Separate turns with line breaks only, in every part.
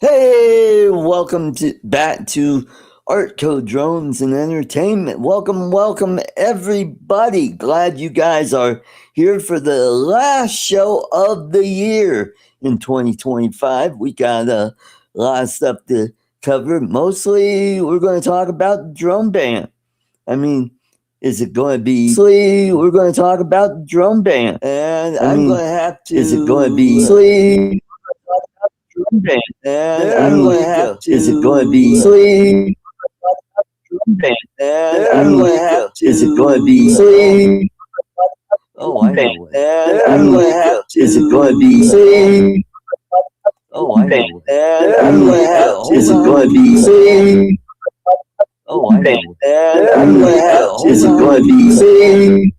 Hey, welcome back to ArtCo Drones and Entertainment. Welcome, everybody. Glad you guys are here for the last show of the year in 2025. We got a lot of stuff to cover. Mostly, we're going to talk about drone ban. I mean, is it going to be? Mostly, we're going to talk about drone ban, and I'm going to have to. Is it going to be? Mostly, and I'm going to have to. Is it going to be sleep? And I'm going to have to. Is it going to be sleep? Oh, I know. And I'm going to have to. Is it going to be sleep? Oh, I know. And I'm going to have to. Is it going to be sleep? Oh, I know. And I'm going to have to. Is it going to be sleep?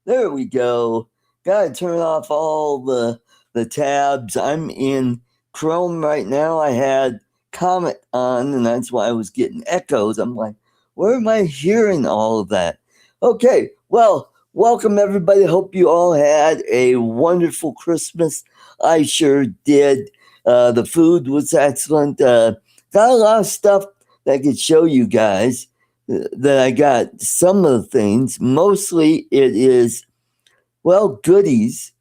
There we go. Gotta turn off all the tabs. I'm in Chrome right now. I had Comet on, and that's why I was getting echoes. I'm like, where am I hearing all of that? Okay, well, welcome everybody. Hope you all had a wonderful Christmas. I sure did. The food was excellent. Got a lot of stuff that I could show you guys that I got. Some of the things, mostly it is, well, goodies,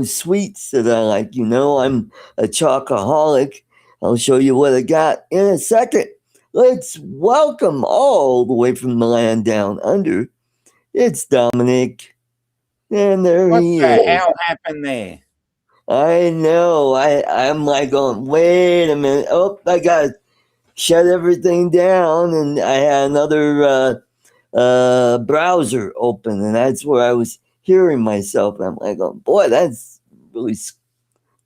sweets that I like. I'm a chocoholic. I'll show you what I got in a second. Let's welcome all the way from the land down under. It's Dominic. And there he is.
What the hell happened there?
I know. I'm like going, wait a minute. Oh, I got to shut everything down. And I had another browser open. And that's where I was hearing myself. And I'm like, oh, boy, that's really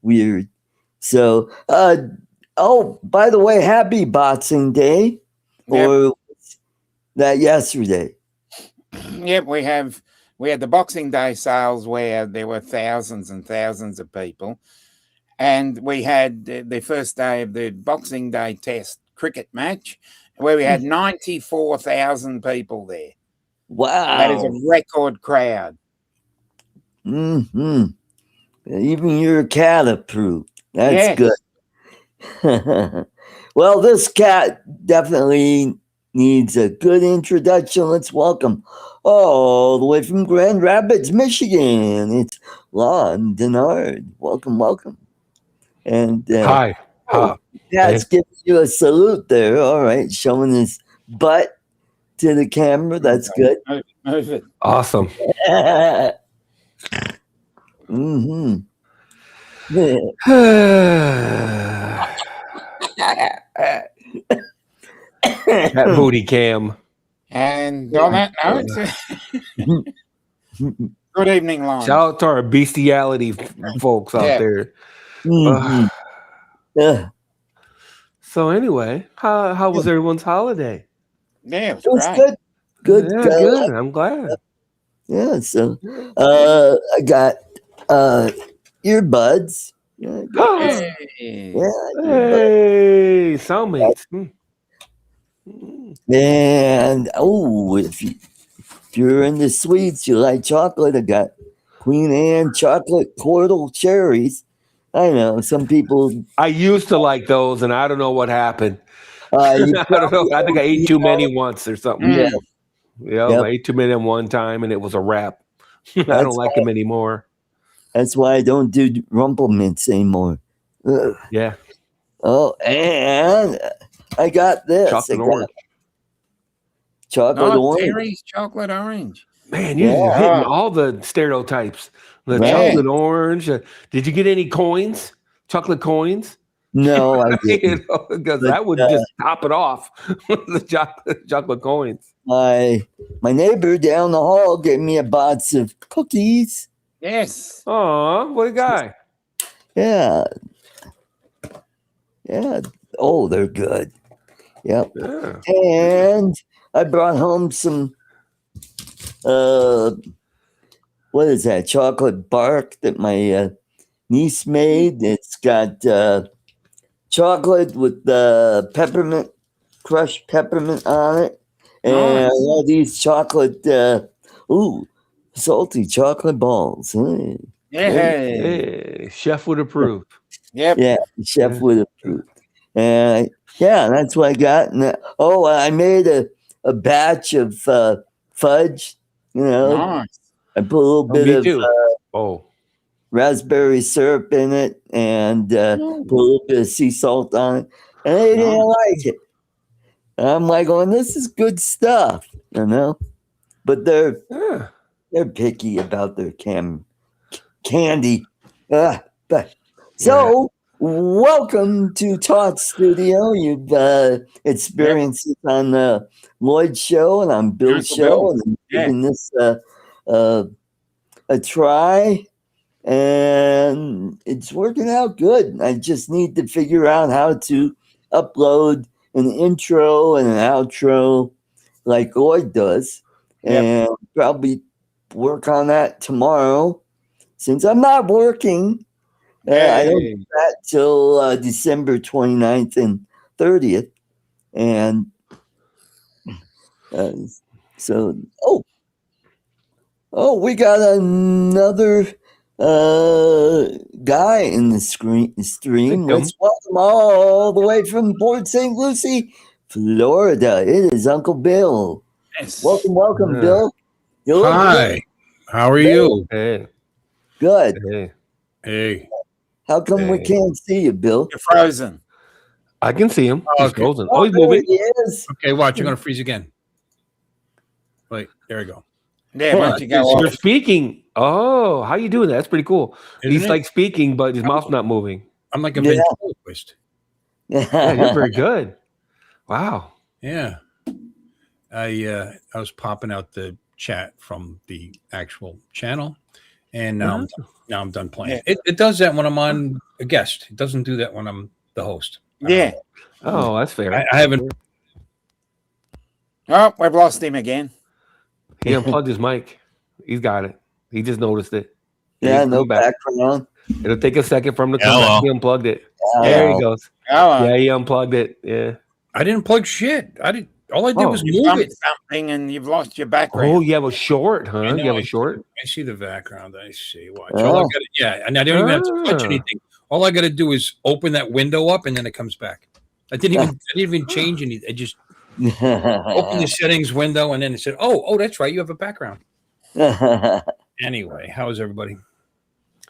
weird. So, oh, by the way, happy Boxing Day.
Yep.
Or that yesterday.
Yep, we had the Boxing Day sales where there were thousands and thousands of people. And we had the first day of the Boxing Day Test cricket match where we had 94,000 people there.
Wow.
That is a record crowd.
Mm-hmm. Even your cat approved. That's good. Well, this cat definitely needs a good introduction. Let's welcome all the way from Grand Rapids, Michigan. It's Lon Denard. Welcome. And
hi.
Cat's giving you a salute there. All right, showing his butt to the camera. That's good.
Move it.
Awesome.
Mm-hmm.
That booty cam.
And on that note, good evening, Lon.
Shout out to our bestiality folks out there.
Mm-hmm.
So anyway, how was everyone's holiday?
Yeah,
it was great. Good.
Good. I'm glad.
Yeah, so I got earbuds.
Hey,
earbuds.
soundmates.
And if you're into sweets, you like chocolate, I got Queen Anne chocolate cordial cherries. I know some people.
I used to like those, and I don't know what happened.
I
don't know. I think I ate too many once or something.
Yeah.
Yep. I ate too many one time, and it was a wrap. I don't like them anymore.
That's why I don't do Rumplemints anymore. Ugh.
Yeah.
Oh, and I got this.
Chocolate orange.
Chocolate orange.
Terry's chocolate orange.
Man, you're hitting all the stereotypes. The chocolate orange. Did you get any coins? Chocolate coins?
No, I didn't.
Because that would just top it off. The chocolate coins.
My neighbor down the hall gave me a box of cookies.
Yes.
Aw, what a guy.
Yeah. Oh, they're good. Yep.
Yeah.
And I brought home some what is that? Chocolate bark that my niece made. It's got chocolate with peppermint, crushed peppermint on it. And all these chocolate salty chocolate balls.
Hey, chef would approve.
Yep.
Yeah, the chef would approve. And yeah, that's what I got. And I made a batch of fudge. You know,
Nice.
I put a little bit
Me
of
too.
raspberry syrup in it and put a little bit of sea salt on it, and they didn't like it. And I'm like, "Oh, this is good stuff," you know. But they're picky about their candy. So, welcome to Todd Studio. You've experienced it on the Lloyd show and on Bill's show, and I'm giving this a try, and it's working out good. I just need to figure out how to upload an intro and an outro like Lloyd does, and probably work on that tomorrow. Since I'm not working, I don't do that till December 29th and 30th. And so, we got another guy in the stream. Let's welcome all the way from Port St. Lucie, Florida. It is Uncle Bill.
Yes.
Welcome, Bill.
Hi. How are you?
Hey.
Good.
Hey.
How come we can't see you, Bill?
You're frozen.
I can see him. He's frozen.
Oh,
he's moving.
He is.
Okay, watch. You're going to freeze again. Wait, there we go.
Yeah, why don't you go
You're
off?
speaking. Oh, how you doing that? That's pretty cool. He's like speaking, but his mouth's not moving.
I'm like a ventriloquist.
Yeah, you're very good. Wow.
Yeah. I was popping out the chat from the actual channel, and now I'm done playing. It does that when I'm on a guest. It doesn't do that when I'm the host.
Yeah.
Oh, that's fair.
I haven't.
Oh, we've lost him again.
He unplugged his mic. He's got it. He just noticed it.
Yeah, no background.
It'll take a second for him to come back. He unplugged it. There he goes. Yeah, he unplugged it. Yeah.
I didn't plug shit. All I did was move it.
Something, and you've lost your background.
Oh, you have a short, huh? You have a short?
I see the background. I see. Watch. All I gotta, and I don't even have to touch anything. All I got to do is open that window up, and then it comes back. I didn't even change anything. I just opened the settings window, and then it said, "Oh, that's right. You have a background." Anyway, how is everybody?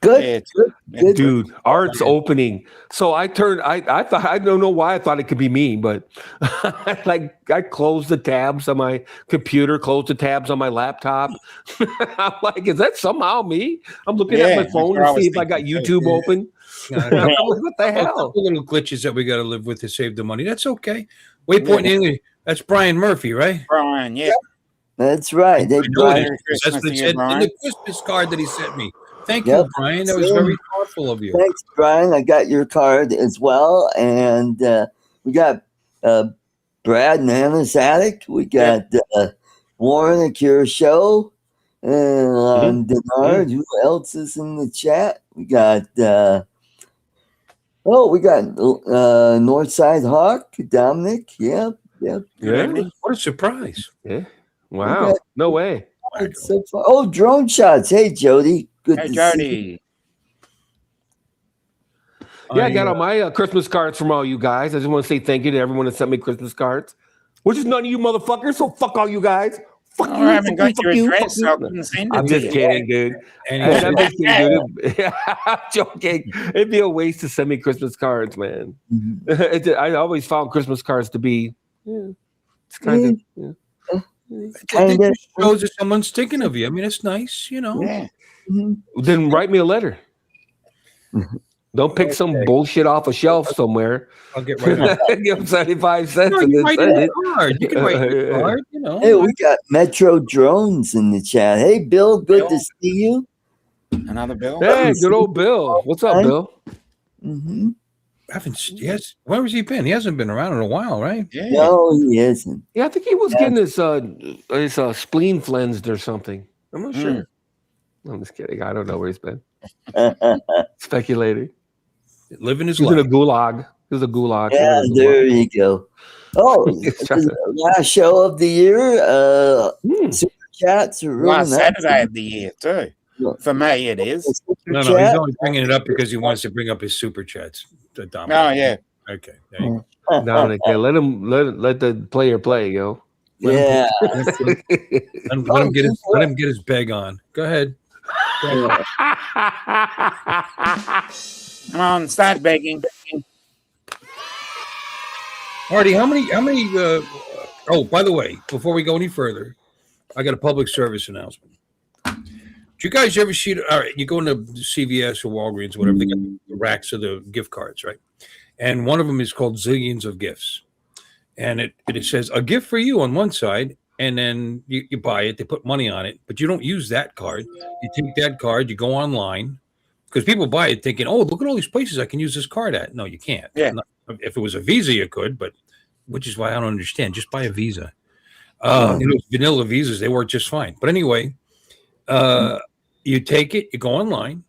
Good. Good.
Dude, Art's opening. So I turned, I thought, I don't know why I thought it could be me, but I closed the tabs on my computer, closed the tabs on my laptop. I'm like, is that somehow me? I'm looking at my phone to see if I got YouTube open. I'm like, what the hell?
A couple little glitches that we got to live with to save the money. That's okay. Waypoint English. That's Brian Murphy, right?
Brian, yeah.
That's right.
That's what it said in the Christmas card that he sent me. Thank you, Brian. That was very thoughtful of you.
Thanks, Brian. I got your card as well. And we got Brad and Anna's Attic. We got Warren Akira Show. And Denard. Who else is in the chat? We got Northside Hawk, Dominic. Yep.
What a surprise.
Yeah. Wow. No way.
It's so fun. Oh, drone shots. Hey, Jody. Good to see you.
Yeah, I got all my Christmas cards from all you guys. I just want to say thank you to everyone that sent me Christmas cards, which is none of you motherfuckers. So fuck all you guys. Fuck you.
I haven't got your address, so I couldn't send it.
I'm just kidding, dude. I'm just kidding, dude. I'm joking. It'd be a waste to send me Christmas cards, man. I always found Christmas cards to be, it's kind of,
I think it shows that someone's thinking of you. I mean, it's nice, you know.
Yeah.
Then write me a letter. Don't pick some bullshit off a shelf somewhere.
I'll get right on it.
Give them 75 cents.
No, you write a card. You can write a card, you know.
Hey, we got Metro Drones in the chat. Hey, Bill, good to see you.
Another Bill?
Hey, good old Bill. What's up, Bill?
Mm-hmm.
Yes. Where has he been? He hasn't been around in a while, right?
Yeah.
No, he isn't.
Yeah, I think he was getting his spleen cleansed or something. I'm not sure. I'm just kidding. I don't know where he's been. Speculating.
Living his
He's
life.
in a gulag. He was a gulag.
Yeah, there you go. Oh, last show of the year. Super chats are really
Last Saturday of the year, too. For me, it is.
No, he's only bringing it up because he wants to bring up his super chats.
Oh, yeah.
Okay. There you go.
Dominic, yeah, let the player play, yo.
Yeah.
Let him get his beg on. Go ahead.
Come on, start begging.
Artie, how many oh, by the way, before we go any further, I got a public service announcement. Do you guys ever see all right, you go into CVS or Walgreens or whatever, they got the racks of the gift cards, right? And one of them is called Zillions of Gifts. And it says a gift for you on one side, and then you buy it, they put money on it, but you don't use that card. You take that card, you go online, because people buy it thinking, oh, look at all these places I can use this card at. No, you can't.
Yeah.
If it was a Visa, you could, but which is why I don't understand. Just buy a Visa. Vanilla Visas, they work just fine. But anyway, you take it, you go online,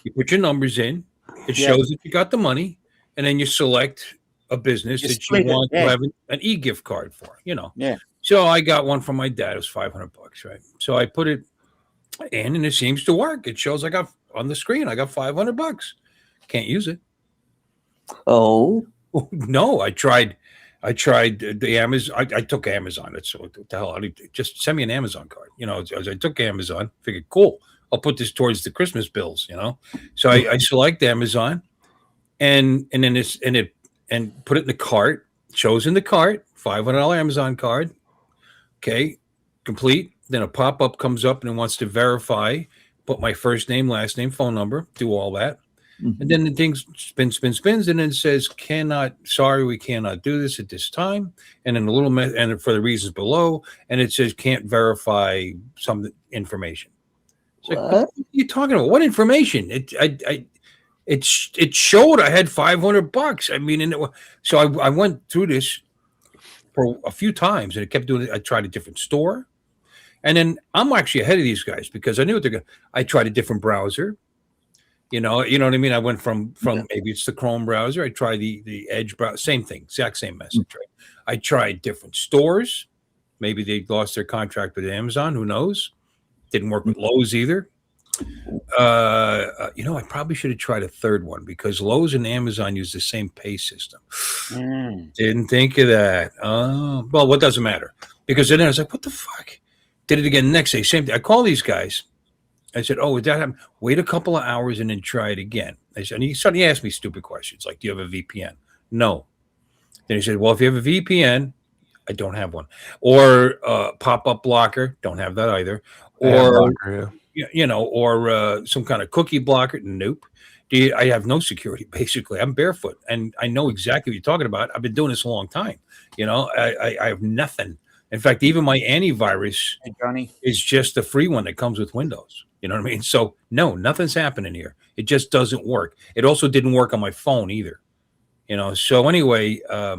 you put your numbers in, it shows that you got the money, and then you select a business that you want to have an e-gift card for,
Yeah.
So I got one from my dad. It was $500, right? So I put it in, and it seems to work. It shows I got on the screen, I got $500. Can't use it.
Oh.
No, I tried the Amazon. I took Amazon. That's what the hell. Just send me an Amazon card. As I took Amazon, figured, cool, I'll put this towards the Christmas bills. So I select Amazon, and then and put it in the cart. Shows in the cart, $500 Amazon card. Okay, complete. Then a pop-up comes up and it wants to verify. Put my first name, last name, phone number. Do all that. And then the thing spins, and then it says, sorry, we cannot do this at this time. And then and for the reasons below, and it says can't verify some information. It's like, what are you talking about? What information? It showed I had $500. I mean, so I went through this for a few times, and it kept doing it. I tried a different store, and then I'm actually ahead of these guys because I knew what they're going. I tried a different browser. You know what I mean? I went from maybe it's the Chrome browser. I tried the Edge browser, same thing, exact same message. Right? I tried different stores. Maybe they lost their contract with Amazon. Who knows? Didn't work with Lowe's either. I probably should have tried a third one because Lowe's and Amazon use the same pay system. Didn't think of that. Well, what doesn't matter? Because then I was like, what the fuck? Did it again next day. Same thing. I call these guys. I said, oh, did that happen? Wait a couple of hours and then try it again. I said, and he suddenly asked me stupid questions like, do you have a VPN? No. Then he said, well, if you have a VPN, I don't have one. Or pop-up blocker, don't have that either. Or, or some kind of cookie blocker, nope. I have no security, basically. I'm barefoot, and I know exactly what you're talking about. I've been doing this a long time. I have nothing. In fact, even my antivirus is just a free one that comes with Windows. You know what I mean? So, no, nothing's happening here. It just doesn't work. It also didn't work on my phone either. So anyway, I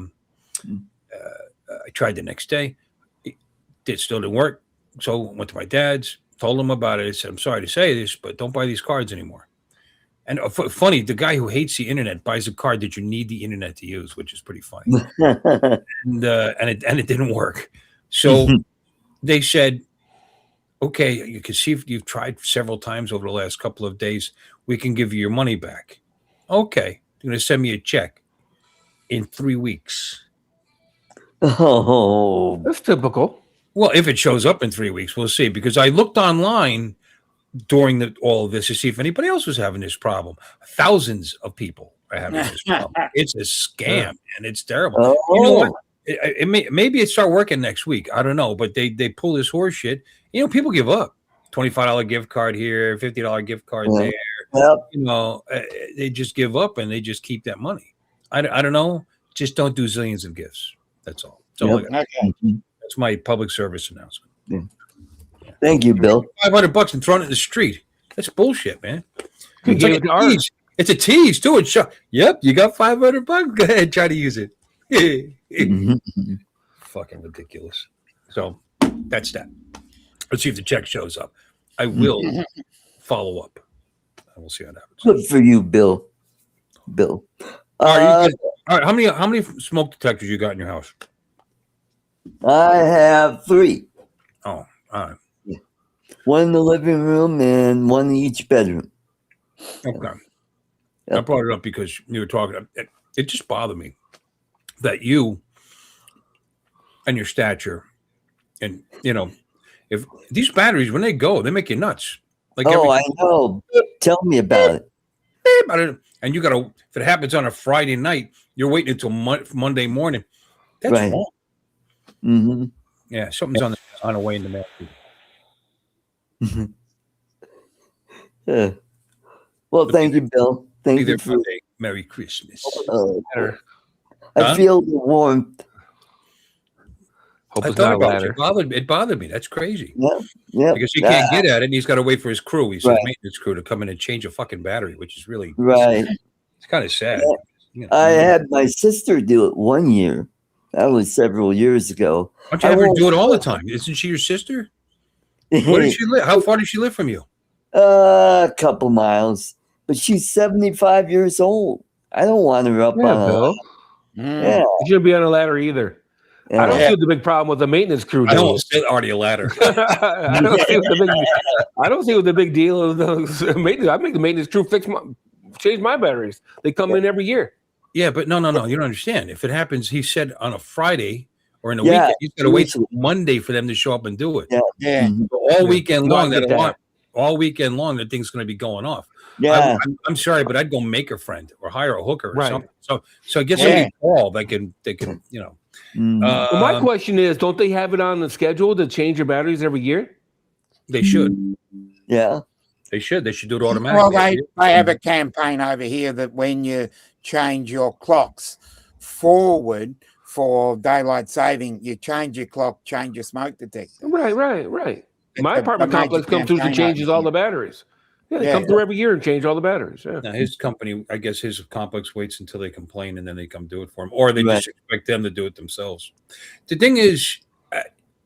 tried the next day. It still didn't work. So went to my dad's, told him about it. I said, I'm sorry to say this, but don't buy these cards anymore. And funny, the guy who hates the internet buys a card that you need the internet to use, which is pretty funny. and it didn't work. So they said, okay, you can see if you've tried several times over the last couple of days, we can give you your money back. Okay. You're going to send me a check in 3 weeks.
Oh,
that's typical.
Well, if it shows up in 3 weeks, we'll see. Because I looked online during all of this to see if anybody else was having this problem. Thousands of people are having this problem. It's a scam, and it's terrible.
Oh.
You know what? Maybe it start working next week. I don't know, but they pull this horse shit. People give up. $25 gift card here, $50 gift card there. Yep. They just give up and they just keep that money. I don't know. Just don't do zillions of gifts. That's all. That's my public service announcement.
Yeah. Thank you, Bill.
$500 and throwing it in the street. That's bullshit, man.
It's like a tease.
It's a tease too. Yep, you got $500. Go ahead, try to use it. Fucking ridiculous. So that's that. Let's see if the check shows up. I will follow up. I will see how that happens.
Good for you, Bill. Bill.
All right. How many smoke detectors you got in your house?
I have 3.
Oh, all right.
Yeah. one in the living room and one in each bedroom.
Okay.
Yep.
I brought it up because you were talking. It just bothered me that you and your stature, and if these batteries when they go, they make you nuts. Like
I know. Tell me about it.
And you got to. If it happens on a Friday night, you're waiting until Monday morning. That's
Right.
wrong.
Mm-hmm.
Yeah, something's on the way in the mail.
Yeah. Well, thank you, Bill. Thank you for
Monday. Merry Christmas.
I feel the warmth.
Hope
I
it's
thought
not a
about
ladder.
it. It bothered me. That's crazy.
Yeah.
Because he can't get at it, and he's got to wait for his crew. He's his maintenance crew to come in and change a fucking battery, which is really
right.
It's kind of sad.
Yeah. I had my sister do it one year. That was several years ago.
Why don't you have her do it all the time? Isn't she your sister? Where does she live? How far does she live from you?
A couple miles. But she's 75 years old. I don't want her up on
Bill.
Yeah.
You shouldn't be on a ladder either. Yeah. I don't see what the big problem with the maintenance crew.
I don't say already a ladder.
I don't see what the big deal is. Those maintenance. I make the maintenance crew change my batteries. They come in every year.
Yeah, but no. You don't understand. If it happens, he said on a Friday or in a weekend, he's got to wait till Monday for them to show up and do it.
Yeah.
So all weekend long, all weekend long, that thing's going to be going off.
Yeah.
I'm sorry, but I'd go make a friend or hire a hooker or something. So I guess somebody call. They can.
Well, my question is, don't they have it on the schedule to change your batteries every year?
They should.
Yeah.
They should do it automatically.
Well, they have a campaign over here that when you change your clocks forward for daylight saving, you change your clock, change your smoke detector.
Right. My apartment complex comes through and changes all the batteries. Yeah, they come through every year and change all the batteries. Yeah.
Now his company, I guess his complex waits until they complain and then they come do it for him, or they just expect them to do it themselves. The thing is,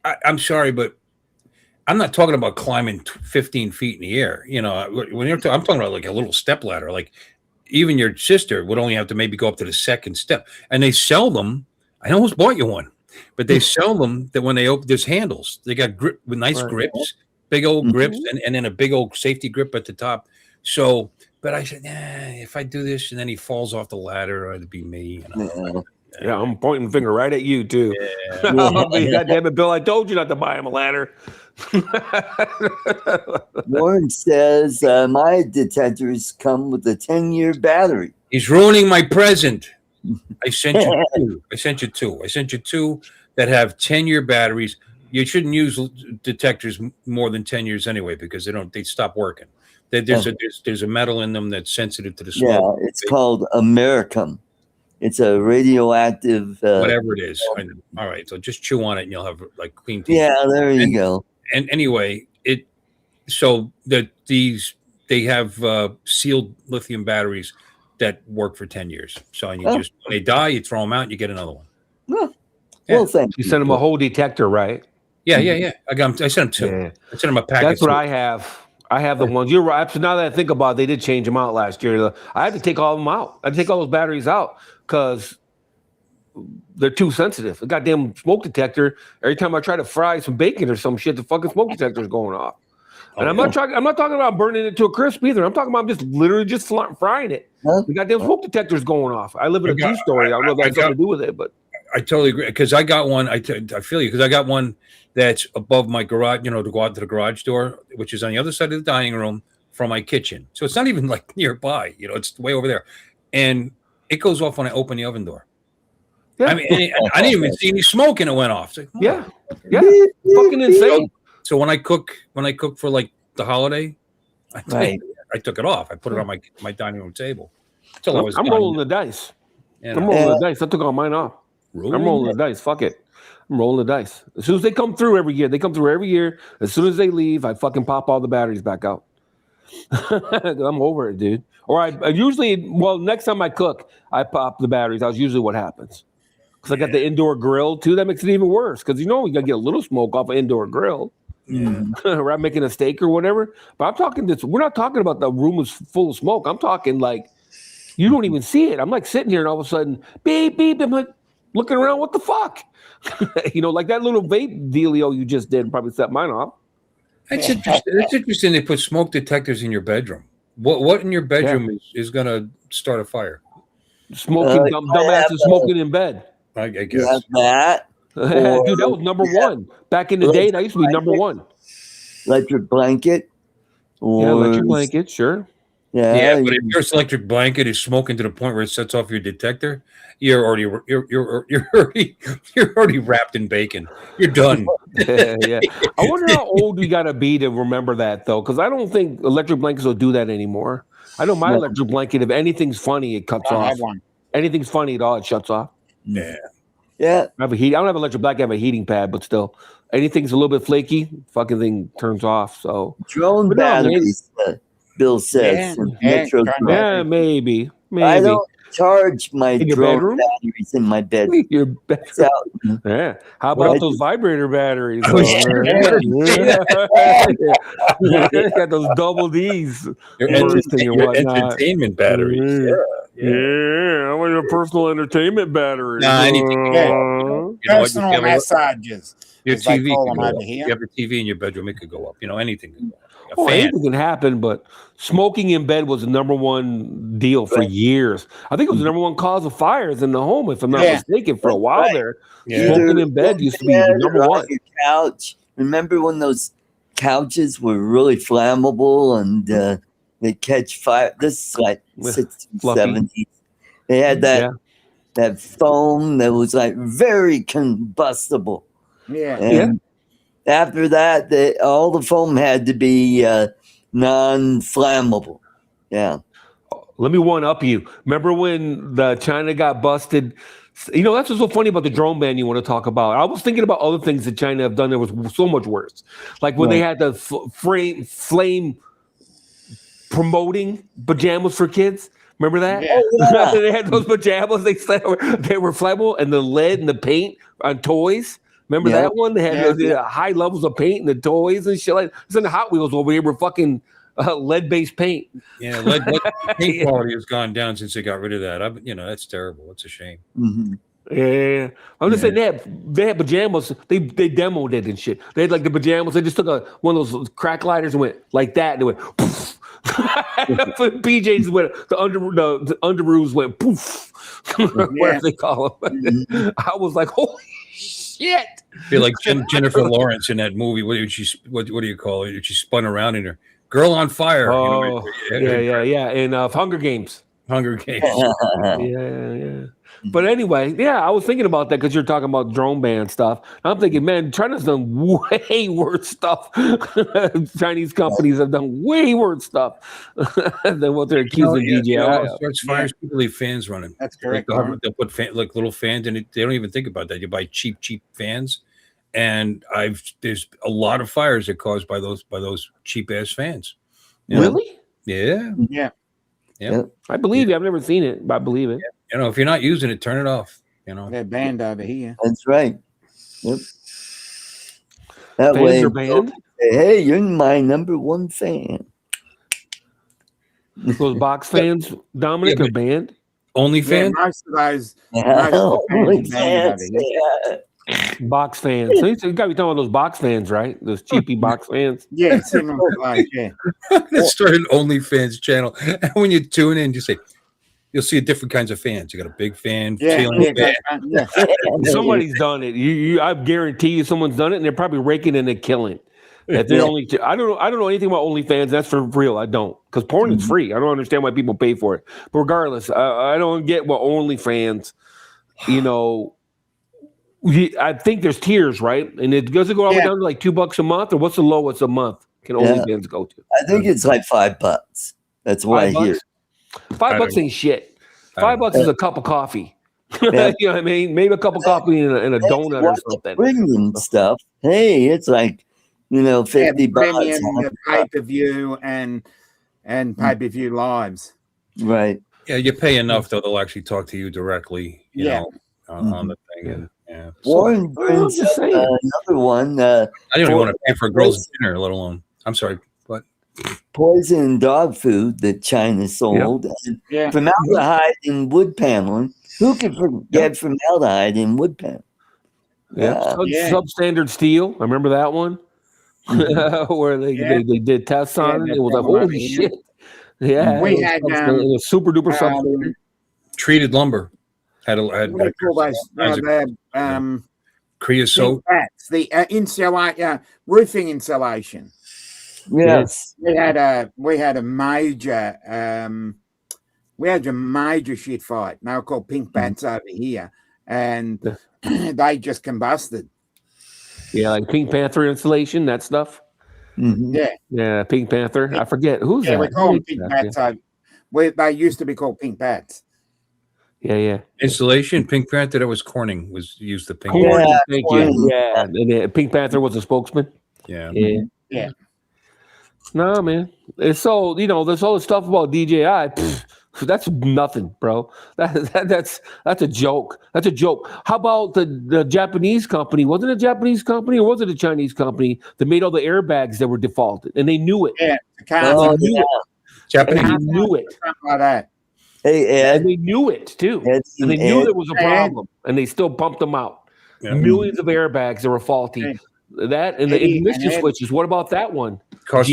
I'm sorry, but I'm not talking about climbing 15 feet in the air. When I'm talking about like a little step ladder. Like even your sister would only have to maybe go up to the second step, and they sell them. I almost bought you one, but they sell them that when they open, there's handles. They got grip with nice grips. Big old grips and then a big old safety grip at the top. So, but I said, if I do this and then he falls off the ladder, it'd be me.
Yeah, I'm pointing the finger right at you too. Yeah. God damn it, Bill! I told you not to buy him a ladder.
Warren says my detectors come with a 10-year battery.
He's ruining my present. I sent you two. I sent you two that have 10-year batteries. You shouldn't use detectors more than 10 years anyway, because they stop working. There's a metal in them that's sensitive to the smoke.
Yeah, it's called Americum. It's a radioactive
whatever it is. All right, so just chew on it and you'll have like clean teeth.
Yeah, there you go. And
anyway, they have sealed lithium batteries that work for 10 years. So when they die, you throw them out and you get another one.
Well, thank
you. Send them a whole detector, right?
Yeah. I sent them two. Yeah. I sent them a package.
That's what I have. I have the ones. You're right. So now that I think about it, they did change them out last year. I had to take all of them out. I had to take all those batteries out because they're too sensitive. The goddamn smoke detector, every time I try to fry some bacon or some shit, the fucking smoke detector is going off. And I'm not talking about burning it to a crisp either. I'm talking about just literally frying it. Huh? The goddamn smoke detector is going off. I live in a two-story. I don't know if that has something to do with it, but
I totally agree, because I got one. I feel you, because I got one that's above my garage, to go out to the garage door, which is on the other side of the dining room from my kitchen. So it's not even like nearby, it's way over there. And it goes off when I open the oven door. Yeah. I mean, I didn't even see any smoke and it went off. It's like,
yeah. Fucking insane.
So when I cook for like the holiday, I took it off. I put it on my dining room table.
I'm rolling the dice. I'm rolling the dice. I took all mine off. I'm rolling the dice. Fuck it. I'm rolling the dice. As soon as they come through every year, as soon as they leave, I fucking pop all the batteries back out. I'm over it, dude. Or I usually, next time I cook, I pop the batteries. That's usually what happens. Because I got the indoor grill too. That makes it even worse. Because you got to get a little smoke off an indoor grill. Right, making a steak or whatever. But I'm talking this. We're not talking about the room is full of smoke. I'm talking like you don't even see it. I'm like sitting here and all of a sudden, beep beep. I'm like looking around. What the fuck? Like that little vape dealio you just did probably set mine off.
That's interesting. That's interesting. They put smoke detectors in your bedroom. What in your bedroom is going to start a fire?
Smoking, dumbasses smoking in bed.
I
You
guess.
have that. Or
Dude, that was number one. Back in the day, that used to be number one.
Electric blanket. Or,
Yeah, electric blanket, sure.
Yeah, but if your electric blanket is smoking to the point where it sets off your detector, you're already wrapped in bacon. You're done.
Yeah. I wonder how old you got to be to remember that, though, because I don't think electric blankets will do that anymore. I know my electric blanket, if anything's funny, it cuts off.
Have one.
Anything's funny at all, it shuts off.
Yeah.
Yeah.
I don't have an electric blanket, I have a heating pad, but still, anything's a little bit flaky, fucking thing turns off. So
drone batteries, Bill says.
Yeah, maybe.
I don't charge my
in your
drone
bedroom?
batteries in my bed.
Your bedroom. Yeah. How about those vibrator batteries? Got those double D's.
Your entertainment batteries.
Yeah. I want your personal entertainment batteries.
Nah, anything.
Personal massages.
Your TV
call them
can go
over
up.
here.
You have a TV in your bedroom, it could go up. Anything can go up.
Anything can happen, but smoking in bed was the number one deal for years. I think it was the number one cause of fires in the home, if I'm not mistaken, for a while there.
Yeah.
Smoking in bed used to be the number one.
Your couch. Remember when those couches were really flammable and they catch fire? This is like 60s, 70s. They had that foam that was like very combustible.
Yeah.
And after that, all the foam had to be non-flammable. Yeah.
Let me one up you. Remember when the China got busted? That's what's so funny about the drone ban you want to talk about. I was thinking about other things that China have done that was so much worse. Like when they had the flame promoting pajamas for kids. Remember that?
Yeah.
They had those pajamas. They were flammable, and the lead and the paint on toys. Remember that one? They had high levels of paint in the toys and shit. Like it's in the Hot Wheels over here. We're fucking lead-based paint.
Yeah, lead paint quality has gone down since they got rid of that. That's terrible. It's a shame.
Mm-hmm.
Yeah, I'm just saying they had pajamas. They demoed it and shit. They had like the pajamas. They just took one of those crack lighters and went like that, and it went poof. PJs went the underoos went poof. Whatever they call them. I was like, holy shit!
Feel like Jennifer Lawrence in that movie. What do you call it? She spun around in her Girl on Fire.
Oh, yeah. And Hunger Games. Yeah. But anyway, I was thinking about that because you're talking about drone ban stuff. I'm thinking, man, China's done way worse stuff. Chinese companies have done way worse stuff than what they're accusing DJI of.
Starts fires, people leave fans running.
That's correct.
They'll put little fans in it. They don't even think about that. You buy cheap fans, and there's a lot of fires that are caused by those cheap ass fans.
Really?
Yeah.
I believe you. I've never seen it, but I believe it.
If you're not using it, turn it off.
They're banned over here.
That's right. Yep. That
Fans
way,
are banned?
Hey, you're my number one fan.
Those box fans, Dominic, are banned.
Only fans?
Most of those.
Only fans.
Box fans. So you got to be talking about those box fans, right? Those cheapy box fans.
Yeah,
Let's start an OnlyFans channel. And when you tune in, you'll see different kinds of fans. You got a big fan, ceiling fan.
Somebody's done it. I guarantee you, someone's done it, and they're probably raking in a killing. That they're I don't know anything about OnlyFans. That's for real. I don't, because porn is free. I don't understand why people pay for it. But regardless, I don't get what OnlyFans. I think there's tiers, right? And it does it go all the way down to like $2 a month, or what's the lowest a month can OnlyFans go to?
I think it's like $5. That's what I hear.
$5 ain't shit. $5 is a cup of coffee. You know what I mean? Maybe a cup of coffee and a donut or something.
Premium stuff. Hey, it's like $50.
Premium pay-per-view and pay-per-view lives.
Right.
Yeah, you pay enough though they'll actually talk to you directly. You know, on the thing. And,
Warren brings up another one.
I don't even want to pay for a girl's dinner, let alone. I'm sorry. What?
Poison dog food that China sold. Formaldehyde in wood paneling. Who can forget formaldehyde in wood paneling?
Substandard steel. I remember that one. where they did tests on it. It was like, holy shit. Yeah,
we had
it was super duper something.
Treated lumber had
what do they call those?
Creosote.
The roofing insulation.
Yes,
we had a major shit fight. They were called pink bats over here, and they just combusted.
Yeah, like Pink Panther insulation, that stuff.
Mm-hmm.
Yeah, Pink Panther. I forget who's that.
We call them pink bats. They used to be called pink bats.
Yeah.
Installation, Pink Panther, that was Corning, was used the Pink
Corning,
Panther.
thank you. Yeah. And Pink Panther was a spokesman.
Yeah.
No, man. It's so, there's all this stuff about DJI. That's nothing, bro. That's a joke. That's a joke. How about the Japanese company? Was it a Japanese company or was it a Chinese company that made all the airbags that were defaulted? And they knew it.
Yeah.
Japanese
knew it.
Something like that.
Hey, Ed.
And they knew it too. And they knew there was a problem, and they still pumped them out. Yeah. Millions of airbags that were faulty. That and the ignition switches. What about that one?
Cost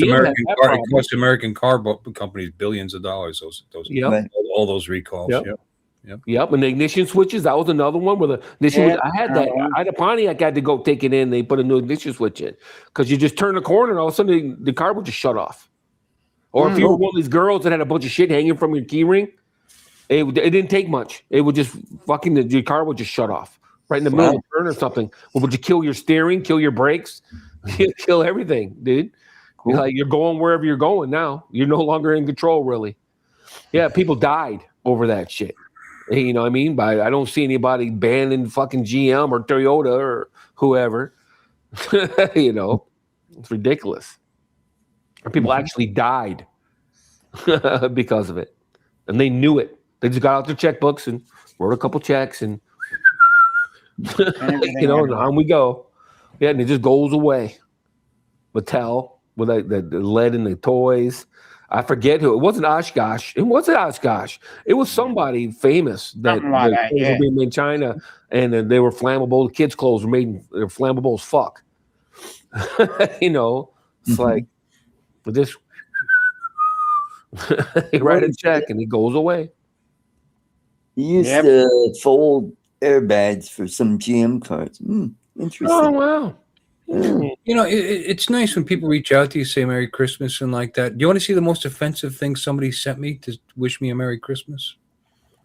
American car companies billions of dollars. All those recalls.
Yep. And the ignition switches. That was another one where the ignition. I had that. I had a Pontiac. I had to go take it in. They put a new ignition switch in because you just turn the corner and all of a sudden the car would just shut off. Or if you were one of these girls that had a bunch of shit hanging from your key ring. It didn't take much. It would just your car would just shut off right in the middle of the turn or something. Well, would you kill your steering, kill your brakes, kill everything, dude? Cool. You're going wherever you're going now. You're no longer in control, really. Yeah, people died over that shit. You know what I mean? I don't see anybody banning fucking GM or Toyota or whoever. It's ridiculous. And people actually died because of it, and they knew it. They just got out their checkbooks and wrote a couple checks and and on we go. Yeah, and it just goes away. Mattel with the lead in the toys. I forget who. It wasn't Oshkosh. It wasn't Oshkosh. It was somebody famous that were being made in China, and they were flammable. The kids' clothes were they're flammable as fuck. It's like this. You write a check and it goes away.
You used to fold airbags for some GM cars. Interesting.
Oh, wow.
It's nice when people reach out to you, say Merry Christmas and like that. Do you want to see the most offensive thing somebody sent me to wish me a Merry Christmas?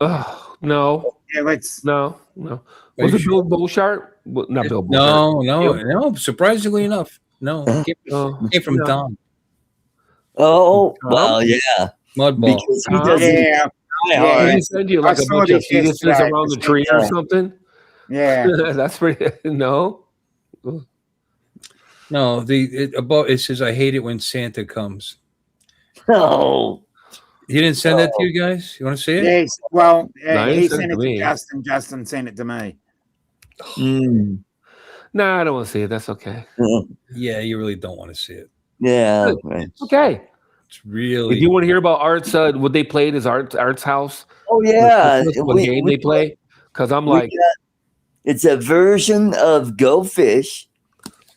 Oh, no.
Yeah,
No. Was it Bill Beauchart? Not Bill Beauchart.
No. Surprisingly enough, no. It came from Don.
Oh, well, yeah.
Mudball.
Because he doesn't.
Did he send you like a bunch of fetuses around the tree or something?
Yeah.
That's pretty. No.
No, it says, I hate it when Santa comes.
Oh.
He didn't send that to you guys? You want to see it?
Yes. Well, he sent it to Justin. Justin sent it to me.
No, I don't want to see it. That's okay.
Yeah, you really don't want to see it.
Yeah.
Okay.
It's really.
Do you want to hear about Art's? What they played is Art's house?
Oh yeah.
What game they play? Because I'm like,
it's a version of Go Fish.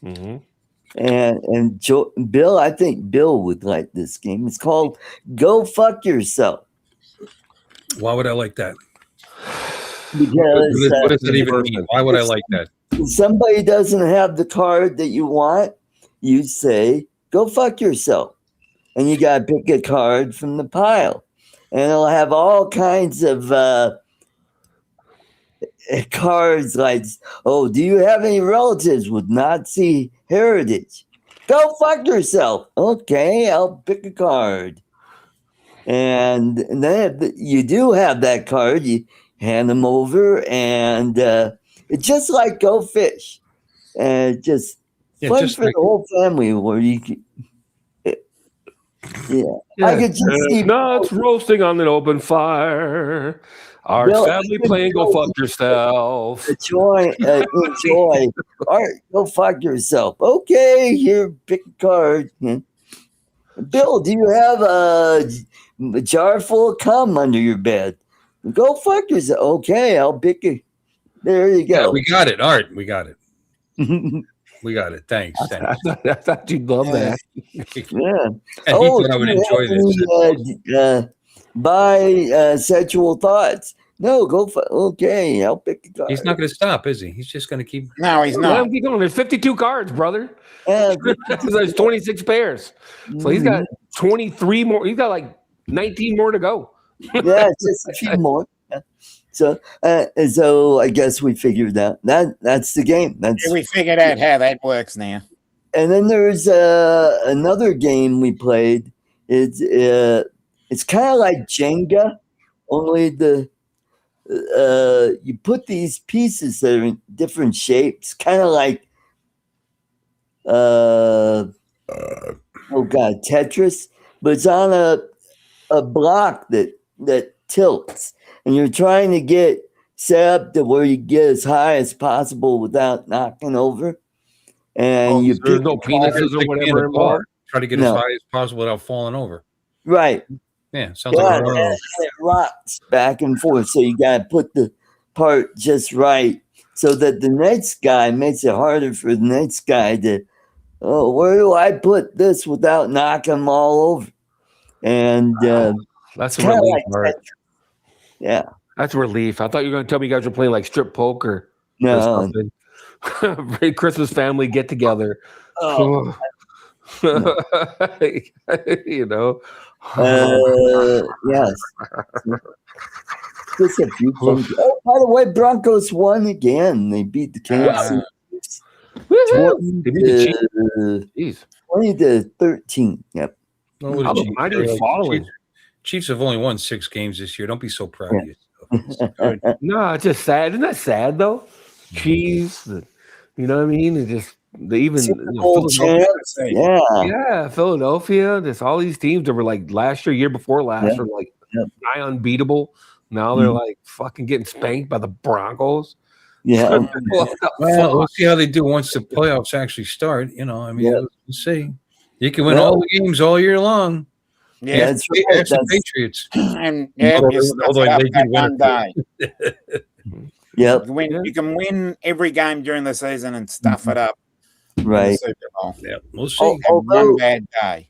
Mm-hmm.
And Bill, I think Bill would like this game. It's called Go Fuck Yourself.
Why would I like that?
Because
what does it even mean? Why would I like that?
If somebody doesn't have the card that you want, you say, go fuck yourself. And you got to pick a card from the pile. And it'll have all kinds of cards like, oh, do you have any relatives with Nazi heritage? Go fuck yourself. Okay, I'll pick a card. And then if you do have that card, you hand them over, and it's just like Go Fish. And just fun just for the whole family where you can. I could just see
nuts roasting on an open fire. Our family playing Go Fuck Yourself.
Enjoy. Art, go fuck yourself. Okay, here, pick a card. Bill, do you have a jar full of cum under your bed? Go fuck yourself. Okay, I'll pick it. There you go.
Yeah, we got it, Art. We got it. We got it. Thanks.
I thought you'd love that.
Yeah.
He thought I would enjoy this.
Buy sexual thoughts. No, go for okay. I'll pick the card.
He's not going to stop, is he? He's just going to keep.
No, he's
Let
not.
him keep going. There's 52 cards, brother.
Yeah,
There's 26 pairs. So he's got 23 more. He's got like 19 more to go.
yeah, it's just a few more. Yeah. So I guess we figured out that's the game.
We figured out how that works now.
And then there's another game we played. It's kind of like Jenga, only you put these pieces that are in different shapes, kind of like Tetris, but it's on a block that tilts, and you're trying to get set up to where you get as high as possible without knocking over. And
there's no penises or whatever involved.
Try to get as high as possible without falling over.
Right.
Yeah, sounds like a
and it rocks back and forth. So you got to put the part just right so that the next guy makes it harder for the next guy to, where do I put this without knocking them all over? And
that's a relief,
like yeah.
That's a relief. I thought you were going to tell me you guys were playing like strip poker.
No.
Christmas family get together.
Oh.
You know.
Yes. Just a few things. Oh, by the way, Broncos won again. They beat the Kansas City Chiefs. 20-13. Yep.
Chiefs have only won 6 games this year. Don't be so proud of yourself.
No, it's just sad. Isn't that sad though? Chiefs, you know what I mean? It just Philadelphia. There's all these teams that were like last year before last, were like nigh unbeatable. Now they're like fucking getting spanked by the Broncos.
Yeah.
Well, we'll see how they do once the playoffs actually start. You know, I mean, we'll see. You can win all the games all year long.
Yeah,
that's the Patriots.
And
although they did win
day.
Yep.
You can win every game during the season and stuff it up.
Right.
Super Bowl.
Yeah, we'll see.
One bad day.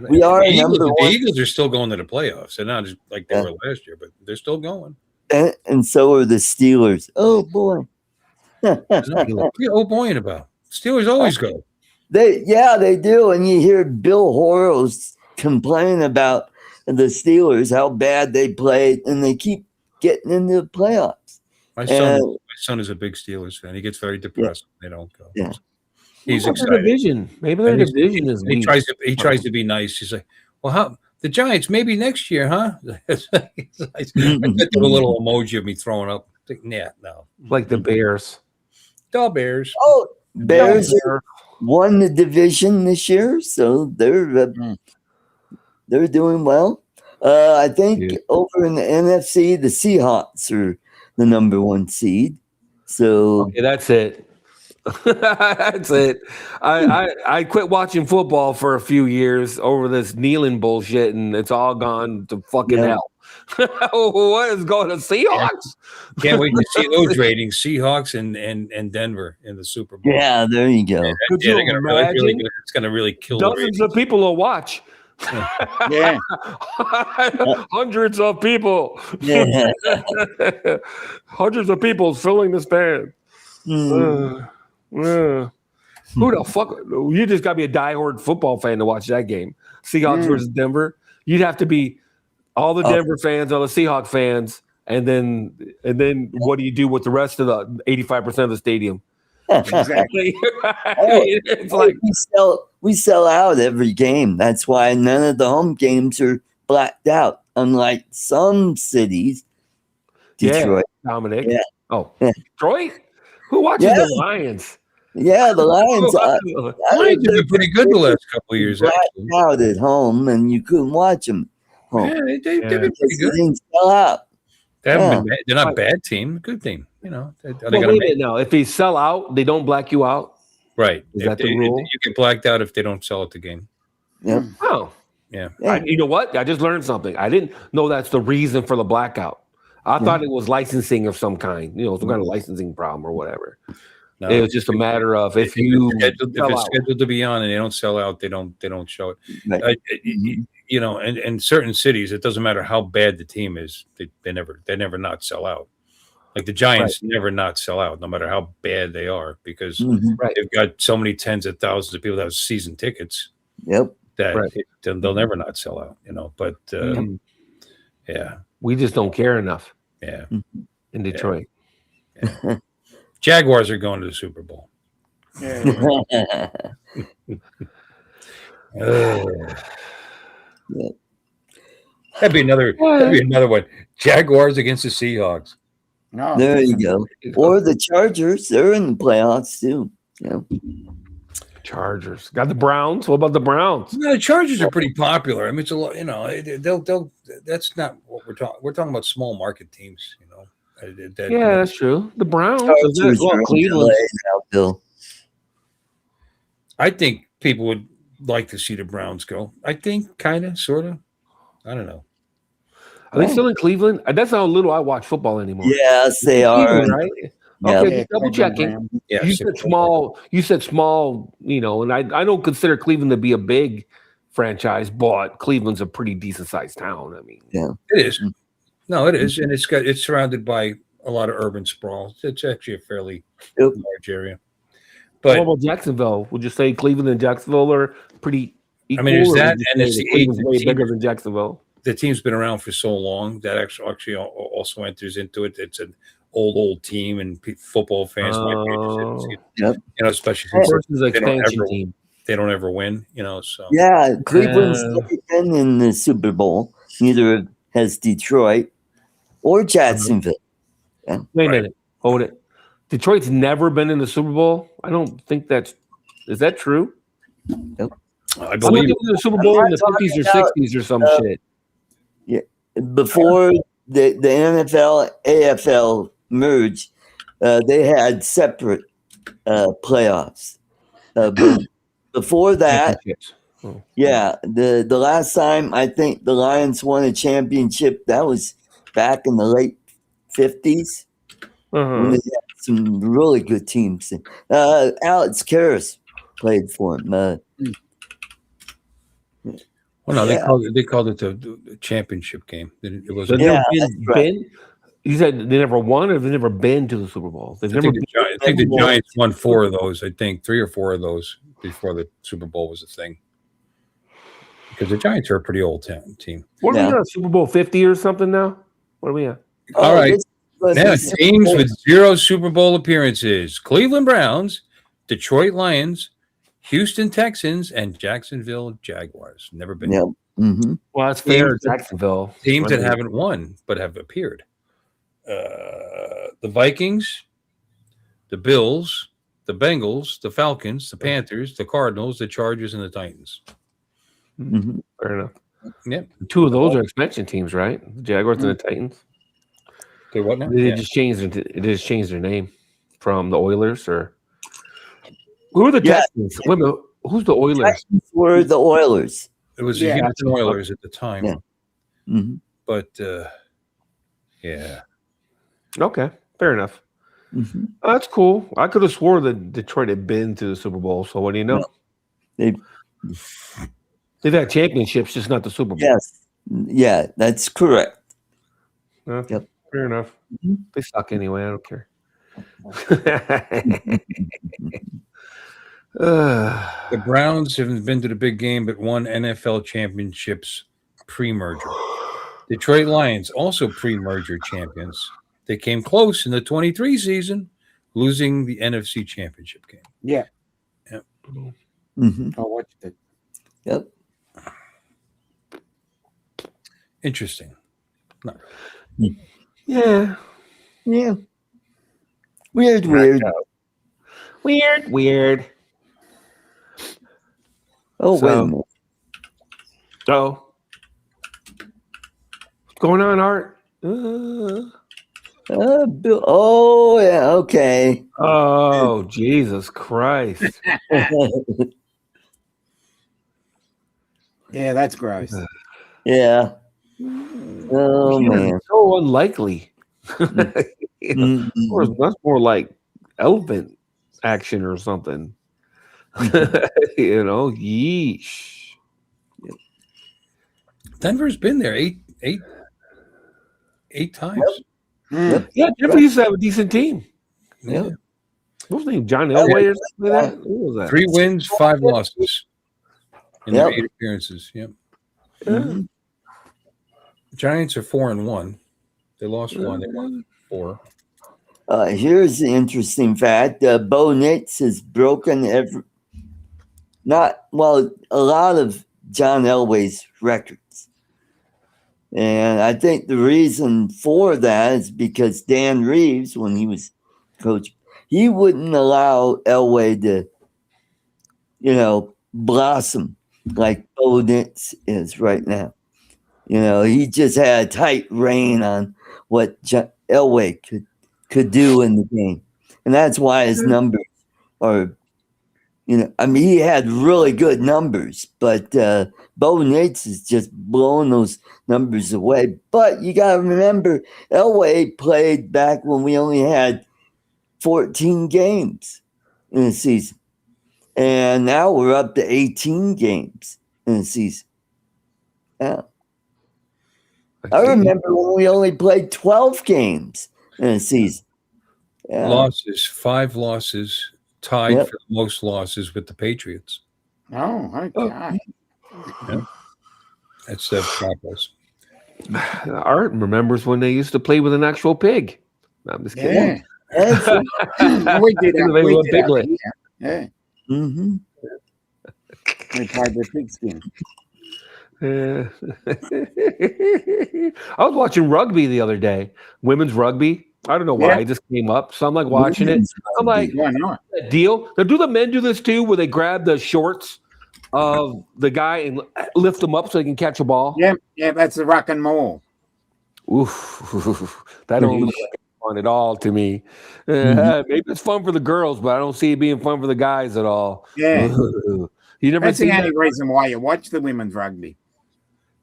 We are
the Eagles are still going to the playoffs. They're not just like they were last year, but they're still going.
And so are the Steelers. Oh boy.
What are you oh boying about? Steelers always go.
They do. And you hear Bill Horowitz complain about the Steelers, how bad they played, and they keep getting into the playoffs.
My son is a big Steelers fan. He gets very depressed when they don't go.
Yeah.
He's excited.
Maybe their division is weak.
He tries to be nice. He's like, well, how the Giants maybe next year, huh? I got a little emoji of me throwing up. Nah, no.
Like the Bears.
The Bears.
Oh, Bears won the division this year, so they're doing well. I think over in the NFC, the Seahawks are the number 1 seed. So
okay, that's it. That's it. I quit watching football for a few years over this kneeling bullshit, and it's all gone to fucking hell. What is going on, Seahawks?
Can't wait to see those ratings. Seahawks and Denver in the Super Bowl.
Yeah, there you go.
Could you imagine?
It's going to really kill
dozens of people will watch.
Yeah.
Hundreds of people.
Yeah.
Hundreds of people filling the stand. Who the fuck? You just got to be a diehard football fan to watch that game. Seahawks versus Denver. You'd have to be all the Denver fans, all the Seahawks fans, and then what do you do with the rest of the 85% of the stadium?
Exactly.
It's like
we sell out every game. That's why none of the home games are blacked out, unlike some cities. Detroit,
Dominic.
Yeah.
Oh, Detroit. Who watches the Lions?
Yeah, the Lions.
Lions have been pretty good the last couple of years.
Blacked out at home, and you couldn't watch them.
Yeah, they've been pretty good.
They didn't sell out.
They're not a bad team. Good team. You know.
Wait a minute now. If they sell out, they don't black you out.
Right.
Is that the rule?
You get blacked out if they don't sell at the game.
Yep.
Oh.
Yeah.
You know what? I just learned something. I didn't know that's the reason for the blackout. I thought it was licensing of some kind. You know, some kind of licensing problem or whatever.
No,
It was just a matter of if
it's scheduled to be on and they don't sell out, they don't show it.
Right.
You know, and in certain cities, it doesn't matter how bad the team is, they never not sell out. Like the Giants never not sell out, no matter how bad they are, because they've got so many tens of thousands of people that have season tickets.
Yep.
That they'll never not sell out, you know. But yeah,
we just don't care enough.
Yeah,
in Detroit.
Yeah. Jaguars are going to the Super Bowl.
Yeah.
That'd be another one. Jaguars against the Seahawks.
No.
There you go. Or the Chargers. They're in the playoffs too. Yeah.
Chargers got the Browns. What about the Browns?
No, the Chargers are pretty popular. I mean, it's a lot. You know, they'll. That's not what we're talking. We're talking about small market teams. You know.
Yeah, that's true. The Browns.
Cleveland.
I think people would like to see the Browns go. I think, kind of, sort of. I don't know.
Are they still in Cleveland? That's how little I watch football anymore.
Yes, they are.
Right?
Yeah.
Okay, double checking.
Yeah,
you said small. You said small. You know, and I don't consider Cleveland to be a big franchise, but Cleveland's a pretty decent sized town. I mean,
yeah,
it is. No, it is, and it's surrounded by a lot of urban sprawl. It's actually a fairly large area. But
what about Jacksonville? Would you say Cleveland and Jacksonville are pretty equal?
I mean, is that and it's
Cleveland's way bigger than Jacksonville?
The team's been around for so long that actually also enters into it. It's an old team, and football fans might be interested. You know, especially since they don't ever win. You know, so
Cleveland's been in the Super Bowl. Neither has Detroit or Jacksonville. Yeah.
Wait a minute, hold it. Detroit's never been in the Super Bowl. I don't think is that true?
Nope.
I believe
in the Super Bowl in the 50s or 60s or some shit.
Yeah, before the NFL AFL merged, they had separate playoffs. But before that, the last time I think the Lions won a championship, that was back in the late 50s. When they had some really good teams. Alex Karras played for him.
Well, no, they called it the championship game. It was.
You said they never won, or they've never been to the Super Bowl. I think
the Giants won 4 of those. I think 3 or 4 of those before the Super Bowl was a thing. Because the Giants are a pretty old team.
What are we at? Super Bowl 50 or something now? What are we at?
All right. Now, teams with 0 Super Bowl appearances: Cleveland Browns, Detroit Lions, Houston Texans, and Jacksonville Jaguars. Never been.
Yep. Mm-hmm.
Well, that's fair. Jacksonville.
Teams that haven't won but have appeared. The Vikings, the Bills, the Bengals, the Falcons, the Panthers, the Cardinals, the Chargers, and the Titans.
Mm-hmm.
Fair enough.
Yep.
2 of those are expansion teams, right? The Jaguars and the Titans.
They what now?
They just changed their name from the Oilers, or who are the Texans? Wait a minute, who's the Oilers?
Texans were the Oilers.
It was the Houston Oilers at the time.
Yeah. Mm-hmm.
But yeah.
Okay, fair enough.
Mm-hmm.
That's cool. I could have swore that Detroit had been to the Super Bowl. So what do you know?
No.
They've had championships, just not the Super Bowl.
Yes. Yeah, that's correct.
Yep. Fair enough.
Mm-hmm.
They suck anyway. I don't care.
The Browns haven't been to the big game, but won NFL championships pre-merger. Detroit Lions also pre-merger champions. They came close in the 23 season, losing the NFC championship game.
Yeah.
Yep.
Mm-hmm.
I watched it.
Yep.
Interesting. No.
Yeah.
Yeah. Weird. Oh, wait a minute.
Oh. What's going on, Art?
Oh, yeah, okay.
Oh, Jesus Christ.
Yeah, that's gross.
Yeah. Oh, man.
So unlikely.
Mm-hmm.
That's more like elephant action or something. Yeesh.
Denver's been there eight times.
Mm.
Yeah, Denver used to have a decent team.
Yeah.
What was his name? John Elway or something like that? What was that?
3 wins, 5 losses in their 8 appearances. Yep.
Yeah.
Giants are 4-1. They lost 1. They won 4.
Here's the interesting fact: Bo Nix has broken a lot of John Elway's records, and I think the reason for that is because Dan Reeves, when he was coach, he wouldn't allow Elway to, blossom like Bo Nix is right now. He just had a tight rein on what Elway could do in the game. And that's why his numbers are, he had really good numbers, but Bo Nix is just blowing those numbers away. But you got to remember, Elway played back when we only had 14 games in a season. And now we're up to 18 games in a season. Yeah. I remember when we only played 12 games in a season. Yeah.
Losses, 5 losses, tied for the most losses with the Patriots.
Oh, okay.
Yeah. That's the Broncos.
Art remembers when they used to play with an actual pig. No, I'm just kidding.
Yeah. We did that. Yeah.
Mm-hmm.
We played the pigskin.
I was watching rugby the other day, women's rugby. I don't know why it just came up. So I'm like watching it. I'm like,
why not?
Deal. Do the men do this too, where they grab the shorts of the guy and lift them up so they can catch a ball?
Yeah, that's the rock and roll.
Oof, that don't look like fun at all to me. Maybe it's fun for the girls, but I don't see it being fun for the guys at all.
Yeah.
You never
That's
see
the only reason why you watch the women's rugby.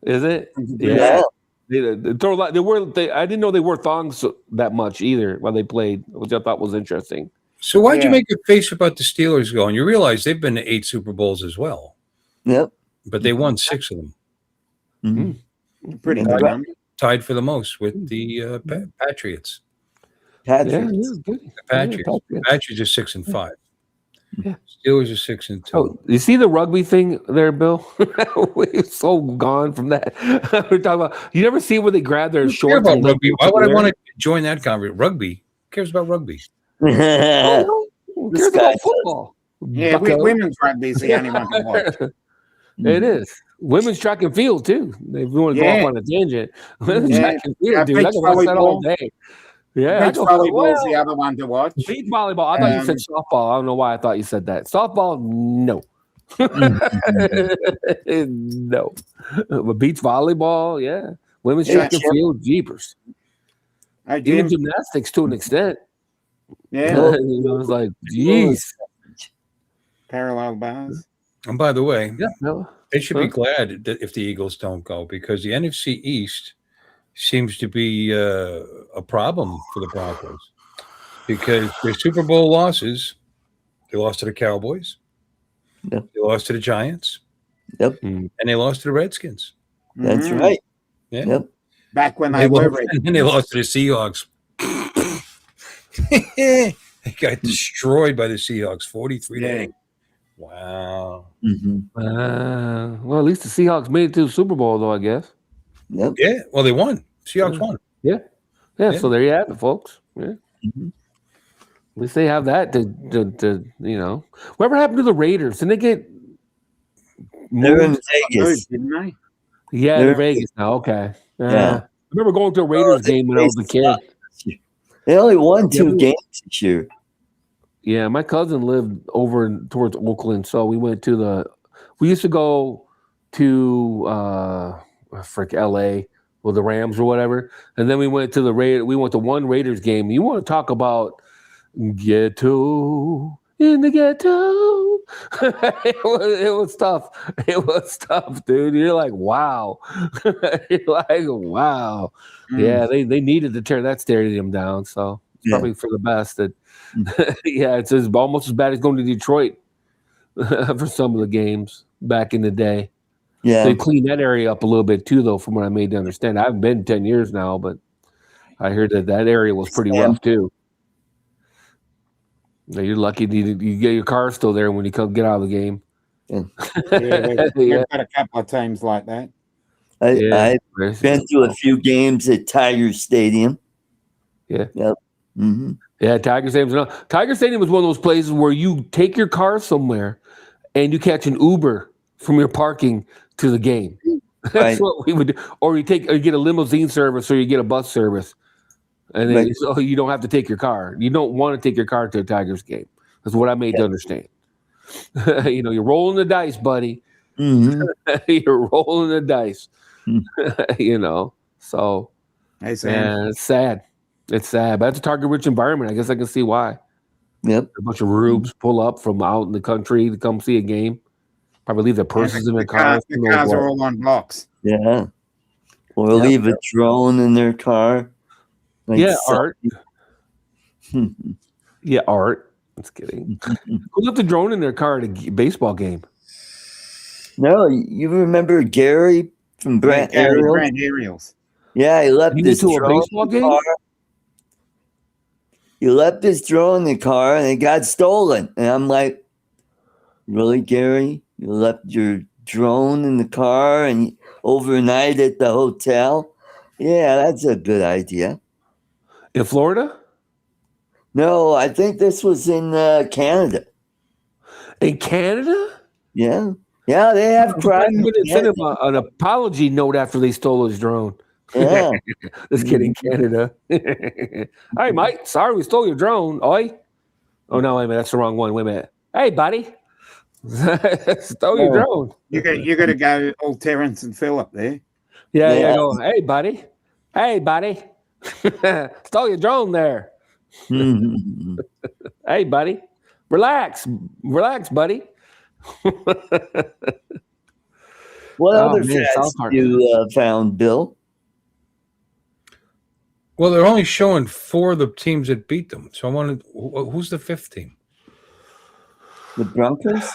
Is it?
Yeah.
They throw a lot. I didn't know they wore thongs that much either when they played, which I thought was interesting.
So why'd you make a face about the Steelers going? You realize they've been to 8 Super Bowls as well.
Yep.
But they won 6 of them.
Mm-hmm.
Pretty good number.
Tied for the most with the Patriots.
Patriots.
The Patriots are 6-5.
Yeah.
Steelers are 6-2.
Oh, you see the rugby thing there, Bill? We're so gone from that. We're talking about. You never see where they grab their shorts.
About rugby. Why would I want to join that conversation? Rugby. Who cares about rugby?
Who cares about football?
Yeah, women's rugby is the only one to watch.
It is. Women's track and field too. If you want to go off on a tangent, women's track and field, dude. I can watch that all day. Yeah,
beach volleyball is the other one to watch.
Beach volleyball. I thought you said softball. I don't know why I thought you said that. Softball, no. No. But beach volleyball, yeah. Women's track and field, jeepers. Even gymnastics to an extent.
Yeah.
It was like, geez.
Parallel bars.
And by the way, they should be glad that if the Eagles don't go, because the NFC East seems to be a problem for the Broncos, because their Super Bowl losses, they lost to the Cowboys, they lost to the Giants, and they lost to the Redskins.
That's right.
Yeah.
Yep.
Back when they were
and they lost to the Seahawks. They got destroyed by the Seahawks, 43-8. Wow.
Mm-hmm.
Well, at least the Seahawks made it to the Super Bowl, though, I guess.
Yep.
Yeah. Well, they won. Seahawks won.
Yeah. So there you have it, folks. Yeah.
Mm-hmm.
At least they have that to Whatever happened to the Raiders? Didn't they get
They're in Vegas.
didn't they?
Yeah, they're in Vegas now. Okay.
Yeah.
I remember going to a Raiders game when I was a kid.
They only won 2 games this year.
Yeah, my cousin lived over towards Oakland, so we went to we used to go to LA with the Rams or whatever, and then we went to we went to one Raiders game. You want to talk about ghetto in the ghetto? It was tough. It was tough, dude. You're like, wow. You're like, wow. Yeah, they needed to tear that stadium down. So it's probably for the best. That yeah, it's almost as bad as going to Detroit for some of the games back in the day.
Yeah.
They cleaned that area up a little bit too, though, from what I made to understand. I haven't been 10 years now, but I heard that area was pretty rough too. Now, you're lucky you get your car still there when you come get out of the game.
Yeah, we've got a couple of teams like that.
I've been to a few games at Tiger Stadium.
Yeah.
Yep. Mm-hmm.
Yeah, Tiger Stadium. Tiger Stadium is one of those places where you take your car somewhere and you catch an Uber from your parking to the game. That's what we would do. Or you get a limousine service, or you get a bus service. And then so you don't have to take your car. You don't want to take your car to a Tigers game. That's what I made to understand. You're rolling the dice, buddy.
Mm-hmm.
You're rolling the dice. So man, it's sad. It's sad. But that's a target-rich environment. I guess I can see why.
Yep.
A bunch of rubes pull up from out in the country to come see a game. Probably leave their purses in their cars.
The cars are all on blocks.
Yeah. Or leave a drone in their car.
Art. Yeah, Art. Just kidding. Who left a drone in their car at a baseball game?
No, you remember Gary from Brand
Aerials?
Yeah, he left his drone
to a baseball game.
Car. He left his drone in the car and it got stolen. And I'm like, really, Gary? You left your drone in the car and overnight at the hotel? Yeah, that's a good idea.
In Florida?
No, I think this was in Canada.
In Canada?
Yeah. Yeah, they have crime.
I'm going to send him an apology note after they stole his drone.
Yeah.
Just kidding, Canada. Hey, Mike, sorry we stole your drone. Oi. Oh, no, wait a minute. That's the wrong one. Wait a minute. Hey, buddy. Stole your drone.
You got to go all Terrence and Phil up there.
Yeah. Go, hey, buddy. Hey, buddy. Stole your drone there.
Mm-hmm.
Hey, buddy. Relax, buddy.
What other facts you found, Bill?
Well, they're only showing 4 of the teams that beat them. So I wanted, who's the 5th team?
The Broncos?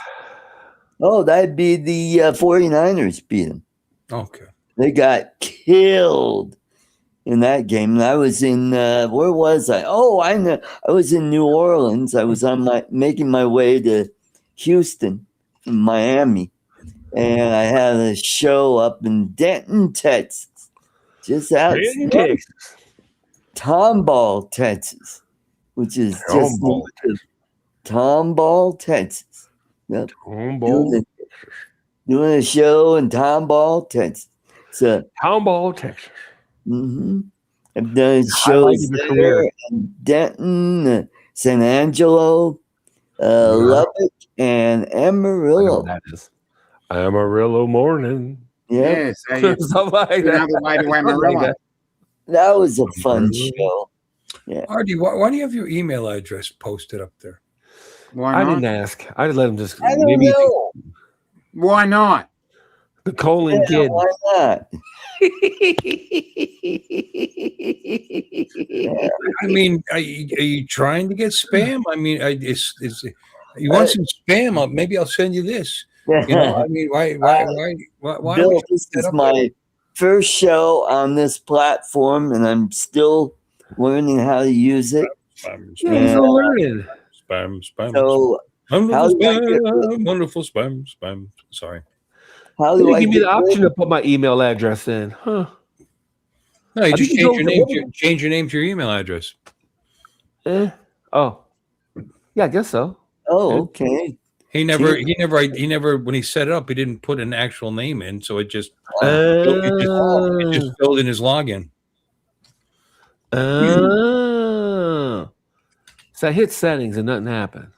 Oh, that'd be the 49ers beat them.
Okay.
They got killed in that game. And I was in, where was I? Oh, I know. I was in New Orleans. I was making my way to Houston from Miami. And I had a show up in Denton, Texas. Just outside Tomball, Texas, which is just Tomball, Texas. Yep. Doing a show in Tomball, Texas. So
Tomball, Texas.
Mm-hmm. I've done shows there in Denton, San Angelo, Lubbock, and Amarillo.
That is Amarillo morning.
Yeah.
Yes. Another way to Amarillo.
That was a fun show. Yeah.
Artie, why do you have your email address posted up there?
Why not?
I didn't ask. I just let him just.
I don't know.
Why not?
The colon kid.
Why not?
I mean, are you trying to get spam? I mean, you want some spam? Maybe I'll send you this. I mean, why?
Bill, this is my first show on this platform, and I'm still learning how to use it.
Still learning.
Spam.
So,
wonderful spam. Sorry.
How do I
give me the option to put my email address in? Huh?
No, you just change your name to your email address.
Oh, yeah, I guess so.
Oh, okay.
He never. When he set it up, he didn't put an actual name in, so it just filled in his login.
So I hit settings and nothing happened.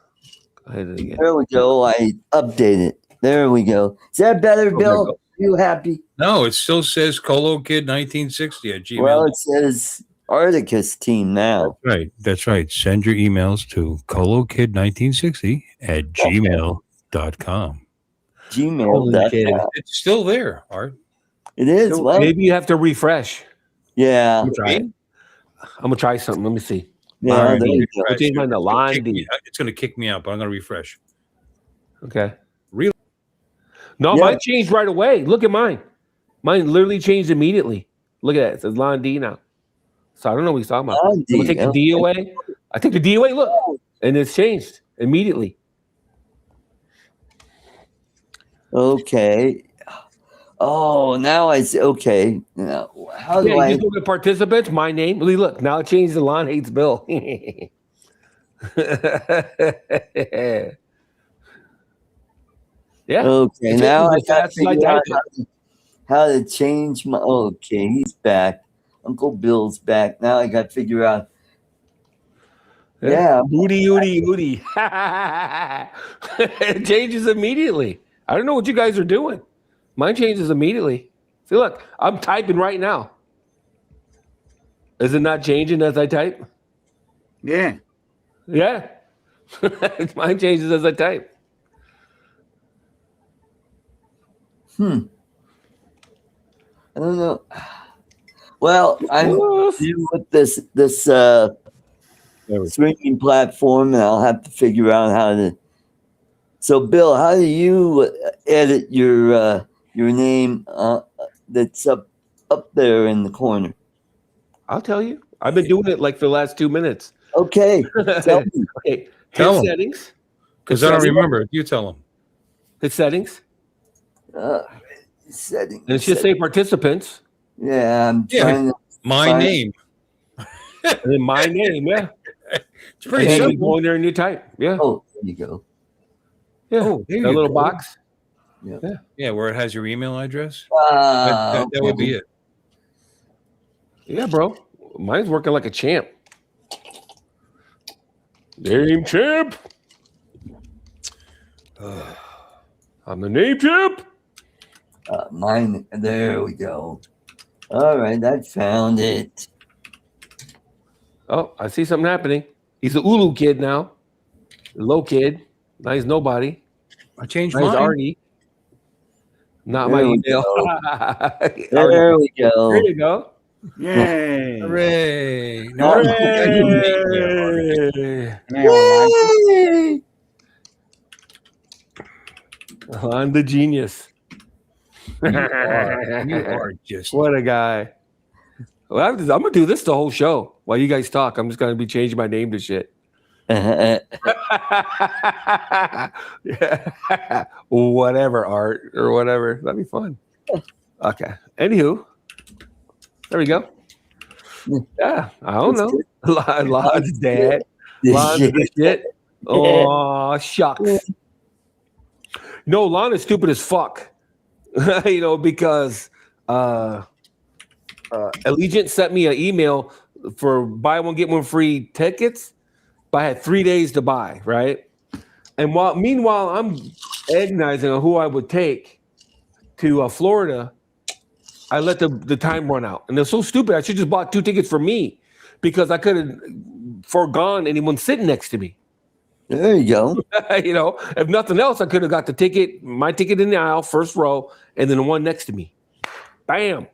I hit it again.
There we go. I updated it. There we go. Is that better, Bill? Are you happy?
No, it still says ColoKid1960 at Gmail.
Well, it says Articus team now.
That's right. Send your emails to ColoKid1960 at gmail.com.
Gmail.com.
It's still there, Art.
It is.
So maybe you have to refresh.
Yeah.
I'm gonna try something. Let me see.
Yeah,
All right,
there you go.
I'll change mine to Londi.
It's going to kick me out, but I'm going to refresh.
Okay.
Really?
No,
Yeah.
mine changed right away. Look at mine. Mine literally changed immediately. Look at that. It says Londi now. So I don't know what he's talking about. I'm gonna take the D away. I take the D away. Look, and it's changed immediately.
Okay. Oh, now I see. Okay. Now, how do
Yeah, you
I?
just look at participants. My name. Look, now it changed to Lon Hates Bill. Yeah.
Okay.
It's
Now I
as
got
fast
to
as I
figure out
type it.
how to change my. Okay, he's back. Uncle Bill's back. Now I got to figure out. Yeah.
Hootie. It changes immediately. I don't know what you guys are doing. Mine changes immediately. See, look, I'm typing right now. Is it not changing as I type?
Yeah.
Yeah. Mine changes as I type.
I don't know. Well, I'm new with this streaming platform, and I'll have to figure out how to. So, Bill, how do you edit your name that's up there in the corner?
I'll tell you. I've been doing it like for the last 2 minutes.
Okay, tell me.
Okay,
Tell
hit
'em.
settings.
Because I don't remember. You tell them.
Hit settings.
Settings.
And it should say participants.
Yeah, I'm
Yeah.
trying to.
My
Fine.
name.
And then my name, yeah.
It's pretty
And then you
simple.
go in there and you type. Yeah.
Oh, there you go.
Yeah.
Oh, there
That
you
little
go.
box.
Yeah, where it has your email address.
Ah,
That would be it.
Yeah, bro. Mine's working like a champ. Name champ. I'm the name champ.
mine. There we go. All right, I found it.
Oh, I see something happening. He's a Ulu kid now. Low kid. Now he's nobody.
I changed
Now he's
mine.
Arnie. Not
There
my
we
email.
There we go.
There you go.
Yay.
Hooray!
Hooray!
Now I like it.
I'm the genius.
You are just.
What a guy. Well, I'm gonna do this the whole show while you guys talk. I'm just gonna be changing my name to shit. Yeah. Whatever, Art or whatever. That'd be fun. Okay. Anywho, there we go. Yeah, I don't know. Lon's dad. Lon's the shit. Oh, shucks. No, Lon is stupid as fuck. Because Allegiant sent me an email for buy one, get one free tickets, but I had 3 days to buy, right? And meanwhile, I'm agonizing on who I would take to Florida. I let the time run out. And they're so stupid. I should just bought 2 tickets for me because I could have foregone anyone sitting next to me.
There you go.
If nothing else, I could have got my ticket in the aisle, first row, and then the one next to me. Bam. I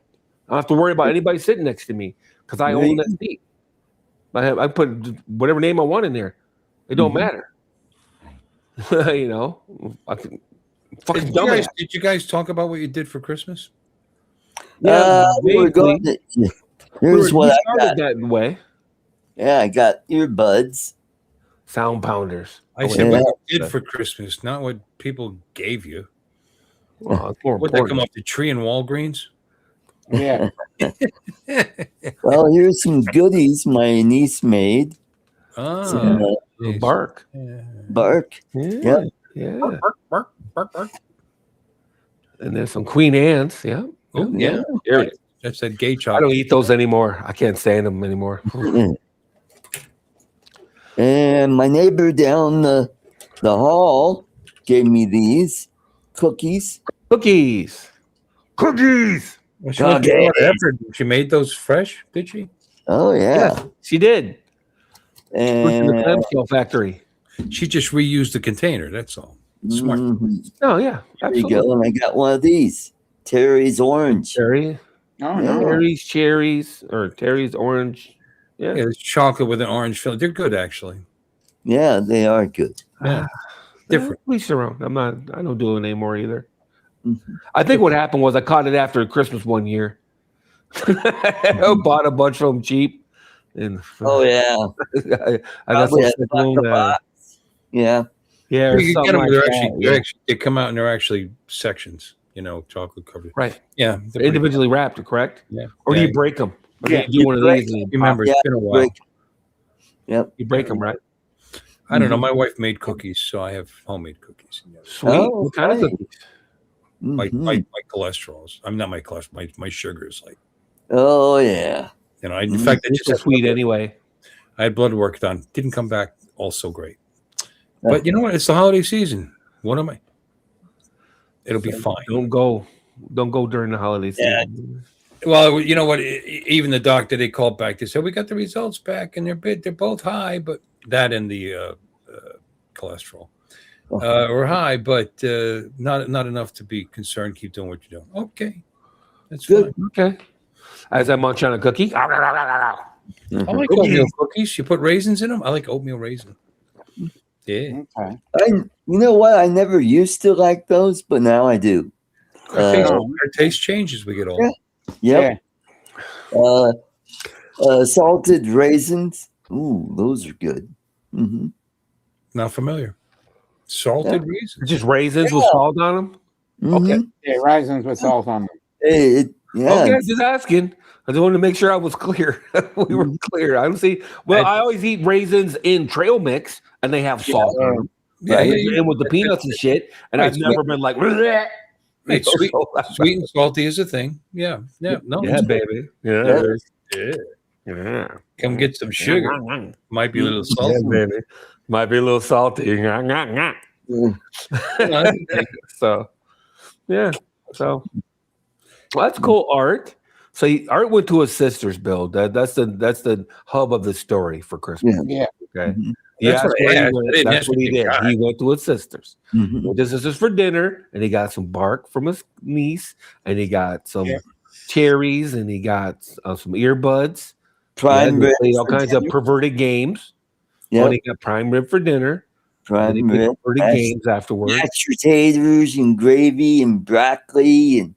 don't have to worry about anybody sitting next to me because I own that seat. I put whatever name I want in there. It don't matter. I can fucking
Did you guys talk about what you did for Christmas?
Yeah,
we're going to, here's what I got.
That way.
Yeah, I got earbuds.
Sound pounders.
I said what you did for Christmas, not what people gave you.
Well, it's more
Would that come
important.
off the tree in Walgreens?
Yeah.
Well, here's some goodies my niece made. Some,
Bark.
bark.
Yeah.
Bark, bark, bark.
And there's some Queen Anne's. Yeah.
Oh, yeah. That's that gay
I
chocolate.
don't eat those anymore. I can't stand them anymore.
And my neighbor down the hall gave me these cookies.
Cookies.
Well, she went through a lot of effort. She made those fresh, did she?
Oh yeah.
She did. In the
And
clamshell factory.
She just reused the container. That's all. Smart.
Oh yeah.
there you
Absolutely.
go. And I got one of these. Terry's orange.
Cherry.
Oh, no.
Terry's orange. Yeah.
Yeah, it's chocolate with an orange filling. They're good, actually.
Yeah, they are good.
Yeah, different.
Least around. I don't do it anymore either.
Mm-hmm.
I think what happened was I caught it after Christmas one year. I bought a bunch of them cheap. And
Oh yeah,
I got
probably
some
a
sick
buck
ones,
a box. Yeah.
yeah, or
You can
something
get them.
like
They're
that,
actually,
yeah.
they come out and they're actually sections. Chocolate covered.
Right.
Yeah, they're pretty
Individually wrapped, correct?
good. Yeah.
Or do
Yeah.
you break them? Or
Yeah,
do you do one of
break
these? And
Remember,
Yeah,
it's been a while.
break. Yep.
you break them, right?
I don't know. My wife made cookies, so I have homemade cookies.
Sweet.
Oh,
What kind of
right.
cookies?
My
Mhm.
cholesterol's. I'm not my cholesterol. My sugar is like,
Oh yeah.
in fact, I
It's
just
so
had
sweet anyway.
I had blood work done. Didn't come back all so great. But you know what? It's the holiday season. What am I? It'll be fine.
Don't go during the holiday
Yeah.
season.
Well, you know what? Even the doctor, they called back. They said we got the results back, and they're both high, but that and the cholesterol were high, but not enough to be concerned. Keep doing what you're doing. Okay, that's
Good.
fine.
Okay. As I munch on a cookie.
I like oatmeal cookies. You put raisins in them. I like oatmeal raisin. Yeah.
Okay.
You know what? I never used to like those, but now I do.
Our taste changes as we get older.
Yep. Salted raisins. Ooh, those are good. Mm-hmm.
Not familiar. Salted raisins.
Just raisins with salt on them? Okay.
Yeah, raisins with salt on them.
Yeah.
Okay, just asking. I just wanted to make sure I was clear. We were clear. I don't see. Well, I always eat raisins in trail mix, and they have salt on them.
Yeah,
Right?
yeah.
And with the peanuts and shit, and I've never been like,
Right, sweet and salty is a thing. Yeah. No.
yeah, baby. Yeah.
Come get some sugar. Might be a little salty.
Yeah, baby. Might be a little salty. So, yeah. So, well, that's cool, Art. So Art went to his sister's build. That's the hub of the story for Christmas.
Yeah.
Okay.
Mhm.
Yeah,
That's what I asked. I didn't
that's
ask
what he
what you
did.
got.
He went to his sister's.
Mhm.
Went to his sister's for dinner, and he got some bark from his niece, and he got some cherries, and he got some earbuds.
Prime
He
rib.
played all kinds of perverted games.
Yeah.
And he got prime rib for dinner. And he
Prime
played
rib.
perverted games afterwards.
Mashed potatoes and gravy and broccoli and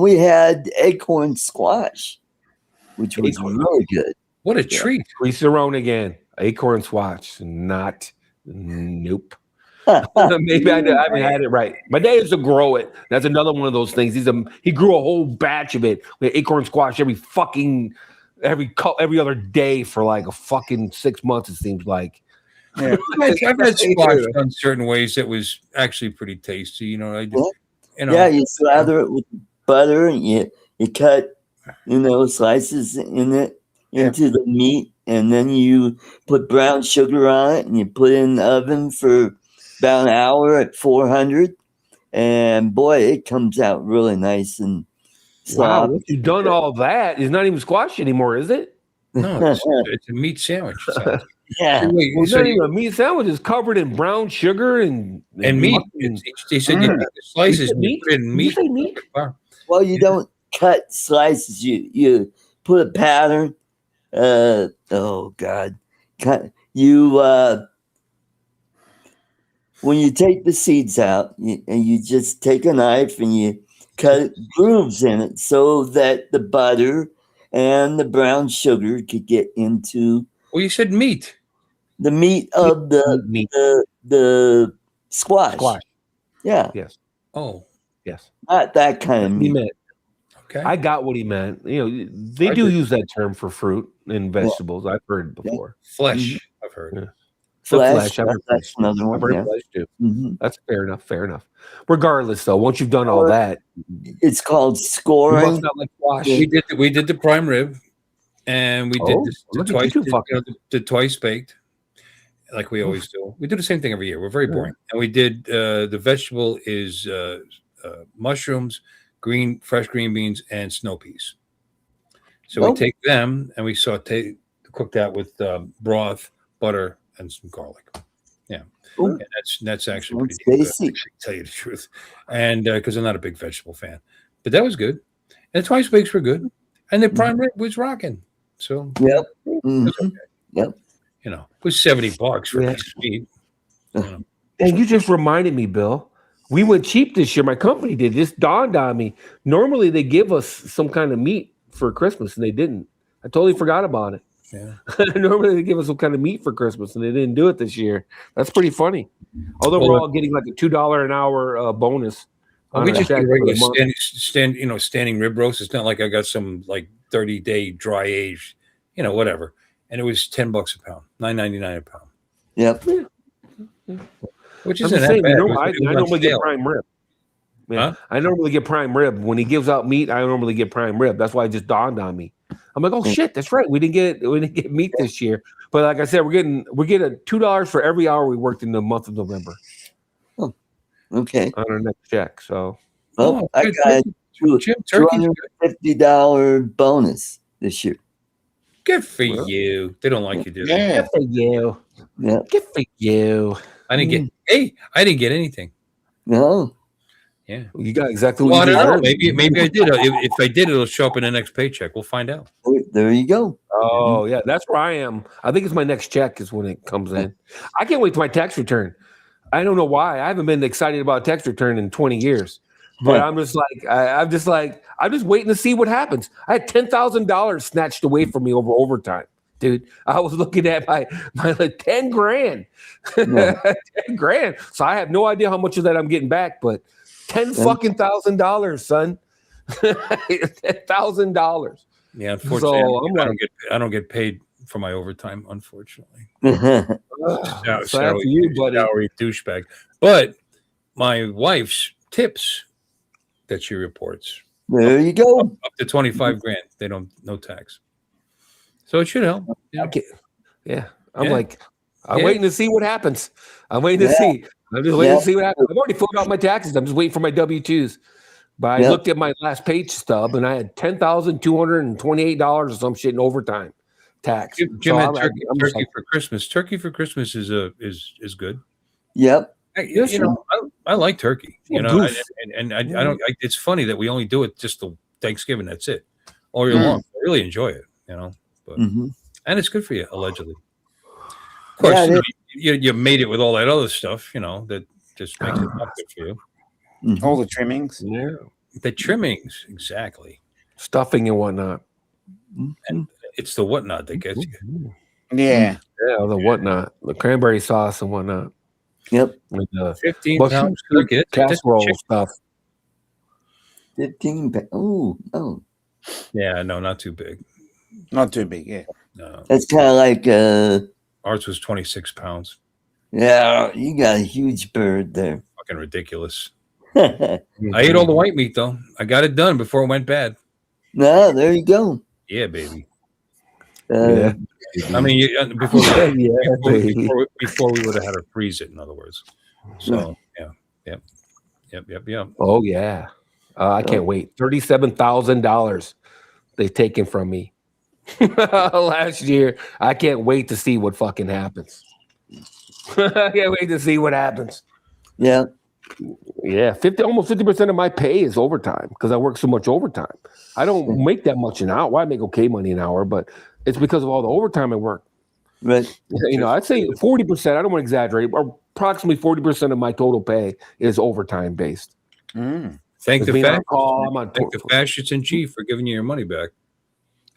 we had acorn squash, which was really good.
What a treat.
We Cerrone again. Acorn squash. Nope. Maybe I haven't had it right. My dad used to grow it. That's another one of those things. He grew a whole batch of it with acorn squash every other day for like a fucking 6 months. It seems like.
Yeah.
I've had squash done certain ways that was actually pretty tasty.
Yeah, you slather it with butter and you cut slices into the meat, and then you put brown sugar on it and you put it in the oven for about an hour at 400, and boy, it comes out really nice and
Wow,
soft.
once you've done all that, it's not even squash anymore, is it?
No, it's a meat sandwich.
Yeah.
Wait,
Well, not even a meat sandwich is covered in brown sugar and
meat. They said you take the slices and you put it in
Did you
meat.
say meat?
Well, you don't cut slices. You put a pattern. Oh God, when you take the seeds out, and you just take a knife and you cut grooves in it so that the butter and the brown sugar could get into.
Well, you said meat.
The meat of the squash. Yeah.
Yes.
Oh,
yes.
Not that kind of
He
meat.
meant.
okay.
I got what he meant. They do use that term for fruit and vegetables. I've heard it before.
Flesh, I've heard.
Yeah. So
Flesh.
I've heard
That's another
I've
one.
heard
Yeah.
flesh too.
Mhm.
That's fair enough. Fair enough. Regardless, though, once you've done all that,
It's called
you
scoring.
must not like squash.
We did the prime rib, and we did
look
the
at
twice
you two fuckers.
the twice baked, like we always do. We do the same thing every year. We're very boring, and we did the vegetable is mushrooms, fresh green beans, and snow peas. So we take them and we cook that with broth, butter, and some garlic. Yeah, and that's actually pretty good, to tell you the truth. And because I'm not a big vegetable fan, but that was good. And the twice bakes were good, and the prime rib was rocking. So
Yep.
it's okay.
Yep.
You know, it was $70 for
Yeah.
a piece of meat. You know.
And you just reminded me, Bill. We went cheap this year. My company did. This dawned on me. Normally they give us some kind of meat for Christmas, and they didn't. I totally forgot about it.
Yeah.
Normally they give us some kind of meat for Christmas, and they didn't do it this year. That's pretty funny. Although we're all getting like a $2 an hour bonus.
Well,
on
we
our
just
check
do
for the
regular
month.
standing rib roast. It's not like I got some like 30-day dry age, whatever. And it was $10 a pound, $9.99 a pound.
Yep.
Which
I'm
isn't
just
that
saying,
bad.
I normally get prime rib. Yeah.
Huh?
I normally get prime rib. When he gives out meat, I normally get prime rib. That's why it just dawned on me. I'm like, oh shit, that's right. We didn't get meat this year. But like I said, we're getting $2 for every hour we worked in the month of November.
Oh, okay.
On our next check. So
I got $250 bonus this year.
Good for you. They don't like you, do they?
Yeah.
good for you.
Yeah.
Good for you.
I didn't get anything.
No.
Yeah.
You got exactly
Well,
what
I
you
don't know.
deserve.
Maybe I did. If I did, it'll show up in the next paycheck. We'll find out.
There you go.
Oh, yeah. That's where I am. I think it's my next check is when it comes in. I can't wait to my tax return. I don't know why. I haven't been excited about tax return in 20 years. But I'm just waiting to see what happens. I had $10,000 snatched away from me over overtime. Dude, I was looking at my like 10 grand.
Yeah.
10 grand. So I have no idea how much of that I'm getting back, but $10,000, son. $10,000.
Yeah, unfortunately,
So
I don't get paid for my overtime, unfortunately.
Sad for you, buddy.
Salary douchebag. But my wife's tips that she reports,
There you go.
up to 25 grand. They don't, no tax. So it should help. Yeah.
I'm
Yeah.
like, I'm
Yeah.
waiting to see what happens. I'm waiting to see. I'm just waiting to see what happens. I've already filled out my taxes. I'm just waiting for my W-2s. But I looked at my last page stub and I had $10,228 or some shit in overtime tax.
Jim had turkey for Christmas. Turkey for Christmas is good.
Yep.
I like turkey.
Yeah,
and I don't. It's funny that we only do it just the Thanksgiving. That's it, all year long. I really enjoy it. But and it's good for you, allegedly. Of course, you made it with all that other stuff. That just makes it not good for you.
All the trimmings.
Yeah.
The trimmings, exactly.
Stuffing and whatnot.
And it's the whatnot that gets you.
Yeah.
Yeah, the whatnot. The cranberry sauce and whatnot.
Yep.
And
15 pounds turkey.
casserole stuff.
15 pounds. Oh.
Yeah, no, not too big.
Not too big, yeah.
No.
That's kind of like
Ours was 26 pounds.
yeah, you got a huge bird there.
Fucking ridiculous.
No,
I ate all the white meat though. I got it done before it went bad.
there you go.
Yeah, baby.
Yeah.
I mean, before we would have had to freeze it. In other words. So yeah.
Oh yeah. I can't wait. $37,000 they've taken from me last year. I can't wait to see what fucking happens. I can't wait to see what happens.
Yeah.
Yeah, almost 50% of my pay is overtime because I work so much overtime. I don't make that much an hour. Well, I make okay money an hour, but it's because of all the overtime I work.
Right.
I'd say 40%. I don't want to exaggerate. Approximately 40% of my total pay is overtime based.
Thank the fascists in chief for giving you your money back.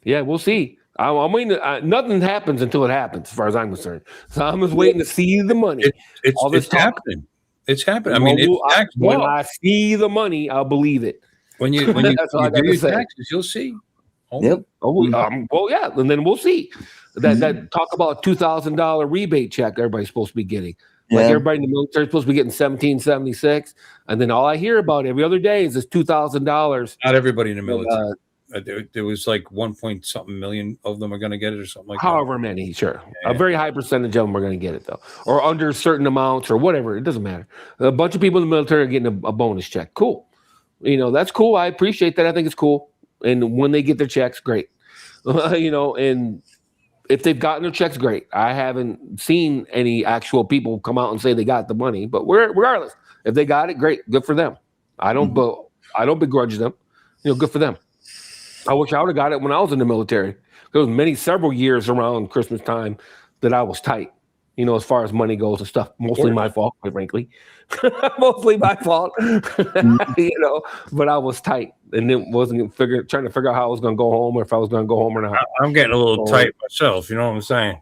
Yeah, we'll see. I'm waiting. Nothing happens until it happens, as far as I'm concerned. So I'm just waiting to see the money.
It's happening. It's happening. I mean,
when I see the money, I'll believe it.
When you do your taxes, you'll see.
Yep.
Well, yeah, and then we'll see. That talk about $2,000 rebate check everybody's supposed to be getting. Like everybody in the military is supposed to be getting $1,776, and then all I hear about every other day is this $2,000.
Not everybody in the military. There was like 1.something million of them are going to get it or something like that.
However many, sure. Yeah. A very high percentage of them are going to get it, though. Or under certain amounts or whatever. It doesn't matter. A bunch of people in the military are getting a bonus check. Cool. That's cool. I appreciate that. I think it's cool. And when they get their checks, great. And if they've gotten their checks, great. I haven't seen any actual people come out and say they got the money. But regardless, if they got it, great. Good for them. I don't begrudge them. Good for them. I wish I would have got it when I was in the military there was several years around Christmas time that I was tight, you know, as far as money goes and stuff. Mostly my fault, quite frankly. Mostly my fault, you know. But I was tight, and it wasn't trying to figure out how I was going to go home, or if I was going to go home or not.
I'm getting a little tight myself. You know what I'm saying?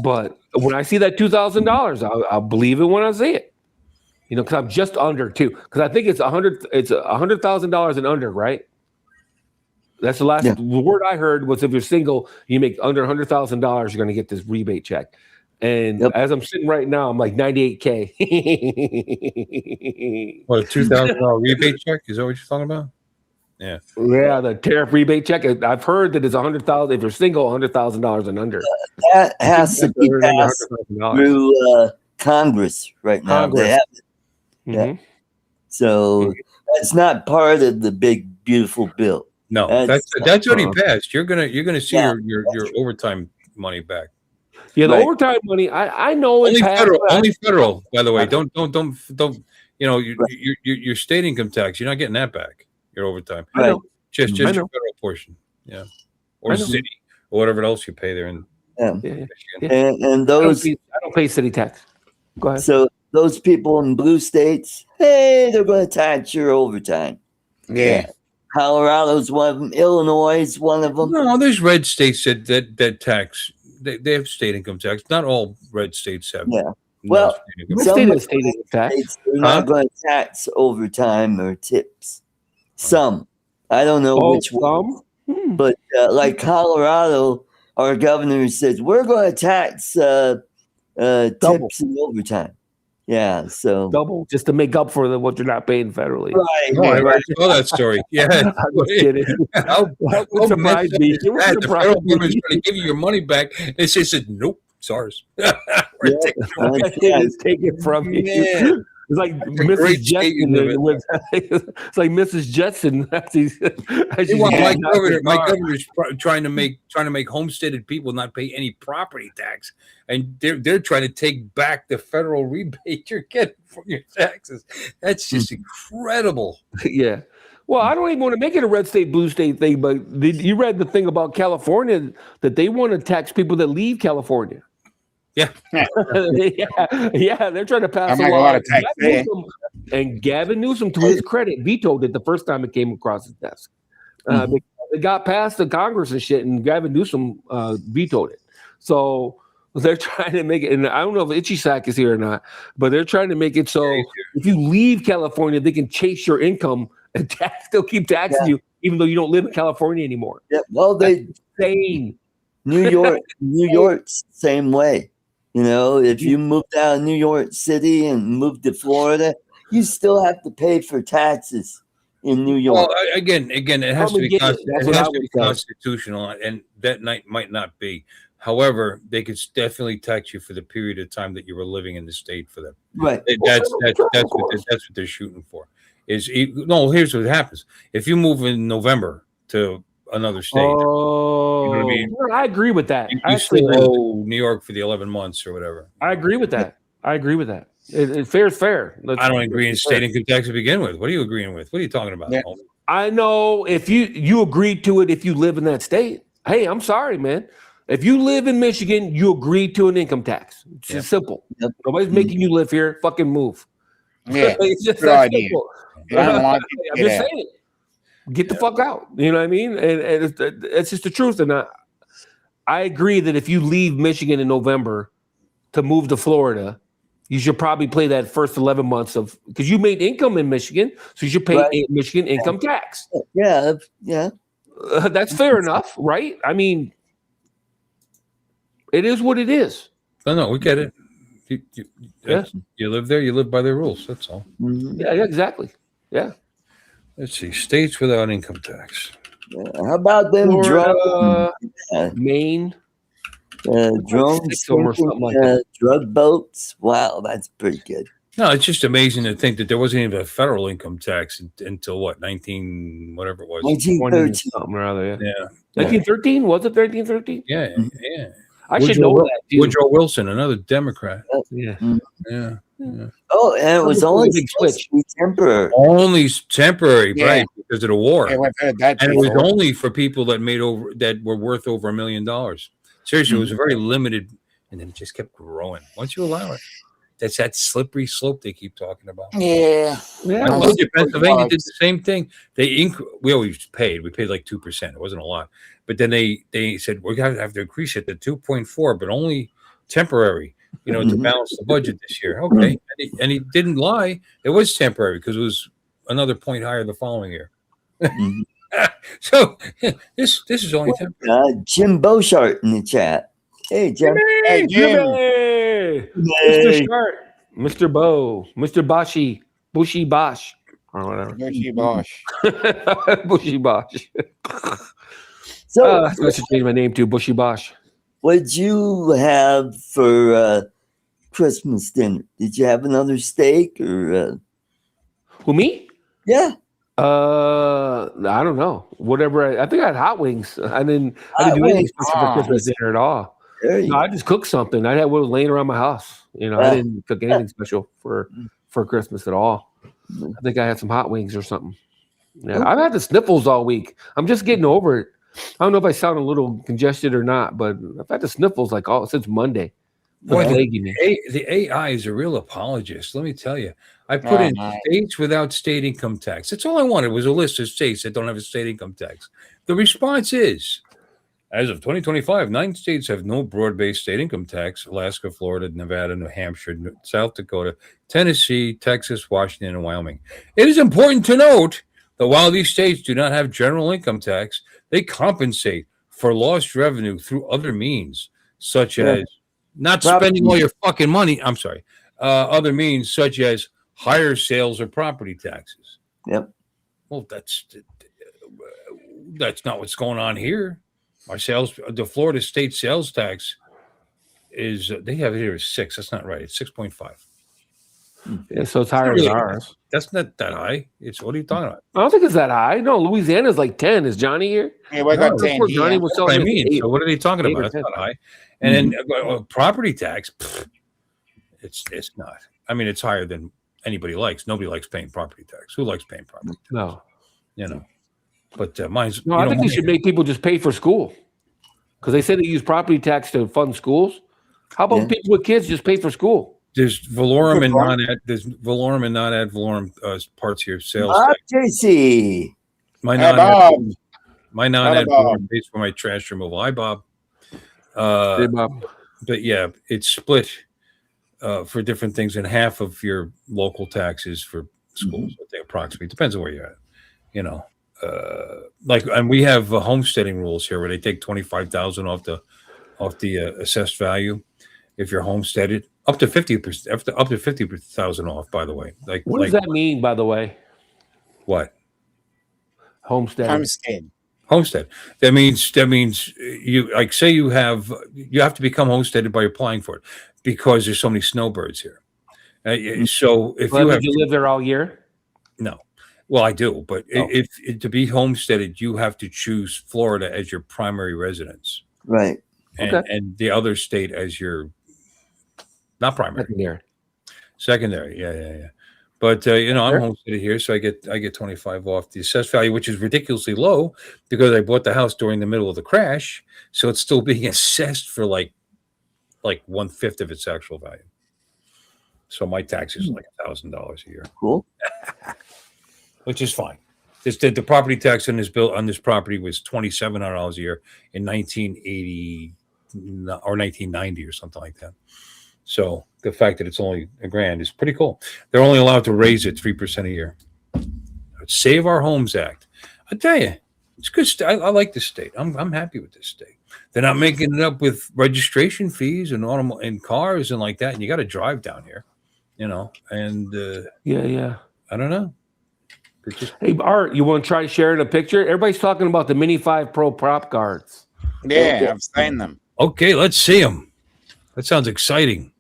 But when I see that $2,000, I'll believe it when I see it. You know, because I'm just under too. Because I think it's $100,000 and under, right? That's the last the word I heard was if you're single, you make under $100,000, you're going to get this rebate check. And as I'm sitting right now, I'm like $98K.
What, a $2,000 rebate check? Is that what you're talking about? Yeah.
Yeah, the tariff rebate check. I've heard that it's $100,000 if you're single, $100,000 and under.
That has to be passed through Congress right now. They have it. Yeah. So that's not part of the big beautiful bill.
No, that's already passed. You're gonna see your overtime money back.
Yeah, the overtime money. I know
only federal. By the way, don't. You know, your state income tax. You're not getting that back. Your overtime, just your federal portion. Yeah, or city or whatever else you pay there.
And those
I don't pay city tax. Go ahead.
So those people in blue states, hey, they're going to tax your overtime.
Yeah.
Colorado's one of them. Illinois is one of them.
No, there's red states that tax. They have state income tax. Not all red states have.
Yeah. Well,
some state income tax.
They're not going to tax overtime or tips. Some. I don't know which one. But like Colorado, our governor says, we're going to tax tips and overtime. Yeah, so
double just to make up for what you're not paying federally.
Right. I saw that story. Yeah,
I'm just kidding. That surprised me.
The federal government's going to give you your money back. They said, "Nope, it's ours."
Take it from you.
Yeah.
It's like Mrs. Jetson. It's like Mrs. Jetson.
My governor's trying to make homesteaded people not pay any property tax, and they're trying to take back the federal rebate you're getting from your taxes. That's just incredible.
Yeah. Well, I don't even want to make it a red state, blue state thing, but you read the thing about California that they want to tax people that leave California.
Yeah.
Yeah, they're trying to pass a law. And Gavin Newsom, to his credit, vetoed it the first time it came across his desk. It got passed the Congress and shit, and Gavin Newsom vetoed it. So they're trying to make it, and I don't know if Itchy Sack is here or not, but they're trying to make it so if you leave California, they can chase your income and still keep taxing you, even though you don't live in California anymore.
Yeah, well,
That's insane.
New York's the same way. You know, if you moved out of New York City and moved to Florida, you still have to pay for taxes in New York.
Well, again, it has to be constitutional, and that might not be. However, they could definitely tax you for the period of time that you were living in the state for them.
Right.
That's what they're shooting for. Here's what happens: if you move in November to another state. You know what I mean?
I agree with that.
You still owe New York for the 11 months or whatever.
I agree with that. Fair is fair.
I don't agree in state income tax to begin with. What are you agreeing with? What are you talking about?
Yeah. I know if you agreed to it if you live in that state. Hey, I'm sorry, man. If you live in Michigan, you agreed to an income tax. It's just simple. Yep. Nobody's making you live here. Fucking move.
Yeah,
it's just
good
that
idea.
simple.
I'm
just saying. Get the fuck out. You know what I mean? And it's just the truth. And I agree that if you leave Michigan in November to move to Florida, you should probably pay that first 11 months of because you made income in Michigan, so you should pay Michigan income tax.
Yeah.
That's fair enough, right? I mean, it is what it is.
No, we get it. You live there, you live by their rules. That's all.
Mm-hmm.
Yeah, exactly. Yeah.
Let's see. States without income tax.
How about them
Florida, Maine?
Drones, drug boats. Wow, that's pretty good.
No, it's just amazing to think that there wasn't even a federal income tax until what, 19, whatever it was.
1913.
Something or other, yeah.
1913?
Was it 1313?
Yeah.
I should know that.
Woodrow Wilson, another Democrat.
Yeah.
Yeah.
Oh, and it was only
big
supposed to be temporary.
Only temporary,
Yeah.
right? Because of the war.
Yeah, we've heard that
And it was
before.
only for people that were worth over $1 million. Seriously, it was a very limited, and then it just kept growing. Once you allow it, that's that slippery slope they keep talking about.
Yeah.
I told you, Pennsylvania did the same thing. We always paid. We paid like 2%. It wasn't a lot, but then they said we're gonna have to increase it to 2.4, but only temporary. To balance the budget this year. Okay, and he didn't lie. It was temporary because it was another point higher the following year. So this is only temporary.
Jim Beauchart in the chat. Hey, Jim.
Hey, Jim.
Mr. Sharp, Mr. Bo, Mr. Bushy Bosch, or whatever.
Bushy Bosch.
Bushy Bosch.
So,
I should change my name to Bushy Bosch.
what did you have for Christmas dinner? Did you have another steak or?
Who, me?
Yeah.
I don't know. Whatever. I think I had hot wings. I didn't do anything special for Christmas dinner at all. No, I just cooked something. I had what was laying around my house. I didn't cook anything special for Christmas at all. I think I had some hot wings or something. Yeah, I've had the sniffles all week. I'm just getting over it. I don't know if I sound a little congested or not, but I've had the sniffles since Monday.
Boy, the AI is a real apologist. Let me tell you. I put in states without state income tax. That's all I wanted was a list of states that don't have a state income tax. The response is, as of 2025, 9 states have no broad-based state income tax: Alaska, Florida, Nevada, New Hampshire, South Dakota, Tennessee, Texas, Washington, and Wyoming. It is important to note that while these states do not have general income tax, they compensate for lost revenue through other means, such as not spending all your fucking money. I'm sorry. Other means such as higher sales or property taxes.
Yep.
Well, that's not what's going on here. The Florida state sales tax is, they have it here as 6. That's not right. It's 6.5.
Yeah, so it's higher than ours.
That's not that high. What are you talking about?
I don't think it's that high. No, Louisiana's like 10. Is Johnny here?
Yeah, we got 10 here.
Johnny was
That's what I
selling
mean.
8.
So what are they talking about? That's not high. And then property tax, it's not. I mean, it's higher than anybody likes. Nobody likes paying property tax. Who likes paying property tax?
No.
But mine's.
No, I think they should make people just pay for school, because they said they use property tax to fund schools. How about people with kids just pay for school?
There's valorum and non-ad. There's valorum and non-ad valorum valorum parts here. Sales tax.
JC.
My non-ad valorum pays for my trash removal. Hi, Bob.
Hey, Bob.
But yeah, it's split for different things, and half of your local taxes for schools. I think approximately depends on where you're at. And we have homesteading rules here where they take 25,000 off the assessed value if you're homesteaded, up to 50%, up to 50,000 off. By the way,
what does that mean? By the way,
what?
Homestead.
That means you say you have to become homesteaded by applying for it because there's so many snowbirds here. So if you
live there all year?
No. Well, I do, but if to be homesteaded, you have to choose Florida as your primary residence,
right?
And the other state as your not primary, secondary. Yeah. But I'm homesteaded here, so I get 25 off the assessed value, which is ridiculously low because I bought the house during the middle of the crash, so it's still being assessed for like 1/5 of its actual value. So my tax is like $1,000 a year.
Cool.
Which is fine. The property tax on this property was $2,700 a year in 1980 or 1990 or something like that. So the fact that it's only $1,000 is pretty cool. They're only allowed to raise it 3% a year. Save Our Homes Act. I tell you, it's good. I like this state. I'm happy with this state. They're not making it up with registration fees and cars and like that. And you got to drive down here, And
yeah.
I don't know.
Hey, Art, you want to try sharing a picture? Everybody's talking about the Mini 5 Pro prop guards.
Yeah, I've seen them.
Okay, let's see them. That sounds exciting.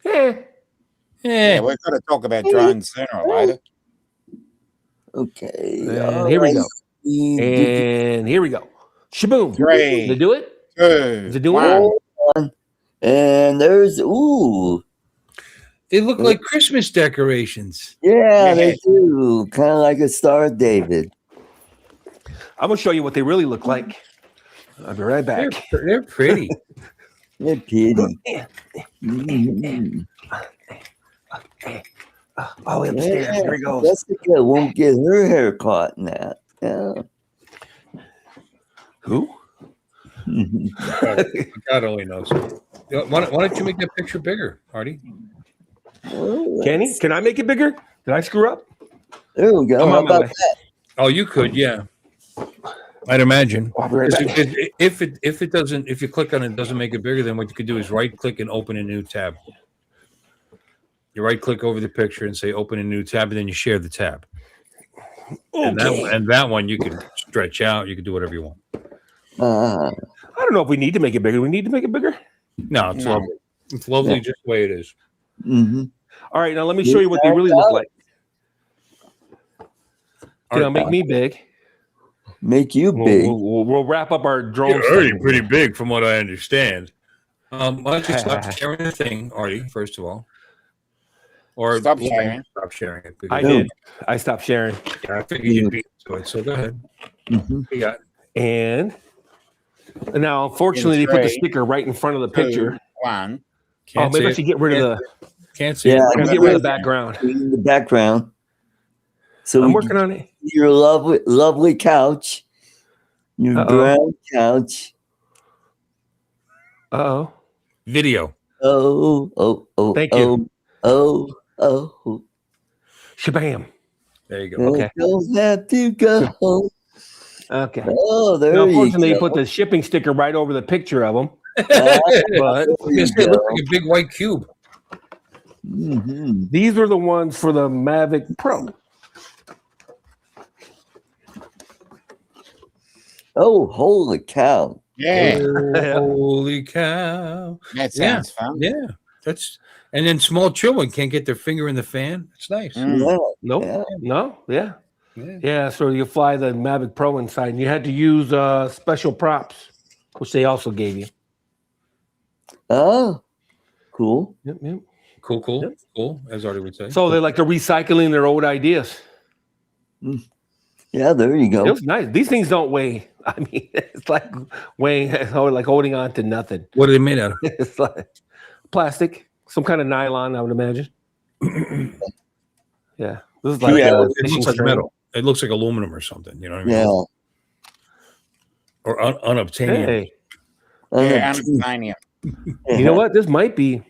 Yeah, we're going to talk about drones sooner or later.
Okay.
And here we go. And here we go. Shaboom.
3.
Did it do it?
2.
Is it doing it?
And there's
They look like Christmas decorations.
Yeah, they do. Kind of like a Star of David.
I'm gonna show you what they really look like. I'll be right back.
They're pretty.
They're pretty. Mm-hmm.
Oh, upstairs. Here he goes.
Jessica won't get her hair caught in that. Yeah.
Who?
God only knows. Why don't you make that picture bigger, Artie?
Kenny, can I make it bigger? Did I screw up?
There we go.
I'm
How
on my
about
way.
that?
Oh, you could, yeah. I'd imagine.
I'll be right back.
If it doesn't, if you click on it, doesn't make it bigger, then what you could do is right click and open a new tab. You right click over the picture and say open a new tab, and then you share the tab. Okay. And that one you can stretch out. You can do whatever you want.
I don't know if we need to make it bigger. We need to make it bigger.
No, it's lovely. It's lovely just the way it is.
Mm-hmm.
All right, now let me show you what they really look like. Can I make me big?
Make you big.
We'll wrap up our drone.
You're already pretty big, from what I understand. Why don't you stop sharing the thing, Artie? First of all, or
Stop sharing.
Stop sharing it.
I did. I stopped sharing.
Yeah, I figured you'd be into it. So go ahead.
Mm-hmm.
You got.
And now, unfortunately, they put the sticker right in front of the picture.
One.
Maybe I should get rid of the.
Can't see.
Yeah,
I'm gonna get rid of the background.
In the background. So
I'm working on it.
Your lovely couch. Your brown couch.
Uh-oh.
Video.
Oh.
Thank you.
Oh.
Shabam.
There you go.
Okay.
Don't have to go.
Okay.
Oh, there
Now,
you
unfortunately,
go.
they put the shipping sticker right over the picture of them. But
It looks like a big white cube.
Mm-hmm.
these were the ones for the Mavic Pro.
Oh, holy cow.
Yeah.
Holy cow.
That sounds fun.
Yeah. And then small children can't get their finger in the fan. It's nice.
Yeah.
Nope.
Yeah.
No. Yeah. So you fly the Mavic Pro inside, and you had to use special props, which they also gave you.
Oh, cool.
Yep.
Cool, as Artie would say.
So they're recycling their old ideas.
Yeah, there you go.
It was nice. These things don't weigh. I mean, it's like weighing, or like holding on to nothing.
What are they made out of?
It's like plastic, some kind of nylon, I would imagine. Yeah, this is like
Yeah,
it looks like metal. It looks like aluminum or something. You know what I mean?
Yeah.
Or unobtainium.
Hey,
Yeah, unobtainium.
you know what? This might be.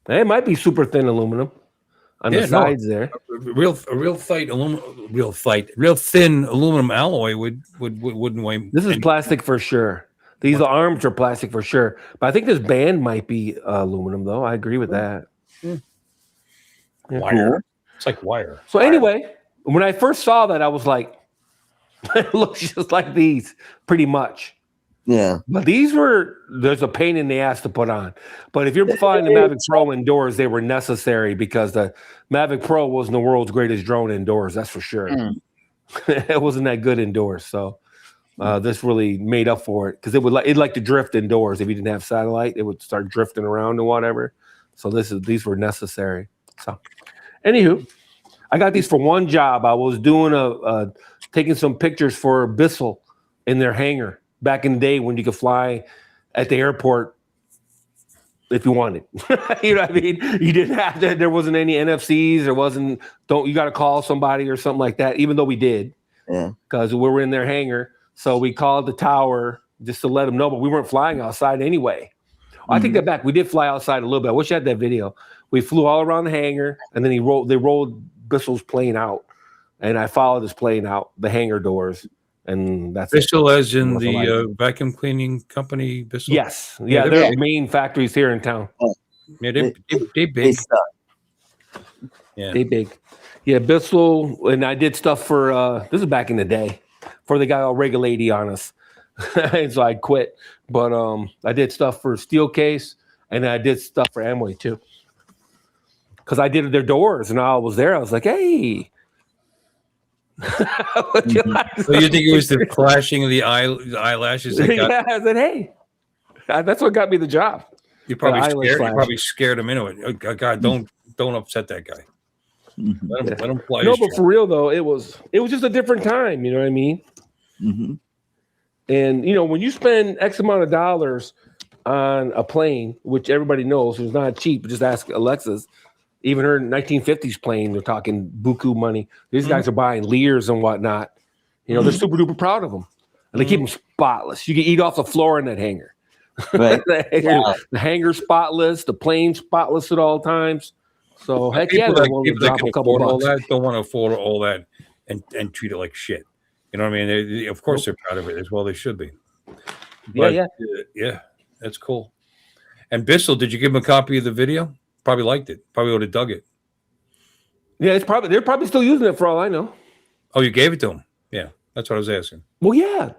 It might be super thin aluminum on the sides there.
Real thin aluminum alloy wouldn't weigh.
This is plastic for sure. These arms are plastic for sure. But I think this band might be aluminum, though. I agree with that. Yeah.
Wire.
Cool.
It's like wire.
So anyway, when I first saw that, I was like, it looks just like these, pretty much.
Yeah.
But there's a pain in the ass to put on. But if you're flying the Mavic Pro indoors, they were necessary because the Mavic Pro wasn't the world's greatest drone indoors. That's for sure. It wasn't that good indoors. So this really made up for it because it'd like to drift indoors. If you didn't have satellite, it would start drifting around and whatever. So these were necessary. So anywho, I got these for one job. I was doing taking some pictures for Bissell in their hangar. Back in the day when you could fly at the airport if you wanted. You know what I mean? You didn't have to, there wasn't any NFCs, you got to call somebody or something like that, even though we did.
Yeah.
Because we were in their hangar. So we called the tower just to let them know, but we weren't flying outside anyway. I take that back. We did fly outside a little bit. I wish I had that video. We flew all around the hangar and then they rolled Bissell's plane out. And I followed his plane out, the hangar doors. And that's
Bissell, as in the vacuum cleaning company. Bissell.
Yes, yeah, their main factories here in town.
Yeah, they big.
Yeah, they big. Yeah, Bissell, and I did stuff for. This is back in the day, before they got all regulatory on us, and so I quit. But I did stuff for Steelcase, and I did stuff for Amway too, because I did their doors, and I was there. I was like, hey.
So you think it was the flashing of the eyelashes?
Yeah, I said, hey, that's what got me the job.
You probably
eyelash
scared. You
flash.
probably scared him into it. Oh, God, don't upset that guy.
Mhm.
Let him fly.
No,
his
but
shot.
for real though, it was just a different time. You know what I mean?
Mhm.
And when you spend X amount of dollars on a plane, which everybody knows is not cheap, just ask Alexis. Even her 1950s plane, they're talking buku money. These guys are buying Lears and whatnot. They're super duper proud of them, and they keep them spotless. You can eat off the floor in that hangar.
Right.
the hangar spotless, the plane spotless at all times. So heck yeah, they're willing to drop a couple
all
bucks.
that don't want to afford all that and treat it like shit. You know what I mean? Of course, they're proud of it as well. They should be. But, yeah, that's cool. And Bissell, did you give him a copy of the video? Probably liked it. Probably would have dug it.
Yeah, they're probably still using it for all I know.
Oh, you gave it to him? Yeah, that's what I was asking.
Well, yeah.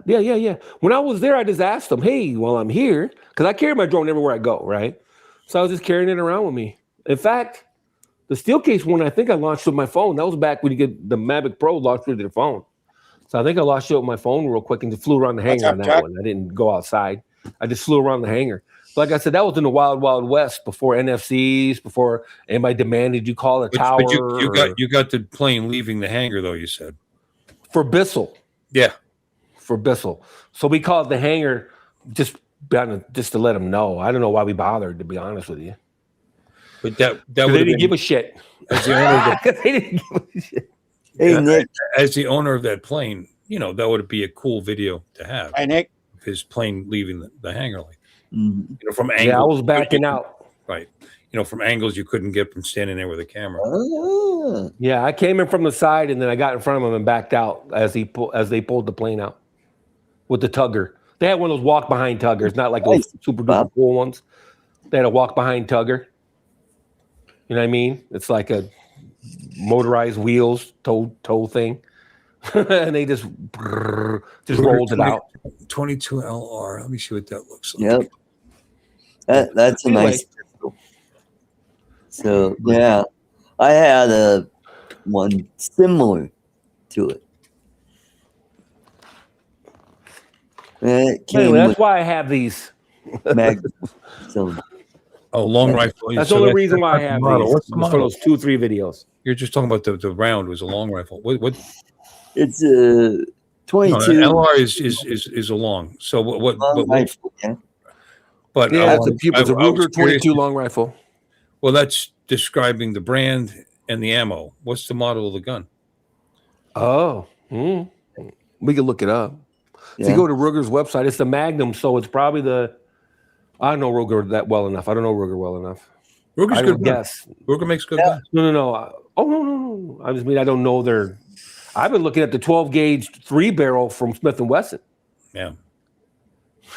When I was there, I just asked them, hey, while I'm here, because I carry my drone everywhere I go, right? So I was just carrying it around with me. In fact, the Steelcase one, I think I launched with my phone. That was back when you get the Mavic Pro launched with your phone. So I think I launched it with my phone real quick and just flew around the hangar on that one. I didn't go outside. I just flew around the hangar. Like I said, that was in the wild, wild west before NFCs, before anybody demanded you call a tower.
But you got the plane leaving the hangar, though, you said.
For Bissell.
Yeah.
For Bissell. So we called the hangar just to let them know. I don't know why we bothered, to be honest with you.
But that
they didn't give a shit.
As the owner
they didn't give a shit.
Hey, Nick.
As the owner of that plane, that would be a cool video to have.
Hey, Nick.
His plane leaving the hangar, like from angles.
Yeah, I was backing out.
Right. From angles you couldn't get from standing there with a camera.
Oh.
Yeah, I came in from the side and then I got in front of him and backed out as they pulled the plane out with the tugger. They had one of those walk behind tuggers, not like those super duper cool ones. They had a walk behind tugger. You know what I mean? It's like a motorized wheels tow thing, and they just rolled it out.
22 LR. Let me see what that looks like.
Yep, that's a nice pistol. So yeah, I had one similar to it.
Anyway, that's why I have these.
Long rifle.
That's the only reason why I have these.
What's the
for those 2-3 videos.
You're just talking about the round was a long rifle. What?
It's a 22.
No, LR is a long. So what
rifle? Yeah.
But
yeah, it's a Ruger 22 long rifle.
Well, that's describing the brand and the ammo. What's the model of the gun?
Oh, we can look it up. If you go to Ruger's website, it's the Magnum, so it's probably I don't know Ruger that well enough. I don't know Ruger well enough.
Ruger's good.
Guess
Ruger makes good guns.
No. Oh no. I just mean I don't know their. I've been looking at the 12 gauge 3-barrel from Smith & Wesson.
Yeah.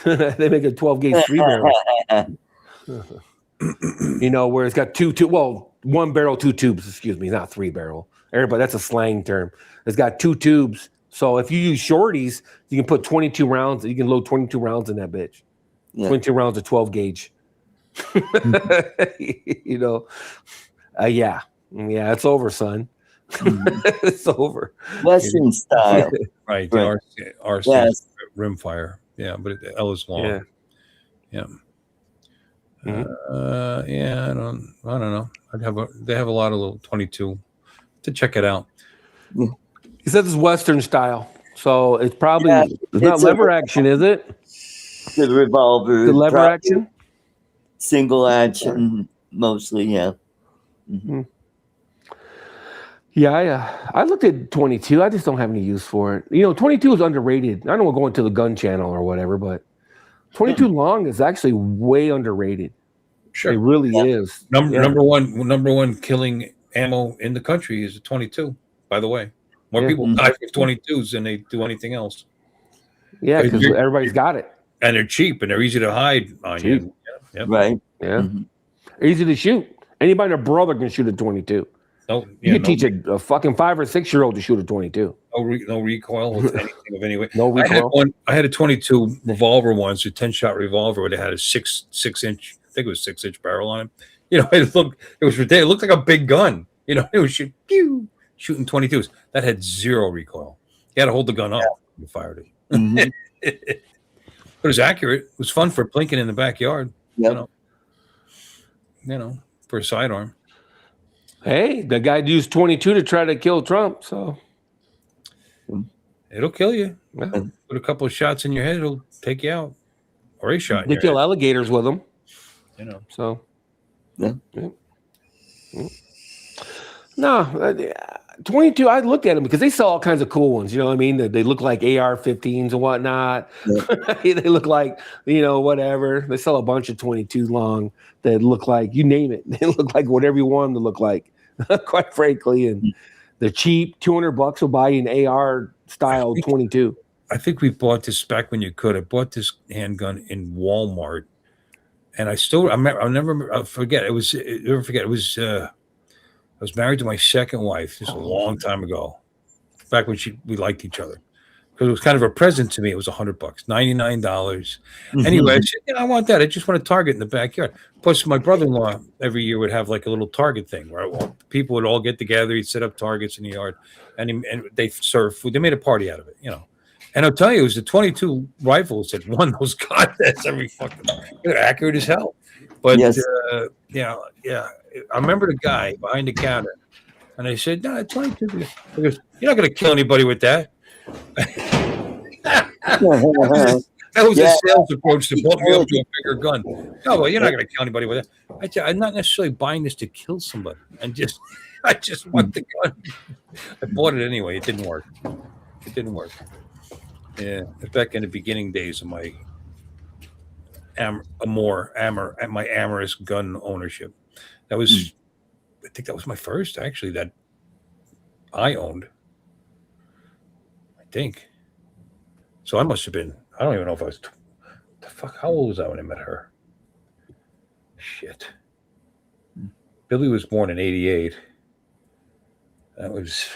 They make a 12 gauge 3-barrel. Where it's got one barrel, 2 tubes. Excuse me, not 3-barrel. Everybody, that's a slang term. It's got 2 tubes. So if you use shorties, you can put 22 rounds. You can load 22 rounds in that bitch. Yeah. 22 rounds of 12 gauge. Yeah, it's over, son. It's over.
Western style,
right? The RC rimfire. Yeah, but the L is long. Yeah. I don't know. They have a lot of little 22 to check it out.
He says it's Western style, so it's probably it's not lever action, is it?
The revolver.
The lever action.
Single action, mostly. Yeah.
Mm-hmm. Yeah, I looked at 22. I just don't have any use for it. 22 is underrated. I don't want to go into the gun channel or whatever, but 22 long is actually way underrated.
Sure,
it really is.
Number one killing ammo in the country is a 22. By the way, more people die with 22s than they do anything else.
Yeah, because everybody's got it,
and they're cheap and they're easy to hide on you.
Yeah. Right.
Yeah, easy to shoot. Anybody and a brother can shoot a 22. You can teach a fucking 5 or 6 year old to shoot a 22.
No recoil with anything of any way.
No recoil.
I had a 22 revolver once, a 10-shot revolver, where they had a 6-inch, I think it was 6-inch barrel on it. It was ridiculous. It looked like a big gun. It was shooting 22s. That had zero recoil. You had to hold the gun up when you fired it.
Mm-hmm.
But it was accurate. It was fun for plinking in the backyard.
Yep.
for a sidearm.
Hey, the guy used 22 to try to kill Trump, so
It'll kill you.
yeah.
Put a couple of shots in your head, it'll take you out. Or a shot in
They
your
kill
head.
alligators with them. So
Yeah.
No, 22. I looked at them because they sell all kinds of cool ones. You know what I mean? They look like AR-15s and whatnot.
Yeah.
They look like whatever. They sell a bunch of 22 long that look like you name it. They look like whatever you want them to look like. Quite frankly, and they're cheap. $200 will buy you an AR style 22.
I think we bought this back when you could. I bought this handgun in Walmart, and I'll forget. It was never forget. It was I was married to my second wife. This is a long time ago, back when we liked each other, because it was kind of a present to me. It was $100, $99. Anyway, I said, I want that. I just want a Target in the backyard. Plus, my brother-in-law every year would have like a little Target thing where people would all get together. He'd set up Targets in the yard, and they serve food. They made a party out of it, And I'll tell you, it was the 22 rifles that won those contests every fucking. They're accurate as hell. But
Yes.
I remember the guy behind the counter, and I said, "No, 22." He goes, "You're not going to kill anybody with that." That was a sales approach to put me up to a bigger gun. No, well, you're not going to kill anybody with that. I said, I'm not necessarily buying this to kill somebody. I just want the gun. I bought it anyway. It didn't work. Yeah, it's back in the beginning days of my amorous gun ownership. That was, I think that was my first actually that I owned. I think. So I must have been. I don't even know if I was. The fuck? How old was I when I met her? Shit. Billy was born in '88. That was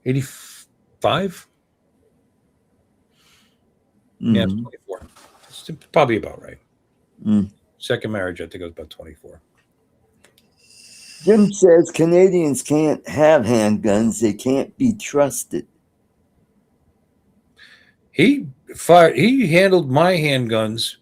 85. Yeah, it's 24. It's probably about right. Second marriage, I think it was about 24.
Jim says Canadians can't have handguns. They can't be trusted.
He handled my handguns,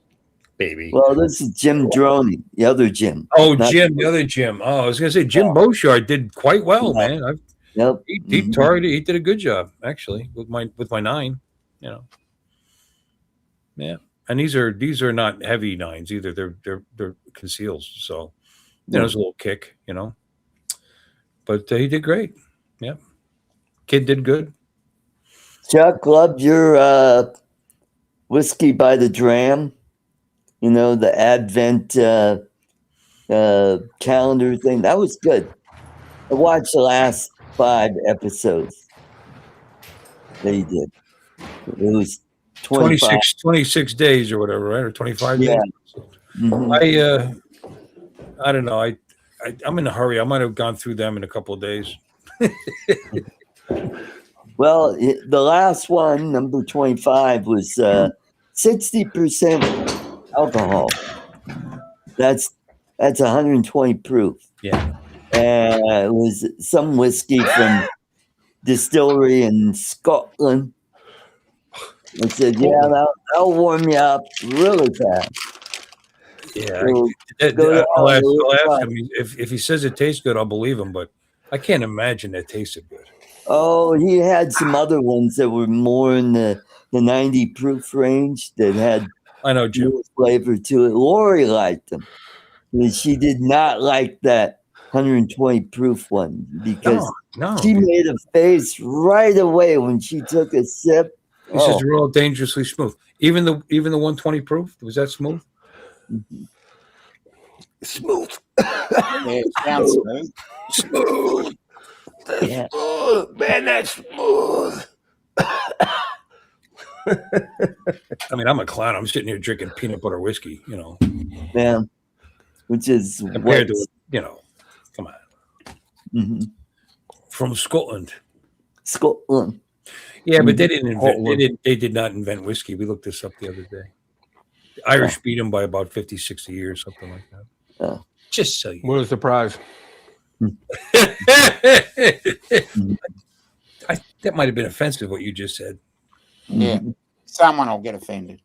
baby.
Well, this is Jim Droney, the other Jim.
Oh, Jim, the other Jim. Oh, I was going to say Jim Beauchard did quite well, man.
Yep.
He targeted. He did a good job, actually, with my 9. Yeah, and these are not heavy 9s either. They're conceals, so there's a little kick, But he did great. Yeah, kid did good.
Chuck, loved your whiskey by the dram. The Advent calendar thing. That was good. I watched the last 5 episodes that he did. It was
26 days or whatever, right? Or 25 days. I don't know. I'm in a hurry. I might have gone through them in a couple of days.
Well, the last one, number 25, was 60% alcohol. That's 120 proof.
Yeah.
It was some whiskey from distillery in Scotland. I said, that'll warm you up really fast.
Yeah. I'll ask him. If he says it tastes good, I'll believe him, but I can't imagine that tasted good.
Oh, he had some other ones that were more in the 90 proof range that had flavor to it. Lori liked them. She did not like that 120 proof one because she made a face right away when she took a sip.
This is real dangerously smooth. Even the 120 proof, was that smooth?
Smooth. It sounds smooth.
Smooth.
Yeah.
Smooth. Man, that's smooth.
I mean, I'm a clown. I'm sitting here drinking peanut butter whiskey,
Yeah. Which is
compared to come on.
Mm-hmm.
From Scotland.
Scotland.
Yeah, but they didn't invent. They did not invent whiskey. We looked this up the other day. The Irish beat them by about 50, 60 years, something like that. Just so you know.
What a surprise.
That might have been offensive, what you just said.
Yeah. Someone will get offended.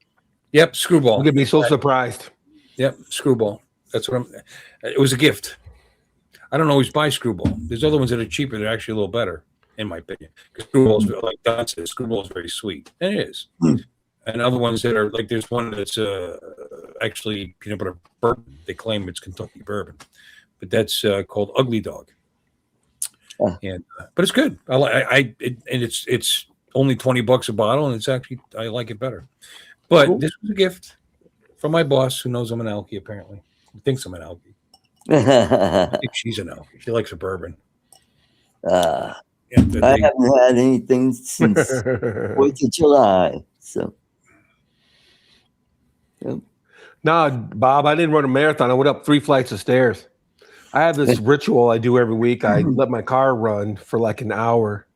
Yep, screwball.
Look at me so surprised.
Yep, screwball. That's what I'm. It was a gift. I don't always buy Screwball. There's other ones that are cheaper. They're actually a little better, in my opinion. Because Screwball's, like Don says, Screwball is very sweet, and it is. And other ones that are like, there's one that's actually peanut butter bourbon. They claim it's Kentucky bourbon, but that's called Ugly Dog. And but it's good. And it's only $20 a bottle, and it's actually, I like it better. But this was a gift from my boss, who knows I'm an alkie. Apparently, he thinks I'm an alkie. I think she's an alkie. She likes a bourbon.
I haven't had anything since 4th of July. So, yep.
No, Bob, I didn't run a marathon. I went up 3 flights of stairs. I have this ritual I do every week. I let my car run for like an hour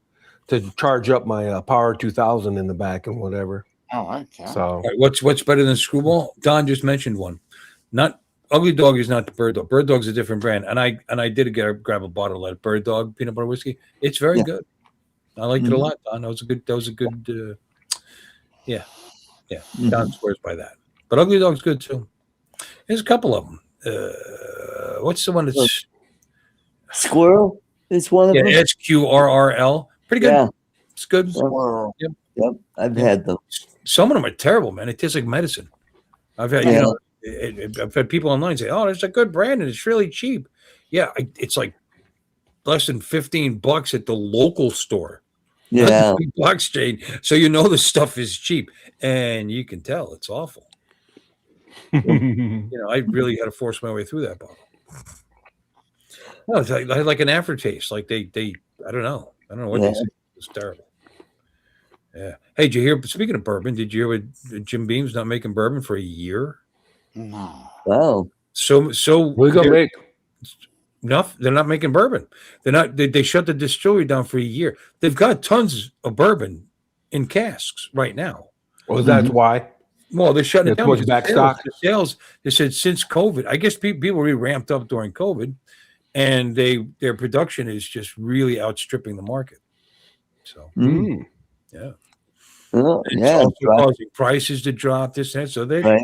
to charge up my Power 2000 in the back and whatever.
Oh, okay.
So,
Right, what's better than Screwball? Don just mentioned one. Not Ugly Dog is not the Bird Dog. Bird Dog's a different brand, and I did grab a bottle of that Bird Dog peanut butter whiskey. It's very good. I liked it a lot, Don. That was a good. Yeah. Don swears by that. But Ugly Dog's good too. There's a couple of them. What's the one that's
Squirrel? It's one of them.
SQRRL. Pretty good.
Yeah.
It's good.
Squirrel.
Yep. I've had them.
Some of them are terrible, man. It tastes like medicine. I've had I've had people online say, "Oh, it's a good brand and it's really cheap." Yeah, it's like less than $15 at the local store.
Yeah.
Box chain. So you know the stuff is cheap, and you can tell it's awful. I really had to force my way through that bottle. No, it's like an aftertaste. Like they I don't know what they said. It's terrible. Yeah. Hey, did you hear? Speaking of bourbon, did you hear what Jim Beam's not making bourbon for a year?
No.
Wow.
So
we go make.
Enough. They're not making bourbon. They're not. They shut the distillery down for a year. They've got tons of bourbon in casks right now.
Well, that's why.
Well, they're shutting it down.
Back stock.
The sales. They said since COVID. I guess people really ramped up during COVID, and their production is just really outstripping the market. So yeah.
Well,
it's
yeah.
also causing prices to drop. This and that. So they're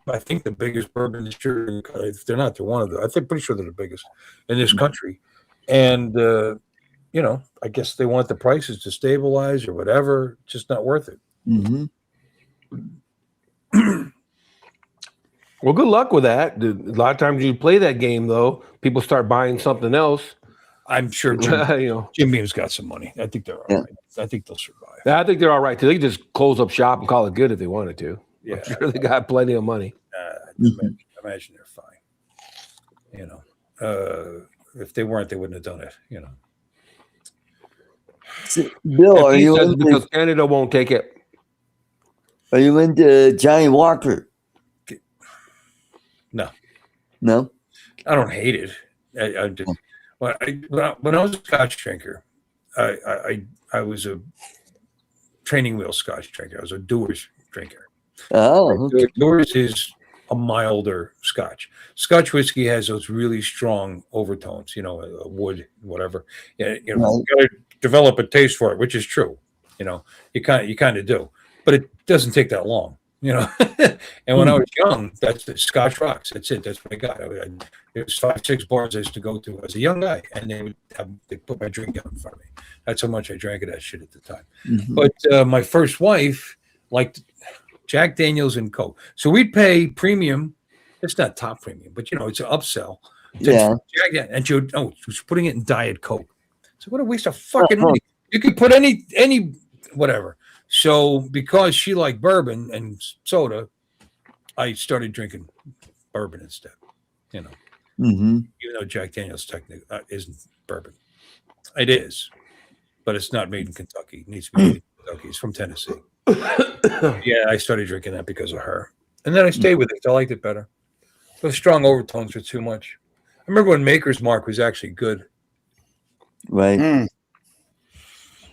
I think the biggest bourbon distributor. If they're not, they're one of them. I think pretty sure they're the biggest in this country. And I guess they want the prices to stabilize or whatever. It's just not worth it.
Well, good luck with that. A lot of times you play that game, though, people start buying something else.
I'm sure Jim Beam's got some money. I think they're all right. I think they'll survive.
I think they're all right, too. They can just close up shop and call it good if they wanted to.
Yeah,
I'm sure they got plenty of money.
Imagine they're fine. If they weren't, they wouldn't have done it.
So, Bill, are you
because Canada won't take it?
Are you into Johnny Walker? No.
I don't hate it. I just when I was a Scotch drinker, I was a training wheel Scotch drinker. I was a Dewar's drinker.
Oh, okay.
Dewar's is a milder Scotch. Scotch whiskey has those really strong overtones. Wood, whatever. You gotta develop a taste for it, which is true. You kind of do, but it doesn't take that long. And when I was young, that's the Scotch rocks. That's it. That's what I got. There was 5-6 bars I used to go to as a young guy, and they put my drink out in front of me. That's how much I drank of that shit at the time. But my first wife liked Jack Daniels and Coke, so we'd pay premium. It's not top premium, but it's an upsell. Jack, and she was putting it in Diet Coke. So what a waste of fucking money. You could put any whatever. So because she liked bourbon and soda, I started drinking bourbon instead. Even though Jack Daniels technically isn't bourbon, it is, but it's not made in Kentucky. It needs to be made in Kentucky. It's from Tennessee. Yeah, I started drinking that because of her, and then I stayed with it. I liked it better. Those strong overtones were too much. I remember when Maker's Mark was actually good.
Right.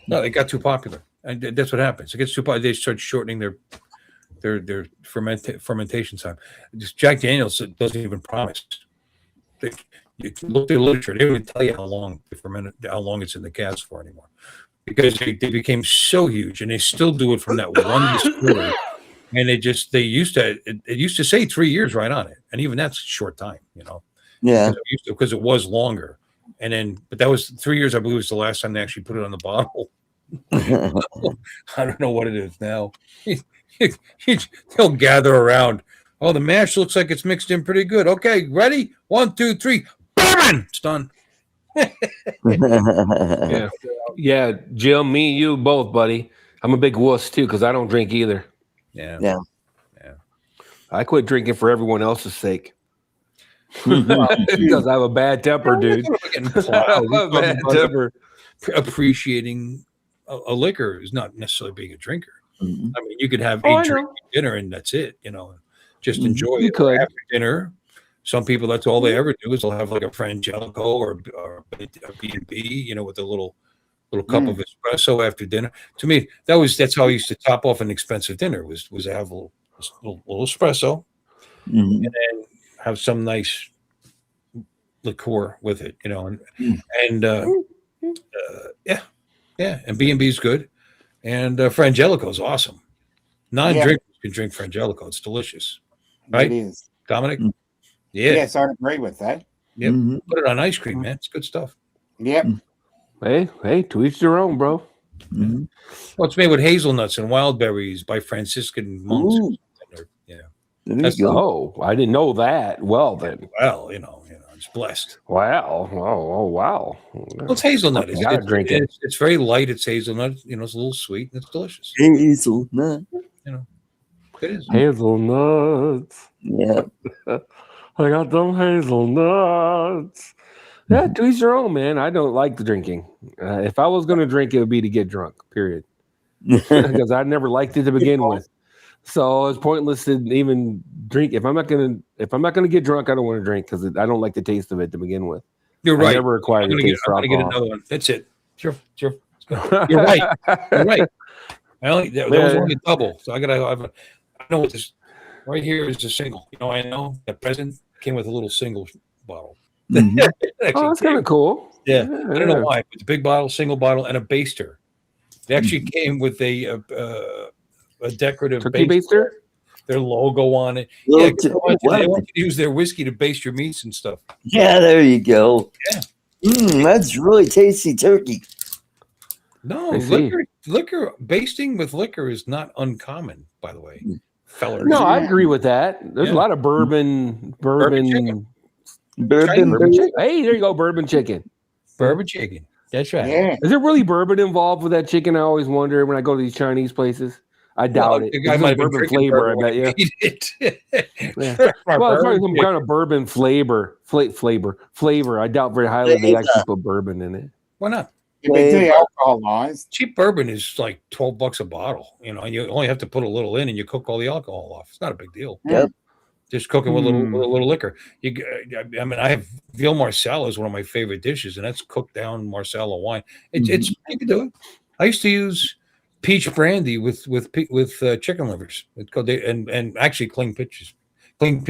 No, it got too popular. And that's what happens. It gets too popular. They start shortening their fermentation time. Just Jack Daniels doesn't even promise. You can look at the literature. They don't even tell you how long it's in the cask for anymore, because they became so huge, and they still do it from that one distillery And they used to it used to say 3 years right on it, and even that's a short time,
Yeah.
because it was longer. And then, but that was 3 years, I believe, was the last time they actually put it on the bottle. I don't know what it is now. They'll gather around. Oh, the mash looks like it's mixed in pretty good. Okay, ready? 1, 2, 3. Bourbon! It's done.
Yeah, Jim, me and you both, buddy. I'm a big wuss too because I don't drink either.
Yeah.
I quit drinking for everyone else's sake. Because I have a bad temper, dude. Bad temper.
Appreciating a liquor is not necessarily being a drinker. I mean, you could have a drink at dinner and that's it, just enjoy it.
Could.
After dinner, some people, that's all they ever do is they'll have like a Frangelico or a B&B, with a little cup of espresso after dinner. To me, that's how I used to top off an expensive dinner was to have a little espresso and then have some nice liqueur with it, and and B&B is good, and Frangelico is awesome. Non-drinkers can drink Frangelico; it's delicious, right?
It is.
Dominic,
Yes, I agree with that.
Yep, put it on ice cream, man. It's good stuff.
Yep.
Hey, to each their own, bro.
Well, it's made with hazelnuts and wild berries by Franciscan monks.
Oh, I didn't know that. Well, then.
Well, it's blessed.
Wow. Oh, wow.
Well, it's hazelnut.
Drink it.
It's very light. It's hazelnut. It's a little sweet and it's delicious.
Hazelnut.
It is.
Hazelnuts.
Yeah.
I got them hazelnuts. Yeah, to each their own, man. I don't like the drinking. If I was going to drink, it would be to get drunk, period. Because I never liked it to begin with. So it's pointless to even drink. If I'm not gonna get drunk, I don't want to drink because I don't like the taste of it to begin with.
You're right.
I never acquired the taste for alcohol.
I'm gonna get another one. That's it. You're right. You're right. That was only a double. So I know what this right here is a single. I know that present came with a little single bottle.
That's kind of cool.
Yeah. I don't know why, but the big bottle, single bottle, and a baster. They actually came with a decorative
turkey baster.
Their logo on it. They want you to use their whiskey to baste your meats and stuff.
Yeah, there you go.
Yeah.
That's really tasty turkey.
No, liquor basting with liquor is not uncommon, by the way, fellers.
No, I agree with that. There's a lot of bourbon
Bourbon.
chicken. Hey, there you go, bourbon chicken.
Bourbon chicken. That's right.
Yeah.
Is there really bourbon involved with that chicken? I always wonder when I go to these Chinese places. I doubt it.
The guy might have
bourbon flavor. I bet you. Well, it's probably some kind of bourbon flavor. I doubt very highly they actually put bourbon in it.
Why not?
If they alcoholized.
Cheap bourbon is like $12 a bottle, and you only have to put a little in, and you cook all the alcohol off. It's not a big deal.
Yep.
Just cooking with a little liquor. I have Veal Marsala is one of my favorite dishes, and that's cooked down Marsala wine. It's you can do it. I used to use peach brandy with chicken livers. And actually clean pitchers and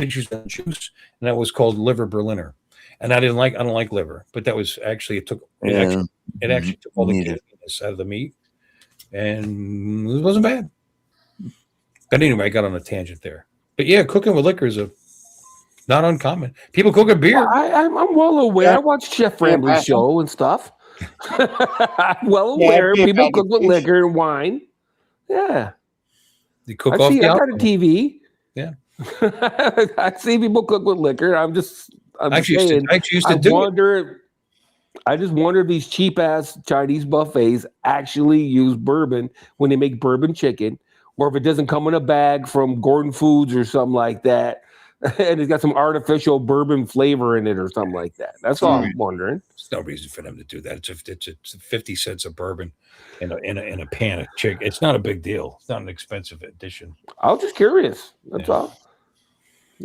juice, and that was called liver Berliner. And I don't like liver, but that was actually it took all the gaminess out of the meat, and it wasn't bad. But anyway, I got on a tangent there. But yeah, cooking with liquor is not uncommon. People cook a beer.
Well, I'm well aware. I watch Chef Rambley's show and stuff. I'm well aware people cook with liquor and wine. Yeah.
You cook
I got a TV.
Yeah.
I see people cook with liquor. I just wonder if these cheap ass Chinese buffets actually use bourbon when they make bourbon chicken, or if it doesn't come in a bag from Gordon Foods or something like that, and it's got some artificial bourbon flavor in it or something like that. That's all I'm wondering.
There's no reason for them to do that. It's 50 cents of bourbon in a pan of chicken. It's not a big deal. It's not an expensive addition.
I was just curious. That's all.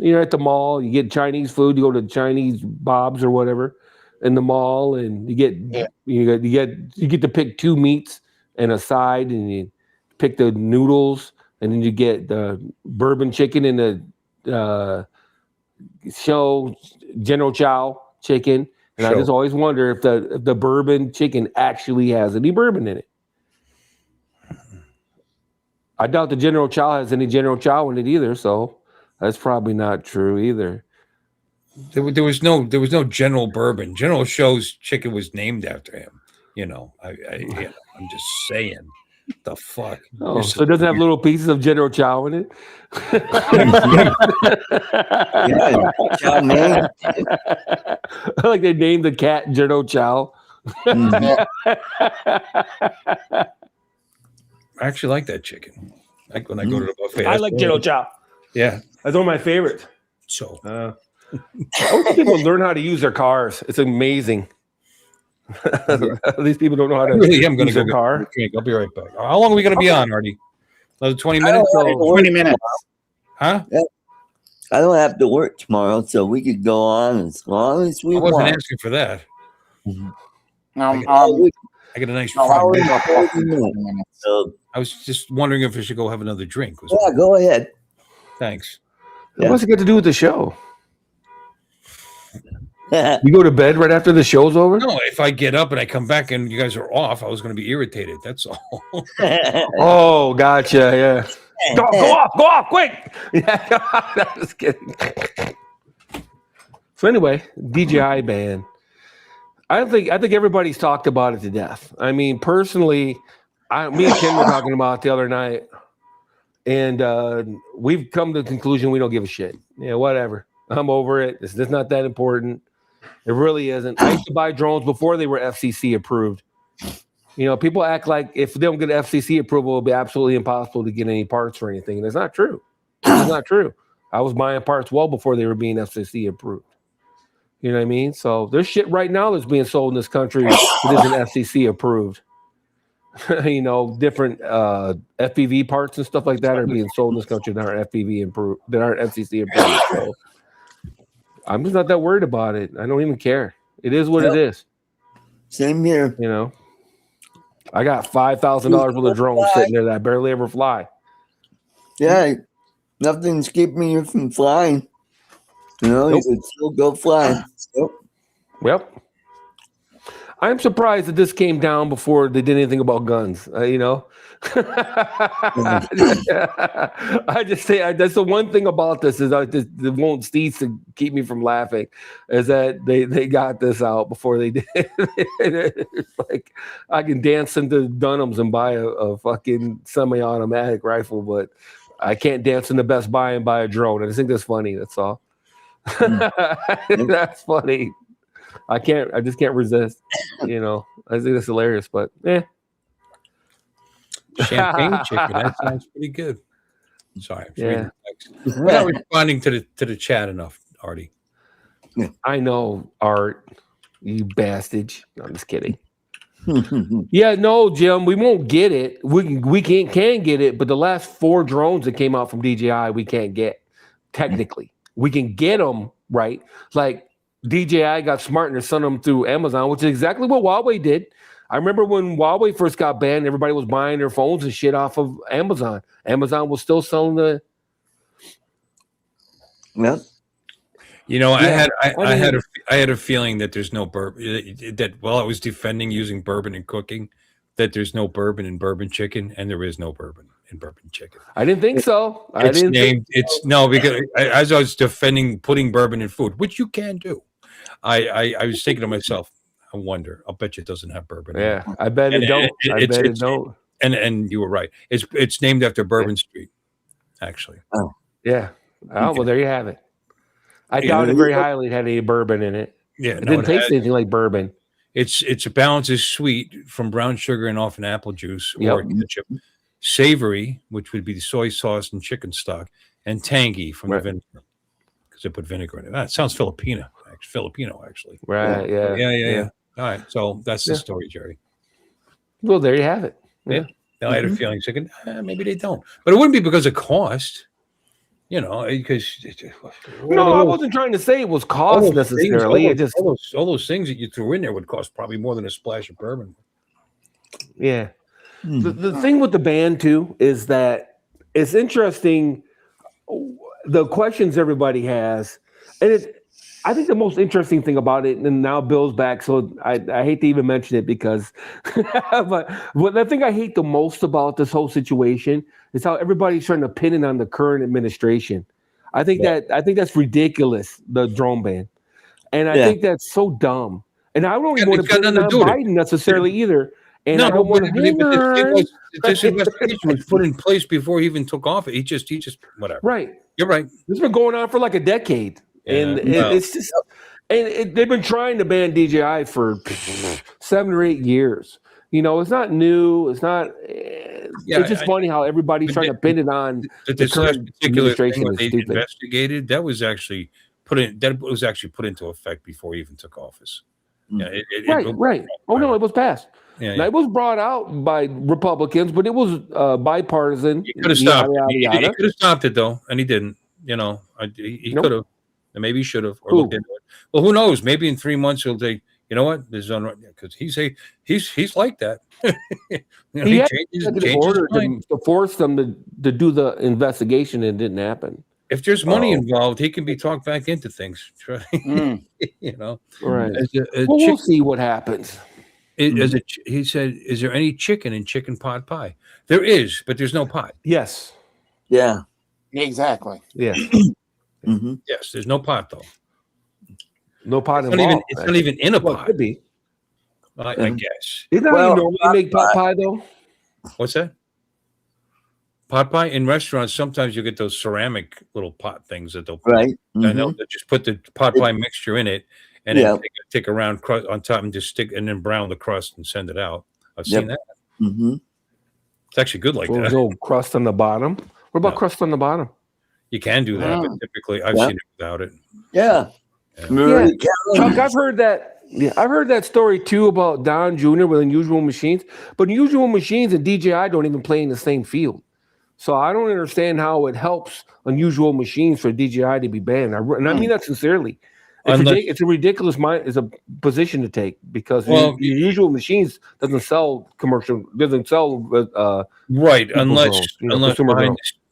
At the mall, you get Chinese food. You go to Chinese Bob's or whatever in the mall, and you get to pick two meats and a side, and you pick the noodles, and then you get the bourbon chicken and the General Chow chicken. And I just always wonder if the bourbon chicken actually has any bourbon in it. I doubt the General Chow has any General Chow in it either, so that's probably not true either.
There was no General Bourbon. General Show's chicken was named after him. You know, I'm just saying. The fuck?
Oh, so it doesn't have little pieces of General Chow in it?
Yeah, Chow man.
Like they named the cat General Chow.
Mhm.
I actually like that chicken. Like when I go to the buffet.
I like General Chow.
Yeah.
That's one of my favorites.
So
I wish people learn how to use their cars. It's amazing. These people don't know how to
really am going to
use
go
their
get
car.
a drink. I'll be right back. How long are we going to be on, Artie? Another 20 minutes?
20 minutes.
Huh?
I don't have to work tomorrow, so we could go on as long as we
I wasn't
want.
asking for that.
Um,
I got a nice 5 minutes.
40 minutes. So,
I was just wondering if I should go have another drink.
yeah, go ahead.
Thanks.
What's it got to do with the show? You go to bed right after the show's over?
No, if I get up and I come back and you guys are off, I was going to be irritated. That's all.
Oh, gotcha. Yeah. Go off, quick. Yeah, I'm just kidding. So anyway, DJI ban. I think everybody's talked about it to death. I mean, personally, me and Ken were talking about it the other night, and we've come to the conclusion we don't give a shit. Yeah, whatever. I'm over it. It's not that important. It really isn't. I used to buy drones before they were FCC approved. You know, people act like if they don't get FCC approval, it'll be absolutely impossible to get any parts or anything. And it's not true. It's not true. I was buying parts well before they were being FCC approved. You know what I mean? So there's shit right now that's being sold in this country that isn't FCC approved. You know, different FPV parts and stuff like that are being sold in this country that aren't FPV approved, that aren't FCC approved. So I'm just not that worried about it. I don't even care. It is what it is.
Same here.
You know, I got $5,000 worth of drones sitting there that I barely ever fly.
Yeah, nothing's keeping you from flying. You know, you could still go fly.
Yep. I'm surprised that this came down before they did anything about guns. You know, I just say that's the one thing about this is it won't cease to keep me from laughing. Is that they got this out before they did. It's like I can dance into Dunham's and buy a fucking semi-automatic rifle, but I can't dance in the Best Buy and buy a drone. I just think that's funny. That's all. That's funny. I just can't resist. You know, I think that's hilarious, but
Champagne chicken. That sounds pretty good. Sorry.
Yeah.
I'm not responding to the chat enough, Artie.
I know, Art, you bastard. No, I'm just kidding. Yeah, no, Jim, we won't get it. We can get it, but the last 4 drones that came out from DJI, we can't get. Technically, we can get them right. Like DJI got smart and they're sending them through Amazon, which is exactly what Huawei did. I remember when Huawei first got banned, everybody was buying their phones and shit off of Amazon. Amazon was still selling the.
Yep.
You know, I had a feeling that there's no bourbon. That while I was defending using bourbon in cooking, that there's no bourbon in bourbon chicken, and there is no bourbon in bourbon chicken.
I didn't think so.
Because as I was defending putting bourbon in food, which you can do, I was thinking to myself, I wonder. I'll bet you it doesn't have bourbon.
Yeah, I bet it don't. I bet it don't.
And you were right. It's named after Bourbon Street, actually.
Oh,
yeah. Oh, well, there you have it. I doubt it very highly it had any bourbon in it.
Yeah,
it didn't taste anything like bourbon.
It's a balance is sweet from brown sugar and often apple juice or ketchup, savory, which would be the soy sauce and chicken stock, and tangy from the vinegar because they put vinegar in it. That sounds Filipino, actually.
Right?
Yeah. All right, so that's the story, Jerry.
Well, there you have it.
Yeah. Now I had a feeling, maybe they don't, but it wouldn't be because of cost. You know, because
no, I wasn't trying to say it was cost necessarily.
All those things that you threw in there would cost probably more than a splash of bourbon.
Yeah. The thing with the band too is that it's interesting the questions everybody has, and I think the most interesting thing about it, and now Bill's back, so I hate to even mention it because, but the thing I hate the most about this whole situation is how everybody's trying to pin it on the current administration. I think that's ridiculous, the drone ban, and I think that's so dumb. And I don't even want to pin it on Biden necessarily either. And I don't want to.
This investigation was put in place before he even took office. He just whatever.
Right.
You're right.
This has been going on for like a decade. And it's just, and they've been trying to ban DJI for 7 or 8 years. You know, it's not new. It's not. It's just funny how everybody's trying to pin it on the current administration.
They investigated that was actually put into effect before he even took office. Yeah,
right. Oh no, it was passed. Now, it was brought out by Republicans, but it was bipartisan.
He could have stopped. He could have stopped it though, and he didn't. You know, he could have. And maybe he should have or looked into it. Well, who knows? Maybe in 3 months he'll say, you know what, this is because he's like that.
He changes order to force them to do the investigation, and it didn't happen.
If there's money involved, he can be talked back into things. You know,
right? We'll see what happens.
He said, "Is there any chicken in chicken pot pie?" There is, but there's no pot.
Yes.
Yeah.
Exactly.
Yeah.
Mm-hmm.
Yes, there's no pot though.
No pot involved.
It's not even in a pot.
Could be.
I guess.
Isn't that how you normally make pot pie though?
What's that? Pot pie in restaurants. Sometimes you get those ceramic little pot things that they'll put.
Right. Mm-hmm.
And they'll just put the pot pie mixture in it, and then take a round crust on top and just stick and then brown the crust and send it out. I've seen that.
Mm-hmm.
It's actually good like that.
There's no crust on the bottom. What about crust on the bottom?
You can do that, but typically I've seen it without it.
Yeah.
Chuck, I've heard that. Yeah, I've heard that story too about Don Jr. with Unusual Machines, but Unusual Machines and DJI don't even play in the same field. So I don't understand how it helps Unusual Machines for DJI to be banned. And I mean that sincerely. It's a ridiculous position to take because Unusual Machines doesn't sell
right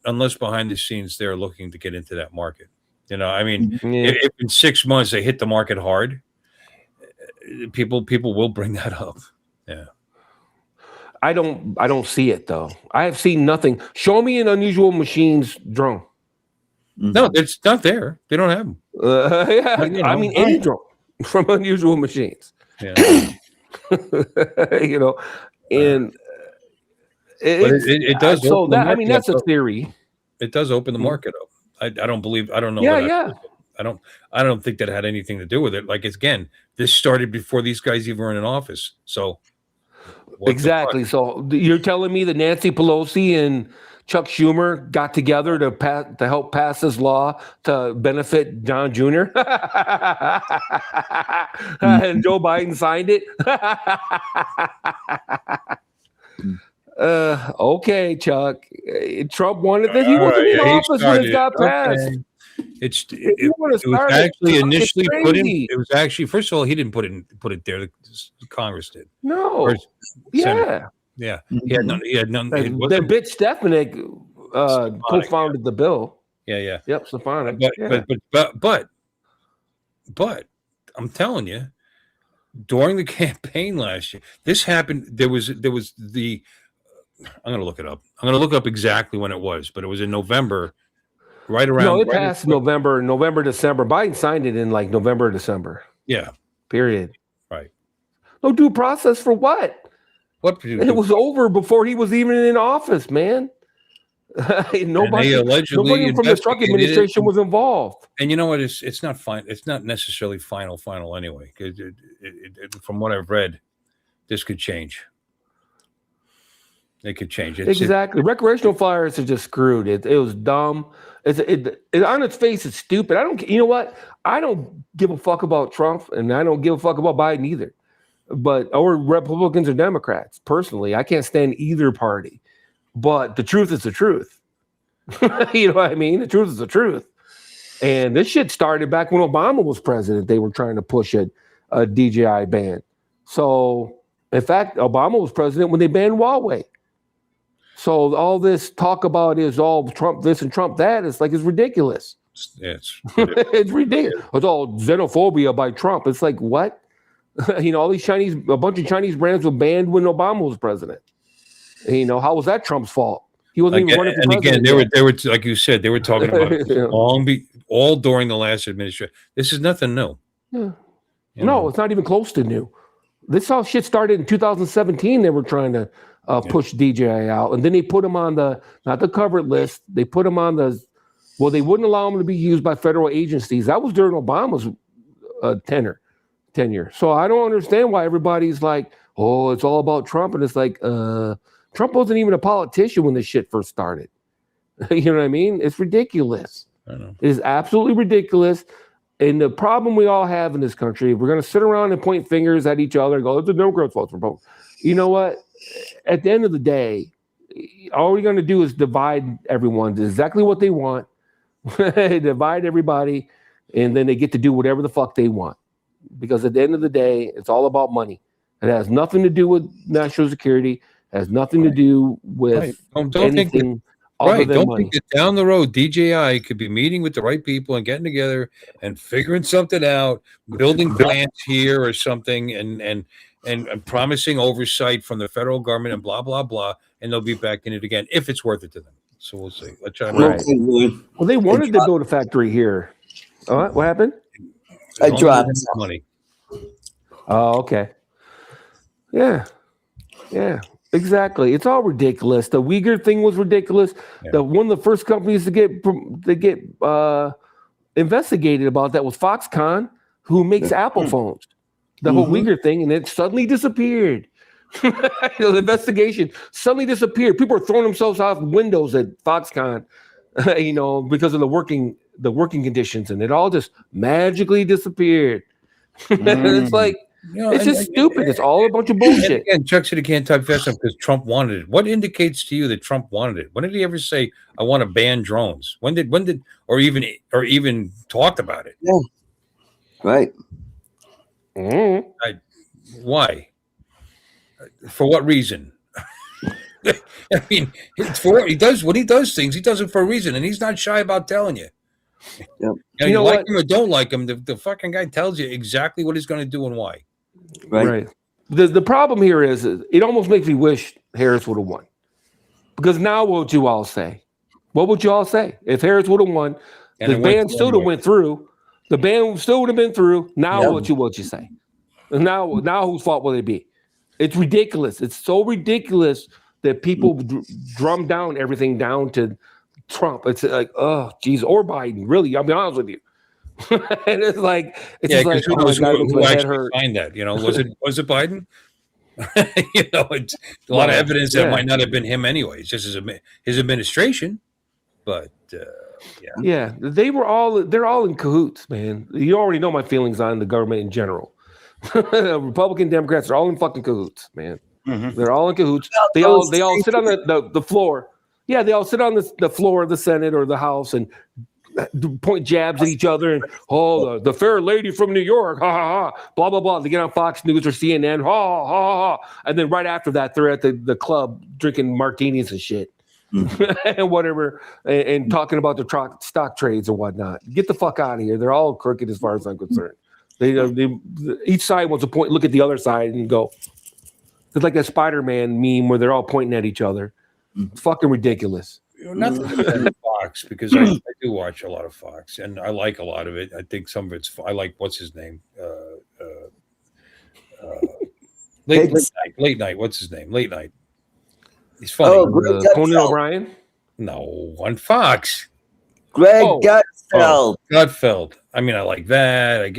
unless behind the scenes they're looking to get into that market. You know, I mean, if in 6 months they hit the market hard, people will bring that up. Yeah.
I don't see it though. I have seen nothing. Show me an Unusual Machines drone.
No, it's not there. They don't have them.
I mean any drone from Unusual Machines.
Yeah.
You know, and
it does.
So that, I mean, that's a theory.
It does open the market up. I don't know.
Yeah.
I don't think that had anything to do with it. Like, again, this started before these guys even were in office. So
exactly. So you're telling me that Nancy Pelosi and Chuck Schumer got together to help pass this law to benefit John Jr. And Joe Biden signed it. Okay, Chuck. Trump wanted this. He wasn't in office when it got passed.
It was actually initially put in. It was actually, first of all, he didn't put it there. The Congress did.
No.
Yeah. He had none.
The bitch Stefanik co-founded the bill.
Yeah.
Yep, Stefanik.
But I'm telling you, during the campaign last year, this happened. There was the. I'm going to look it up. I'm going to look up exactly when it was, but it was in November, right around.
No, it passed November, December. Biden signed it in like November, December.
Yeah.
Period.
Right.
No due process for what? It was over before he was even in office, man. Nobody from the Trump administration was involved.
And you know what? It's not fine. It's not necessarily final anyway. Because from what I've read, this could change. It could change.
Exactly. Recreational flyers are just screwed. It was dumb. It on its face, it's stupid. You know what? I don't give a fuck about Trump, and I don't give a fuck about Biden either. Or Republicans or Democrats. Personally, I can't stand either party. But the truth is the truth. You know what I mean? The truth is the truth. And this shit started back when Obama was president. They were trying to push a DJI ban. So, in fact, Obama was president when they banned Huawei. So all this talk about is all Trump this and Trump that. It's ridiculous. It's ridiculous. It's all xenophobia by Trump. It's like, what? All these a bunch of Chinese brands were banned when Obama was president. How was that Trump's fault? He wasn't even running for president.
And again, they were like you said, they were talking about all during the last administration. This is nothing new.
Yeah. No, it's not even close to new. This all shit started in 2017. They were trying to push DJI out, and then they put him on not the covered list. They put him on they wouldn't allow him to be used by federal agencies. That was during Obama's tenure. So I don't understand why everybody's like, oh, it's all about Trump. And it's like, Trump wasn't even a politician when this shit first started. You know what I mean? It's ridiculous.
I know.
It is absolutely ridiculous. And the problem we all have in this country, we're going to sit around and point fingers at each other and go, it's the Democrats' fault for both. You know what? At the end of the day, all we're going to do is divide everyone to exactly what they want, divide everybody, and then they get to do whatever the fuck they want. Because at the end of the day, it's all about money. It has nothing to do with national security. It has nothing to do with anything other than money.
Think that down the road, DJI could be meeting with the right people and getting together and figuring something out, building plants here or something, and promising oversight from the federal government and blah, blah, blah. And they'll be back in it again if it's worth it to them. So we'll see. Let's try.
Right. Well, they wanted to build a factory here. What happened?
I dropped
money.
Oh, okay. Yeah, exactly. It's all ridiculous. The Uyghur thing was ridiculous. Yeah. One of the first companies to get investigated about that was Foxconn, who makes Apple phones. The whole Uyghur thing, and it suddenly disappeared. The investigation suddenly disappeared. People are throwing themselves out windows at Foxconn, because of the working conditions, and it all just magically disappeared. It's like, it's just stupid. It's all a bunch of bullshit.
And Chuck said he can't type fast enough because Trump wanted it. What indicates to you that Trump wanted it? When did he ever say, "I want to ban drones"? When did, or even talked about it?
Yeah. Right.
Why? For what reason? I mean, he does things. He does it for a reason, and he's not shy about telling you.
Yep.
You like him or don't like him, the fucking guy tells you exactly what he's going to do and why.
Right. The problem here is it almost makes me wish Harris would have won, because now what would you all say? What would you all say if Harris would have won? And the ban still would have went through. The ban still would have been through. Now what you say? Now whose fault will it be? It's ridiculous. It's so ridiculous that people drum down everything down to Trump. It's like, oh, geez, or Biden. Really, I'll be honest with you. And it's like,
who actually signed that? Was it Biden? It's a lot of evidence that might not have been him anyways, just as his administration. But they're all in cahoots, man. You already know my feelings on the government in general. Republican, Democrats are all in fucking cahoots, man. Mm-hmm. They're all in cahoots. They all sit on the floor. Yeah, they all sit on the floor of the Senate or the House and point jabs at each other. And the fair lady from New York, ha ha ha, blah blah blah. They get on Fox News or CNN, ha ha ha, and then right after that, they're at the club drinking martinis and shit, and whatever, and talking about the stock trades or whatnot. Get the fuck out of here. They're all crooked as far as I'm concerned. They each side wants to look at the other side and go. It's like that Spider-Man meme where they're all pointing at each other. It's fucking ridiculous. Nothing about Fox, because I do watch a lot of Fox and I like a lot of it. I think some of it's I like what's his name? Late night. What's his name? Late night. He's funny.
Conan O'Brien?
No, on Fox.
Greg Gutfeld.
Gutfeld. I mean, I like that.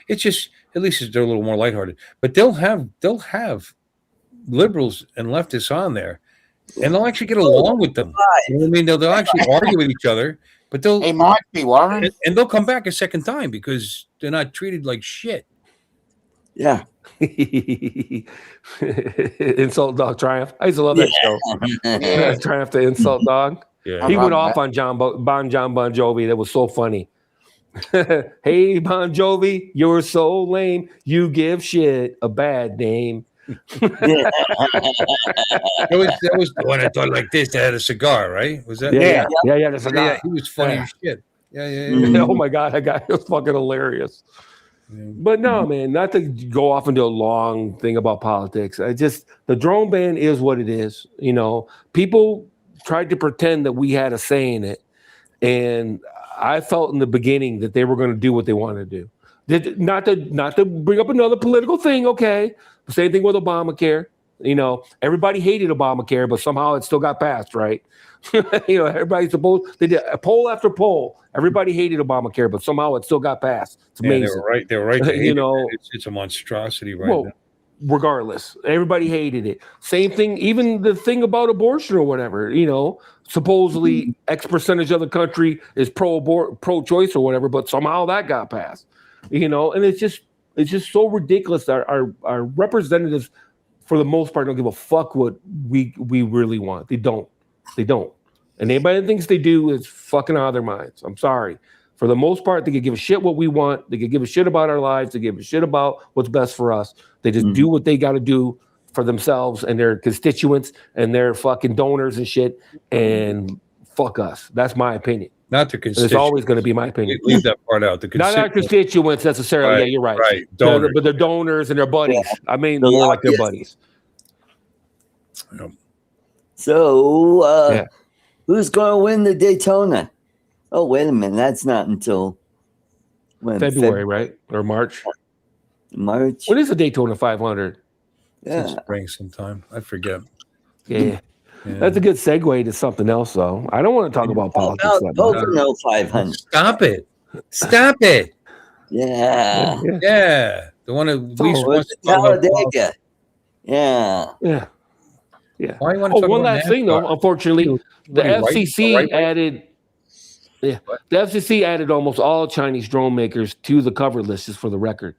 It's just at least they're a little more lighthearted. But they'll have liberals and leftists on there, and they'll actually get along with them. You know what I mean? They'll actually argue with each other, but they
might be Warren,
and they'll come back a second time because they're not treated like shit.
Yeah.
Insult Dog Triumph. I used to love that show. Triumph the Insult Dog. Yeah. He went off on John Bon Jovi. That was so funny. Hey, Bon Jovi, you're so lame. You give shit a bad name.
That was the one I thought like this. That had a cigar, right? Was that?
Yeah, the cigar.
Yeah, he was funny as shit. Yeah.
Oh my God, that guy was fucking hilarious. But no, man, not to go off into a long thing about politics. The drone ban is what it is. You know, people tried to pretend that we had a say in it. And I felt in the beginning that they were going to do what they wanted to do. Not to bring up another political thing, okay? The same thing with Obamacare. You know, everybody hated Obamacare, but somehow it still got passed, right? You know, they did a poll after poll. Everybody hated Obamacare, but somehow it still got passed. It's amazing.
They were right.
You know,
it's a monstrosity right now.
Regardless, everybody hated it. Same thing, even the thing about abortion or whatever, you know, supposedly X percentage of the country is pro-choice or whatever, but somehow that got passed, you know, and it's just so ridiculous that our representatives, for the most part, don't give a fuck what we really want. They don't. And anybody that thinks they do is fucking out of their minds. I'm sorry. For the most part, they could give a shit what we want. They could give a shit about our lives. They give a shit about what's best for us. They just do what they got to do for themselves and their constituents and their fucking donors and shit. And fuck us. That's my opinion.
Not the constituents.
It's always going to be my opinion.
Leave that part out.
Not our constituents necessarily.
Right,
yeah, you're right.
Right. Donors.
But their donors and their buddies.
Yeah.
I mean, more like their buddies.
Yeah. So, who's going to win the Daytona? Oh, wait a minute. That's not until
February, right? Or March?
March.
When is the Daytona 500?
Yeah.
Spring sometime. I forget.
Yeah. That's a good segue to something else, though. I don't want to talk about politics.
Pocono 500.
Stop it.
Yeah.
Yeah. The one that least wants to talk about
Talladega. Yeah.
Why you want to
Oh,
talk
one
about
last thing, though. Unfortunately, the FCC added. Yeah, the FCC added almost all Chinese drone makers to the cover list, just for the record.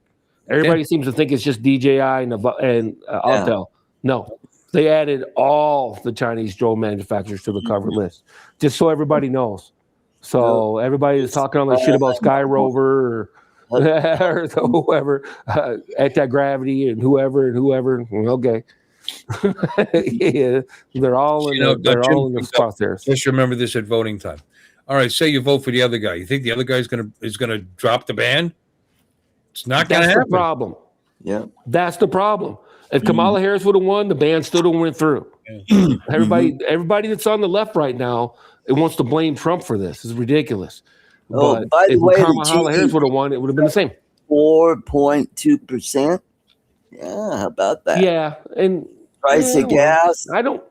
Everybody seems to think it's just DJI and Autel. No, they added all the Chinese drone manufacturers to the cover list, just so everybody knows. So everybody is talking all that shit about Sky Rover or whoever, anti-gravity and whoever. Okay. Yeah, they're all in the spot there.
Just remember this at voting time. All right, say you vote for the other guy. You think the other guy is gonna drop the ban? It's not gonna happen.
That's the problem.
Yeah.
That's the problem. If Kamala Harris would have won, the ban still would have went through. Yeah. Everybody that's on the left right now, it wants to blame Trump for this. It's ridiculous.
Oh,
but
by the
if
way,
Kamala Harris would have won, it would have been the same.
4.2%. Yeah, how about that?
Yeah, and
price of gas.
I don't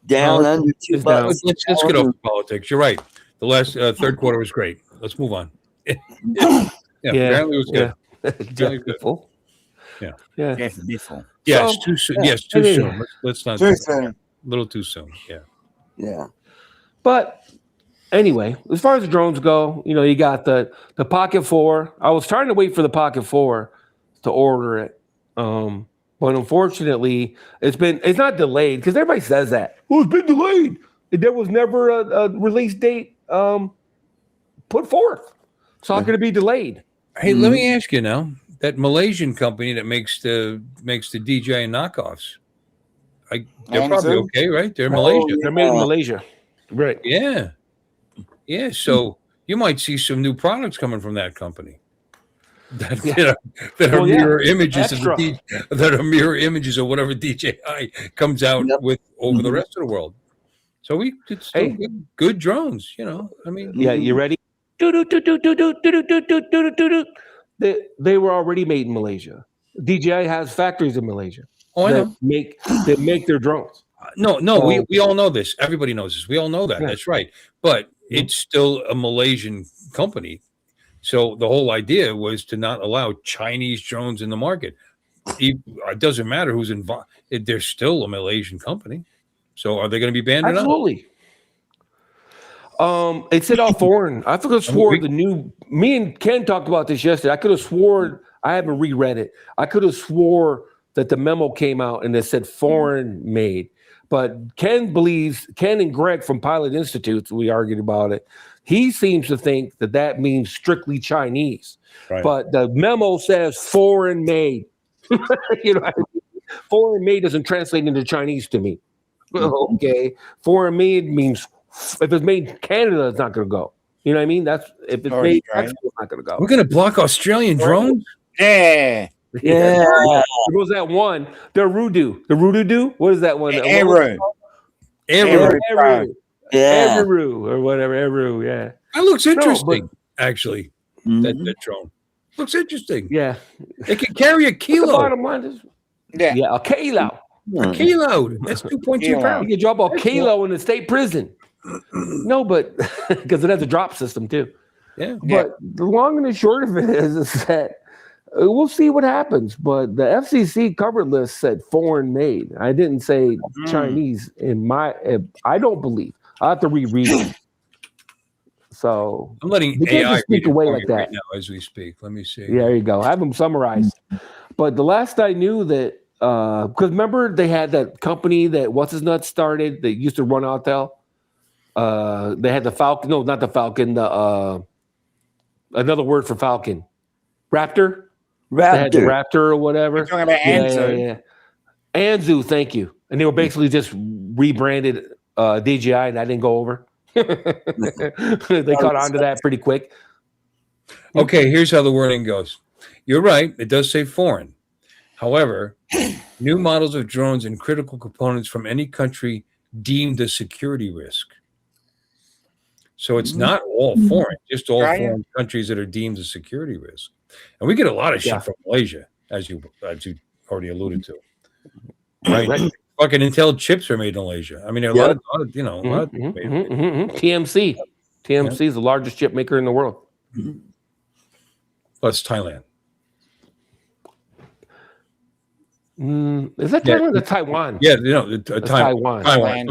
down under $2.
Let's get off politics. You're right. The last third quarter was great. Let's move on. Apparently it was good.
Beautiful.
Yeah.
Beautiful.
Yes, too soon. Yes, too soon. Let's not.
Too soon.
A little too soon. Yeah.
Yeah.
But anyway, as far as the drones go, you know, you got the Pocket 4. I was trying to wait for the Pocket 4 to order it. But unfortunately, it's not delayed because everybody says that. Well, it's been delayed. There was never a release date put forth. So how can it be delayed?
Hey, let me ask you now. That Malaysian company that makes the DJI knockoffs, they're probably okay, right? They're Malaysia.
They're made in Malaysia. Right.
Yeah. Yeah. So you might see some new products coming from that company. That are mirror images of that are mirror images of whatever DJI comes out with over the rest of the world. So we could still get good drones, you know. I mean,
yeah, you ready? They were already made in Malaysia. DJI has factories in Malaysia.
Oh, I know.
That make their drones.
No, we all know this. Everybody knows this. We all know that. Yeah. That's right. But it's still a Malaysian company. So the whole idea was to not allow Chinese drones in the market. It doesn't matter who's involved. They're still a Malaysian company. So are they going to be banned?
Absolutely. Or not? It said all foreign. I could have swore me and Ken talked about this yesterday. I could have sworn, I haven't reread it. I could have swore that the memo came out and it said foreign made. But Ken and Greg from Pilot Institute, we argued about it. He seems to think that means strictly Chinese. Right. But the memo says foreign made. You know, foreign made doesn't translate into Chinese to me. Okay. Foreign made means if it's made in Canada, it's not going to go. You know what I mean? That's if it's
Or
made,
Australia.
Mexico's not going to go.
We're going to block Australian drones?
Yeah.
Yeah.
There goes that one. The Rudu. The Rudu. What is that one?
Eru.
Eru.
Eru.
Yeah.
Eru or whatever. Eru. Yeah.
That looks
No,
interesting, actually.
Mhm.
That drone. Looks interesting.
Yeah.
It can carry a
The
kilo.
bottom line is,
Yeah.
a kilo.
A kilo. That's 2.2
Kilo.
You
pounds.
can drop a kilo in the state prison. No, but because it has a drop system too.
Yeah.
But the long and the short of it is that we'll see what happens. But the FCC cover list said foreign made. I didn't say Chinese. I don't believe. I have to reread it. So
I'm letting
they can't
AI
just sneak
read it
away
for
like
me
that.
right now as we speak. Let me see.
Yeah, there you go. I have them summarized. But the last I knew that, because remember they had that company that What's His Nuts started that used to run Autel. They had the Falcon. No, not the Falcon. The another word for Falcon, Raptor. They had the Raptor or whatever.
You're talking about Anzu.
Yeah. Anzu, thank you. And they were basically just rebranded DJI, and I didn't go over. They caught on to that pretty quick.
Okay, here's how the wording goes. You're right. It does say foreign. However, new models of drones and critical components from any country deemed a security risk. So it's not all foreign, just all foreign countries that are deemed a security risk. And we get a lot of shit from Malaysia, as you already alluded to. Right. Fucking Intel chips are made in Malaysia. I mean, there are a lot of you know, a lot of things made in Malaysia.
TMC. TMC is the largest chip maker in the world.
Plus Thailand.
Is that Thailand or Taiwan?
Yeah, you know,
Taiwan.
Right,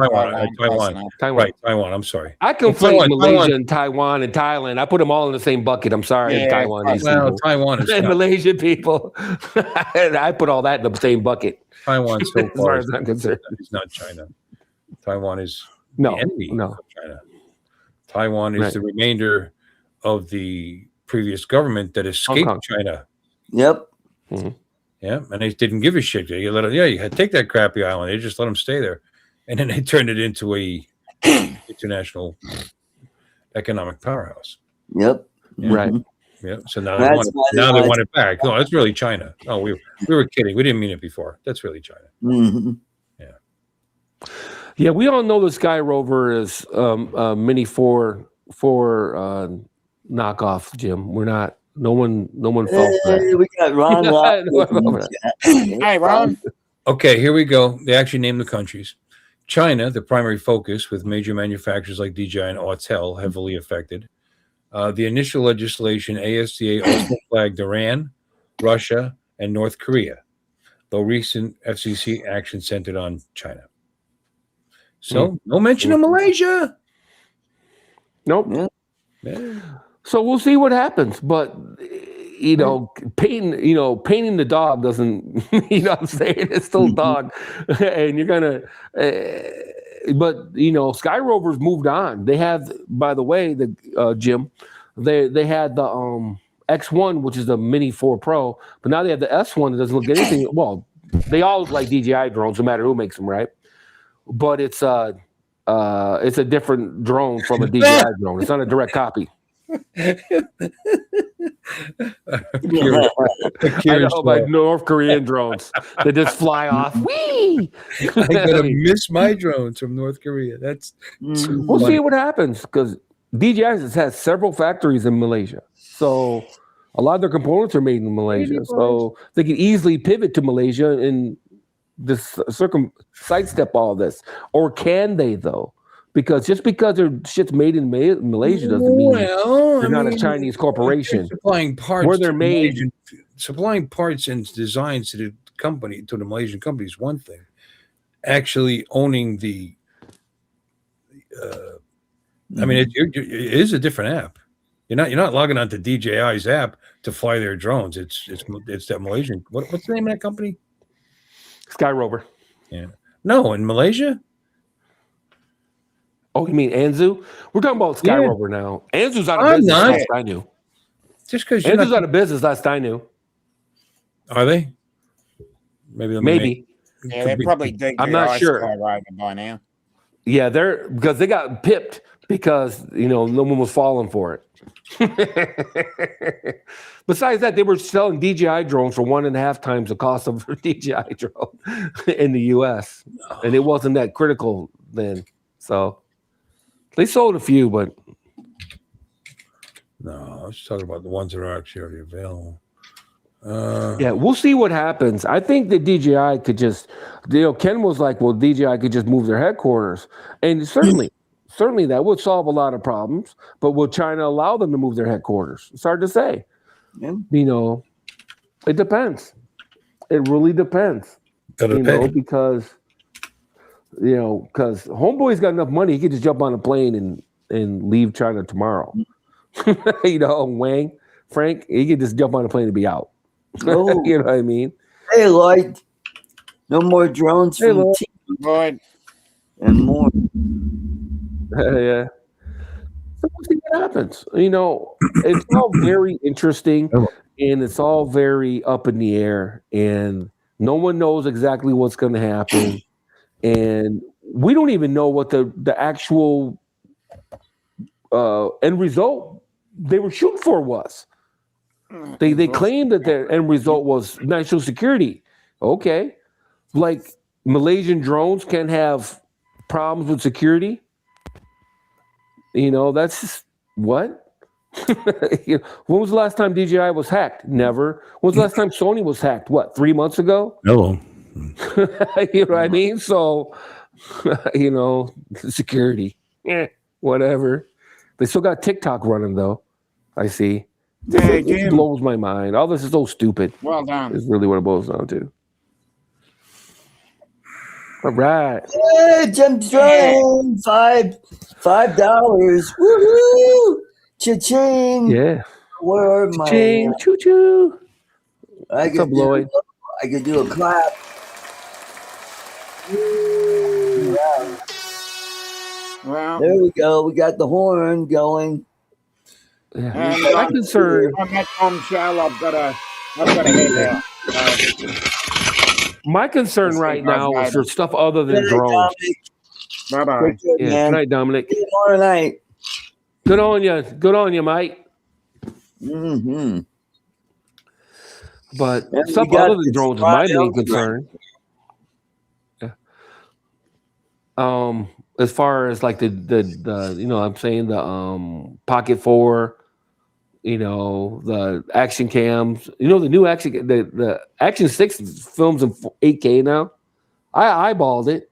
Taiwan. I'm sorry.
I conflate Malaysia and Taiwan and Thailand. I put them all in the same bucket. I'm sorry, Taiwanese people.
Taiwan is
and Malaysian people. I put all that in the same bucket.
Taiwan so
As
far
far as I'm concerned.
is not China. Taiwan is
No,
the enemy
no.
of China. Taiwan is the remainder of the previous government that escaped China.
Yep.
Yeah, and they didn't give a shit. You let it, you had to take that crappy island. They just let them stay there, and then they turned it into a international economic powerhouse.
Yep.
Yeah.
Right.
Yeah. So now they want it back. No, that's really China. No, we were kidding. We didn't mean it before. That's really China.
Mm-hmm.
Yeah.
Yeah, we all know the Sky Rover is Mini 4 knockoff, Jim. We're not. No one felt that.
We got Ron.
Hey, Ron.
Okay, here we go. They actually named the countries. China, the primary focus, with major manufacturers like DJI and Autel heavily affected. The initial legislation, ASDA also flagged Iran, Russia, and North Korea, though recent FCC action centered on China. So, no mention of Malaysia.
Nope.
Yeah.
So we'll see what happens, but painting the dog doesn't. You know what I'm saying? It's still a dog, and you're gonna. But Sky Rover's moved on. They have, by the way, Jim, they had the X1, which is the Mini 4 Pro, but now they have the S1 that doesn't look anything. Well, they all look like DJI drones, no matter who makes them, right? But it's a different drone from a DJI drone. It's not a direct copy. I know, like North Korean drones that just fly off. Whee!
I gotta miss my drones from North Korea. That's
we'll see what happens because DJI has several factories in Malaysia, so a lot of their components are made in Malaysia. So they can easily pivot to Malaysia and sidestep all this, or can they though? Because just because their shit's made in Malaysia doesn't mean they're not a Chinese corporation.
Supplying parts
where they're made,
supplying parts and designs to the Malaysian company is one thing. Actually owning the, it is a different app. You're not logging onto DJI's app to fly their drones. It's that Malaysian. What's the name of that company?
Sky Rover.
Yeah. No, in Malaysia.
Oh, you mean Anzu? We're talking about Sky Rover now. Anzu's out of business last I knew.
Just because
Anzu's out of business last I knew.
Are they? Maybe.
Yeah, they're probably.
I'm not sure.
By now.
Yeah, because they got pipped because no one was falling for it. Besides that, they were selling DJI drones for 1.5 times the cost of a DJI drone in the US. And it wasn't that critical then. So they sold a few, but
no, I was talking about the ones that are actually already available.
Yeah, we'll see what happens. I think that DJI could just, Ken was like, well, DJI could just move their headquarters. And certainly that would solve a lot of problems. But will China allow them to move their headquarters? It's hard to say.
Yeah.
It depends. It really depends. Because Homeboy's got enough money, he could just jump on a plane and leave China tomorrow. Wang, Frank, he could just jump on a plane and be out.
Oh.
You know what I mean?
Hey, Lloyd. No more drones from
Lloyd.
and more.
Yeah. So we'll see what happens. It's all very interesting and it's all very up in the air and no one knows exactly what's going to happen. And we don't even know what the actual end result they were shooting for was. They claimed that their end result was national security. Okay. Like Malaysian drones can have problems with security. That's just what? When was the last time DJI was hacked? Never. When was the last time Sony was hacked? What, 3 months ago?
Hello.
You know what I mean? So, security. Whatever. They still got TikTok running though. I see. It blows my mind. All this is so stupid.
Well done.
Is really what it boils down to. All right.
Yeah, Jim Train, $5. Woohoo! Cha-ching.
Yeah.
Where are my
Cha-ching. Choo-choo.
I
What's up, Lloyd?
I could do a clap. Yeah.
Well,
There we go. We got the horn going.
Yeah.
and
My concern.
on that bombshell, I've got to head out.
My concern right now is for stuff other than
Good night,
drones.
Bye bye.
Good
Yeah.
man.
Good night, Dominic.
Good morning, night.
Good on you. Good on you, mate.
Mm-hmm.
But
And
stuff
we got
other than
this
drones is my main
wild
concern. Yeah. As far as like the I'm saying the Pocket 4, the action cams, the new action, the Action 6 films in 8K now. I eyeballed it.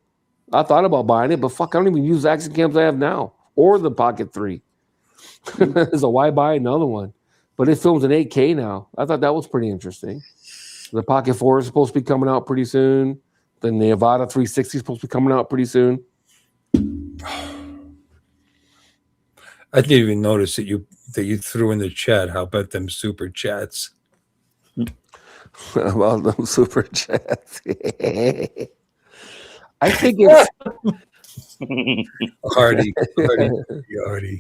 I thought about buying it, but fuck, I don't even use the action cams I have now or the Pocket 3. So why buy another one? But it films in 8K now. I thought that was pretty interesting. The Pocket 4 is supposed to be coming out pretty soon. Then the Avata 360 is supposed to be coming out pretty soon.
I didn't even notice that you threw in the chat. How about them super chats?
Well, them super chats. I think it's
Hardy.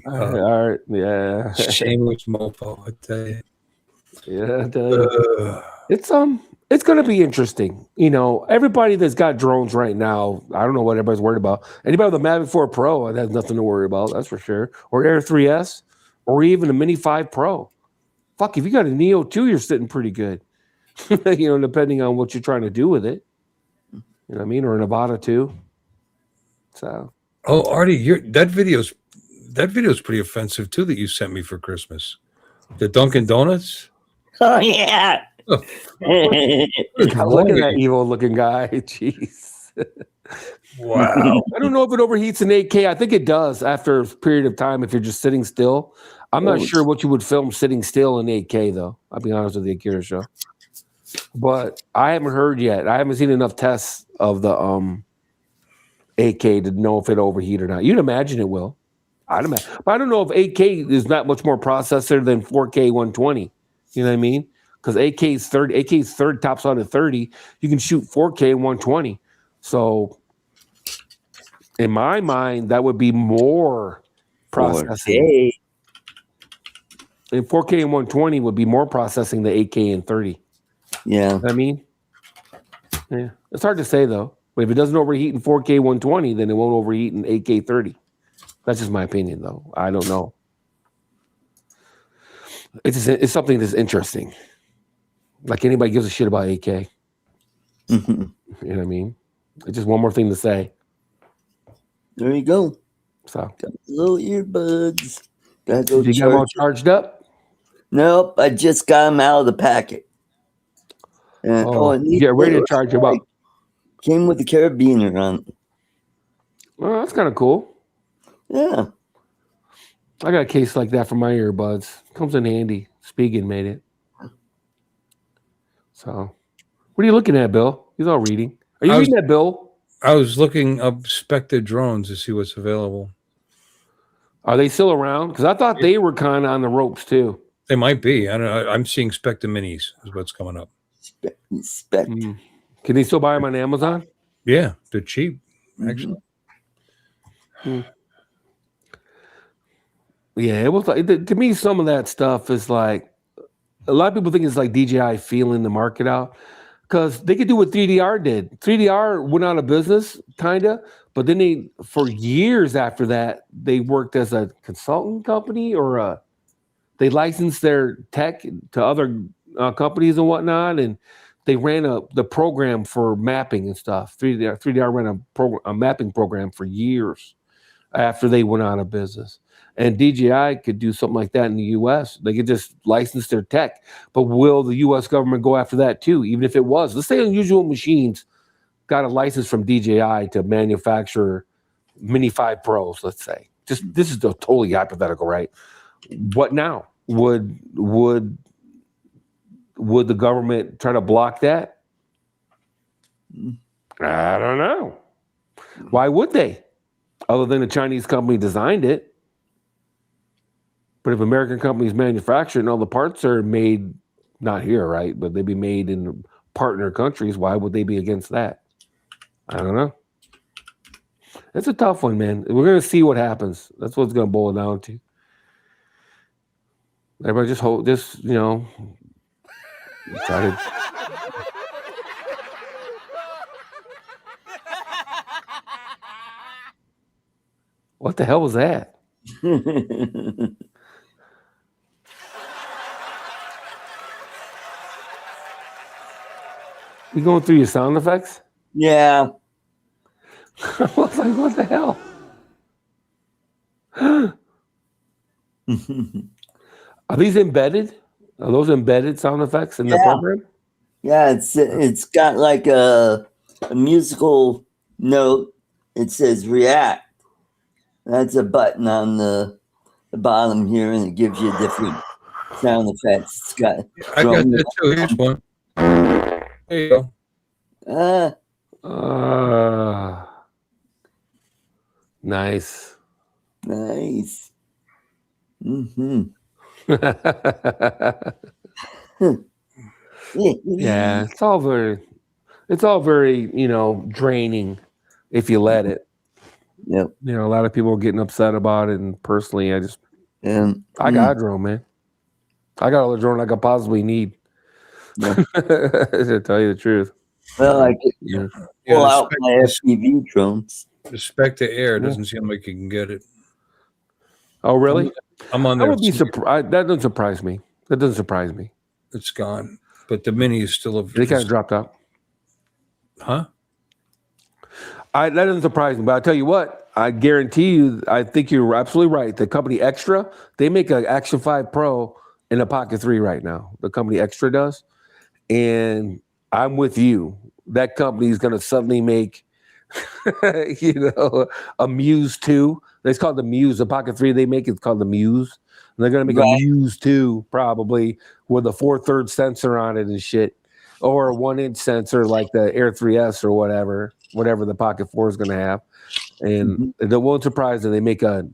all right. Yeah,
Shameless mofo, I tell you.
yeah. It's going to be interesting. Everybody that's got drones right now, I don't know what everybody's worried about. Anybody with a Mavic 4 Pro has nothing to worry about, that's for sure. Or Air 3S, or even a Mini 5 Pro. Fuck, if you got a Neo 2, you're sitting pretty good. Depending on what you're trying to do with it. You know what I mean? Or an Avata 2. So.
Oh, Artie, that video's pretty offensive too that you sent me for Christmas. The Dunkin' Donuts.
Oh yeah.
Look at that evil looking guy. Jeez.
Wow.
I don't know if it overheats in 8K. I think it does after a period of time if you're just sitting still. I'm not sure what you would film sitting still in 8K though. I'll be honest with you, Akira Show. But I haven't heard yet. I haven't seen enough tests of the 8K to know if it overheat or not. You'd imagine it will. I'd imagine. But I don't know if 8K is not much more processor than 4K 120. You know what I mean? Because 8K's third tops out at 30. You can shoot 4K 120. So in my mind, that would be more processing.
4K.
And 4K and 120 would be more processing than 8K and 30.
Yeah.
You know what I mean? Yeah. It's hard to say though. But if it doesn't overheat in 4K 120, then it won't overheat in 8K 30. That's just my opinion, though. I don't know. It's something that's interesting. Like anybody gives a shit about AK. You know what I mean? It's just one more thing to say.
There you go.
So
got little earbuds. Gotta go
you got them all charged up?
Nope, I just got them out of the packet. And,
get ready to charge them up.
Came with the carabiner on.
Well, that's kind of cool.
Yeah.
I got a case like that for my earbuds. Comes in handy. Spigen made it. So, what are you looking at, Bill? He's all reading. Are you reading that, Bill?
I was looking up Spectre drones to see what's available.
Are they still around? Because I thought they were kind of on the ropes too.
They might be. I don't know. I'm seeing Spectre minis is what's coming up.
Spectre.
Can they still buy them on Amazon?
Yeah, they're cheap, actually.
Yeah, it was like to me. Some of that stuff is like a lot of people think it's like DJI feeling the market out because they could do what 3DR did. 3DR went out of business, kinda, but then for years after that, they worked as a consultant company or they licensed their tech to other companies and whatnot, and they ran the program for mapping and stuff. 3DR ran a mapping program for years after they went out of business. And DJI could do something like that in the U.S. They could just license their tech. But will the U.S. government go after that too? Even if it was, let's say Unusual Machines got a license from DJI to manufacture Mini 5 Pros, let's say. Just this is totally hypothetical, right? What now? Would the government try to block that? I don't know. Why would they? Other than a Chinese company designed it. But if American companies manufacture it and all the parts are made, not here, right? But they'd be made in partner countries, why would they be against that? I don't know. It's a tough one, man. We're going to see what happens. That's what it's going to boil down to. Everybody just hold this, try to... What the hell was that? You going through your sound effects?
Yeah.
I was like, what the hell? Are these embedded? Are those embedded sound effects in the program?
Yeah, it's got like a musical note. It says react. That's a button on the bottom here, and it gives you different sound effects.
I got that too. Here's one. There you go.
Nice.
Nice.
Yeah, it's all very, draining if you let it.
Yep.
A lot of people are getting upset about it, and personally, I got a drone, man. I got all the drone I could possibly need. Yeah. To tell you the truth.
Well, I could pull out my FPV drones.
The Spectre Air doesn't seem like you can get it.
Oh, really?
I'm on there.
I would be surprised. That doesn't surprise me.
It's gone. But the Mini is still
They kind of dropped out.
Huh?
That doesn't surprise me. But I tell you what, I guarantee you, I think you're absolutely right. The company Extra, they make an Action 5 Pro in a Pocket 3 right now. The company Extra does. And I'm with you. That company is going to suddenly make, a Muse 2. It's called the Muse. The Pocket 3 they make, it's called the Muse. And they're going to make a Muse 2 probably with a 4/3 sensor on it and shit. Or a 1-inch sensor like the Air 3S or whatever the Pocket 4 is going to have. And it won't surprise them. They make a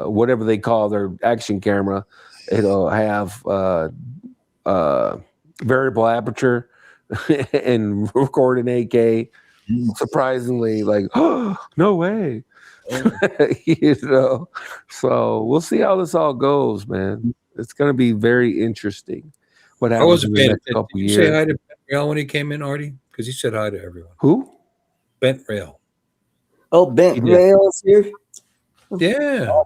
whatever they call their action camera. It'll have variable aperture and record in 8K. Surprisingly, like, oh, no way. So we'll see how this all goes, man. It's going to be very interesting. What happens in the next couple years?
Did you say hi to Bent Rail when he came in, Artie? Because he said hi to everyone.
Who?
Bent Rail.
Oh, Bent Rails here.
Yeah.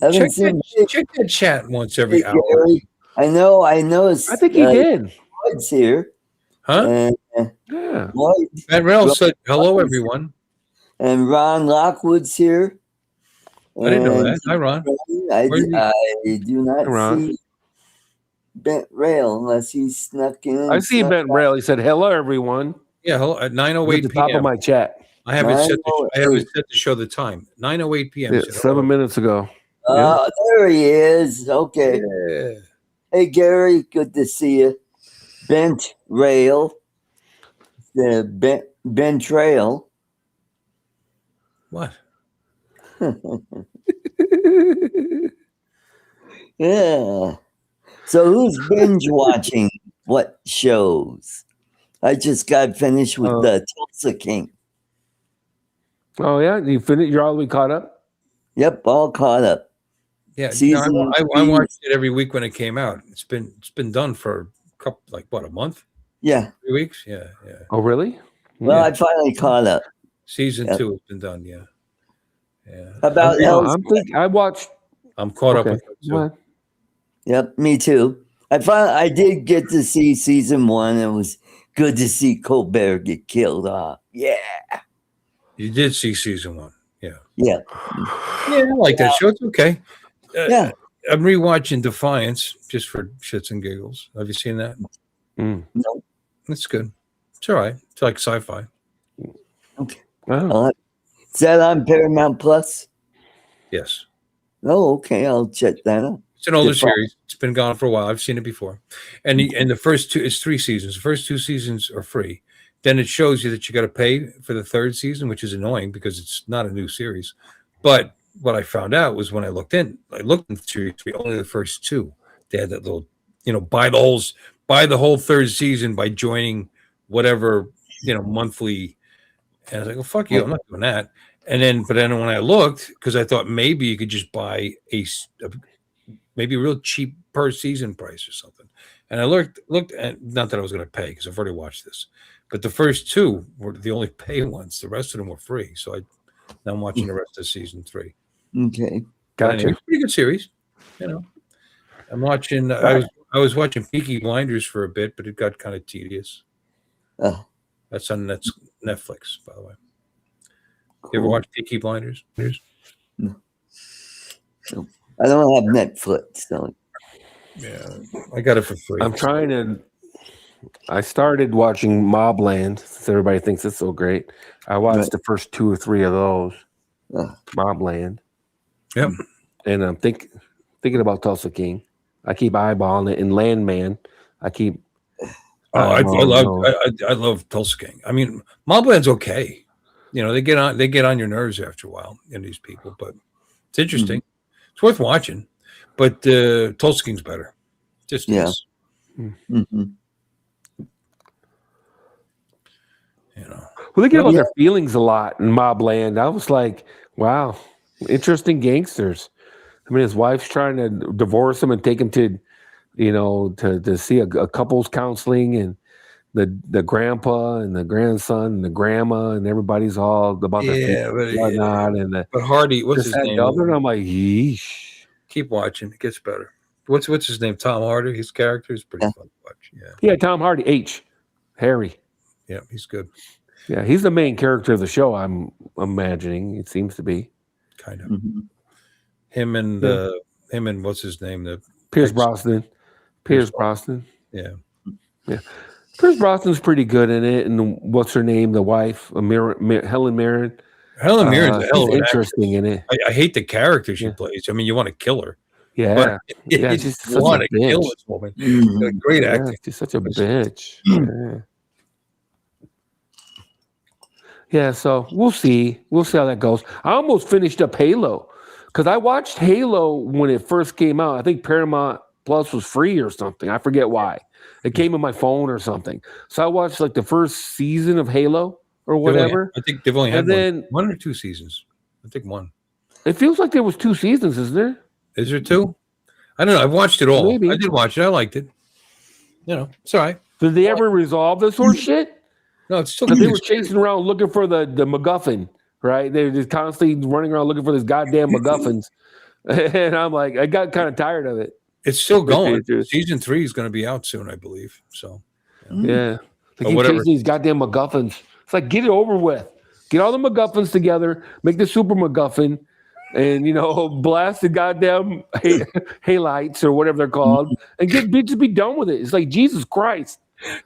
Haven't
Check
seen
that chat once every
Hey,
hour.
Gary. I know.
I think he did.
Lloyd's here.
Huh?
Yeah.
Lloyd,
Matt Rell said, hello, everyone.
and Ron Lockwood's here.
I didn't know that. Hi, Ron.
I do
Hey,
not
Ron.
see Bent Rail unless he snuck in.
I see Bent Rail. He said, hello, everyone.
Yeah, hello, at
At
9:08
the top of
p.m.
my chat.
I have it set. I have
9:08.
it set to show the time. 9:08 p.m.
Yeah,
He said,
7 minutes ago.
There he is. Okay.
Yeah.
Hey, Gary. Good to see you. Bent Rail. The Bent Trail.
What?
Yeah. So who's binge watching what shows? I just got finished with the Tulsa King.
Oh, yeah? You finished? You're all the way caught up?
Yep, all caught up.
Yeah,
Season
I watched it every week when it came out. It's been done for a couple, like what, a month?
Yeah.
3 weeks? Yeah.
Oh, really?
Well, I finally caught up.
Season 2 has been done. Yeah.
About
I'm
caught up with it too.
Yep, me too. I did get to see season 1. It was good to see Colbert get killed off. Yeah.
You did see season 1. Yeah.
Yeah.
Yeah, I like that show. It's okay.
Yeah.
I'm rewatching Defiance just for shits and giggles. Have you seen that?
No.
It's good. It's all right. It's like sci-fi.
Okay.
Wow.
Is that on Paramount Plus?
Yes.
Oh, okay. I'll check that out.
It's an older series. It's been gone for a while. I've seen it before. And the first 2, it's 3 seasons. The first 2 seasons are free. Then it shows you that you got to pay for the 3rd season, which is annoying because it's not a new series. But what I found out was when I looked in the series, only the first 2. They had that little, buy the whole 3rd season by joining whatever, monthly. And I was like, well, fuck you. I'm not doing that. But then when I looked, because I thought maybe you could just buy maybe a real cheap per season price or something. And I looked at, not that I was going to pay because I've already watched this, but the first 2 were the only pay ones. The rest of them were free. So now I'm watching the rest of season 3.
Okay.
Gotcha.
Anyway, pretty good series. I'm watching, I was watching Peaky Blinders for a bit, but it got kind of tedious. That's on Netflix, by the way. Cool. You ever watch Peaky Blinders?
No. I don't have Netflix, so.
Yeah, I got it for free.
I started watching Mobland, since everybody thinks it's so great. I watched the first 2 or 3 of those. Mobland.
Yep.
And I'm thinking about Tulsa King. I keep eyeballing it. And Landman, I keep.
I love Tulsa King. I mean, Mobland's okay. They get on your nerves after a while in these people, but it's interesting. It's worth watching. But Tulsa King's better. Just is.
Mm-hmm.
Well, they get about their feelings a lot in Mobland. I was like, wow, interesting gangsters. I mean, his wife's trying to divorce him and take him to, to see a couples counseling, and the grandpa and the grandson and the grandma and everybody's all about their whatnot.
But Hardy, what's his name?
And I'm like, yeesh.
Keep watching; it gets better. What's his name? Tom Hardy. His character is pretty fun to watch.
Yeah, Tom Hardy. Harry.
Yeah, he's good.
Yeah, he's the main character of the show. I'm imagining it seems to be
kind of him and what's his name?
Pierce Brosnan. Pierce Brosnan.
Yeah.
Pierce Brosnan's pretty good in it, and what's her name? The wife, Helen Mirren.
Helen Mirren's a hell of an
interesting
actress.
in it.
I hate the character she plays. I mean, you want to kill her.
Yeah,
but
you
just want to kill this woman. Great acting.
She's such a bitch. Yeah, so we'll see. We'll see how that goes. I almost finished up Halo because I watched Halo when it first came out. I think Paramount Plus was free or something. I forget why. It came in my phone or something. So I watched like the first season of Halo or whatever.
I think they've only had one or 2 seasons. I think 1.
It feels like there was 2 seasons, isn't there?
Is there 2? I don't know. I've watched it all.
Maybe.
I did watch it. I liked it. It's all right.
Did they ever resolve this horse shit?
No, it's still.
They were chasing around looking for the MacGuffin right? They're just constantly running around looking for this goddamn MacGuffins. And I'm like, I got kind of tired of it.
It's still going. Season 3 is going to be out soon, I believe. So,
yeah. They keep chasing these goddamn MacGuffins. It's like, get it over with. Get all the MacGuffins together, make the super MacGuffin, and, you know, blast the goddamn halites or whatever they're called, and just be done with it. It's like, Jesus Christ.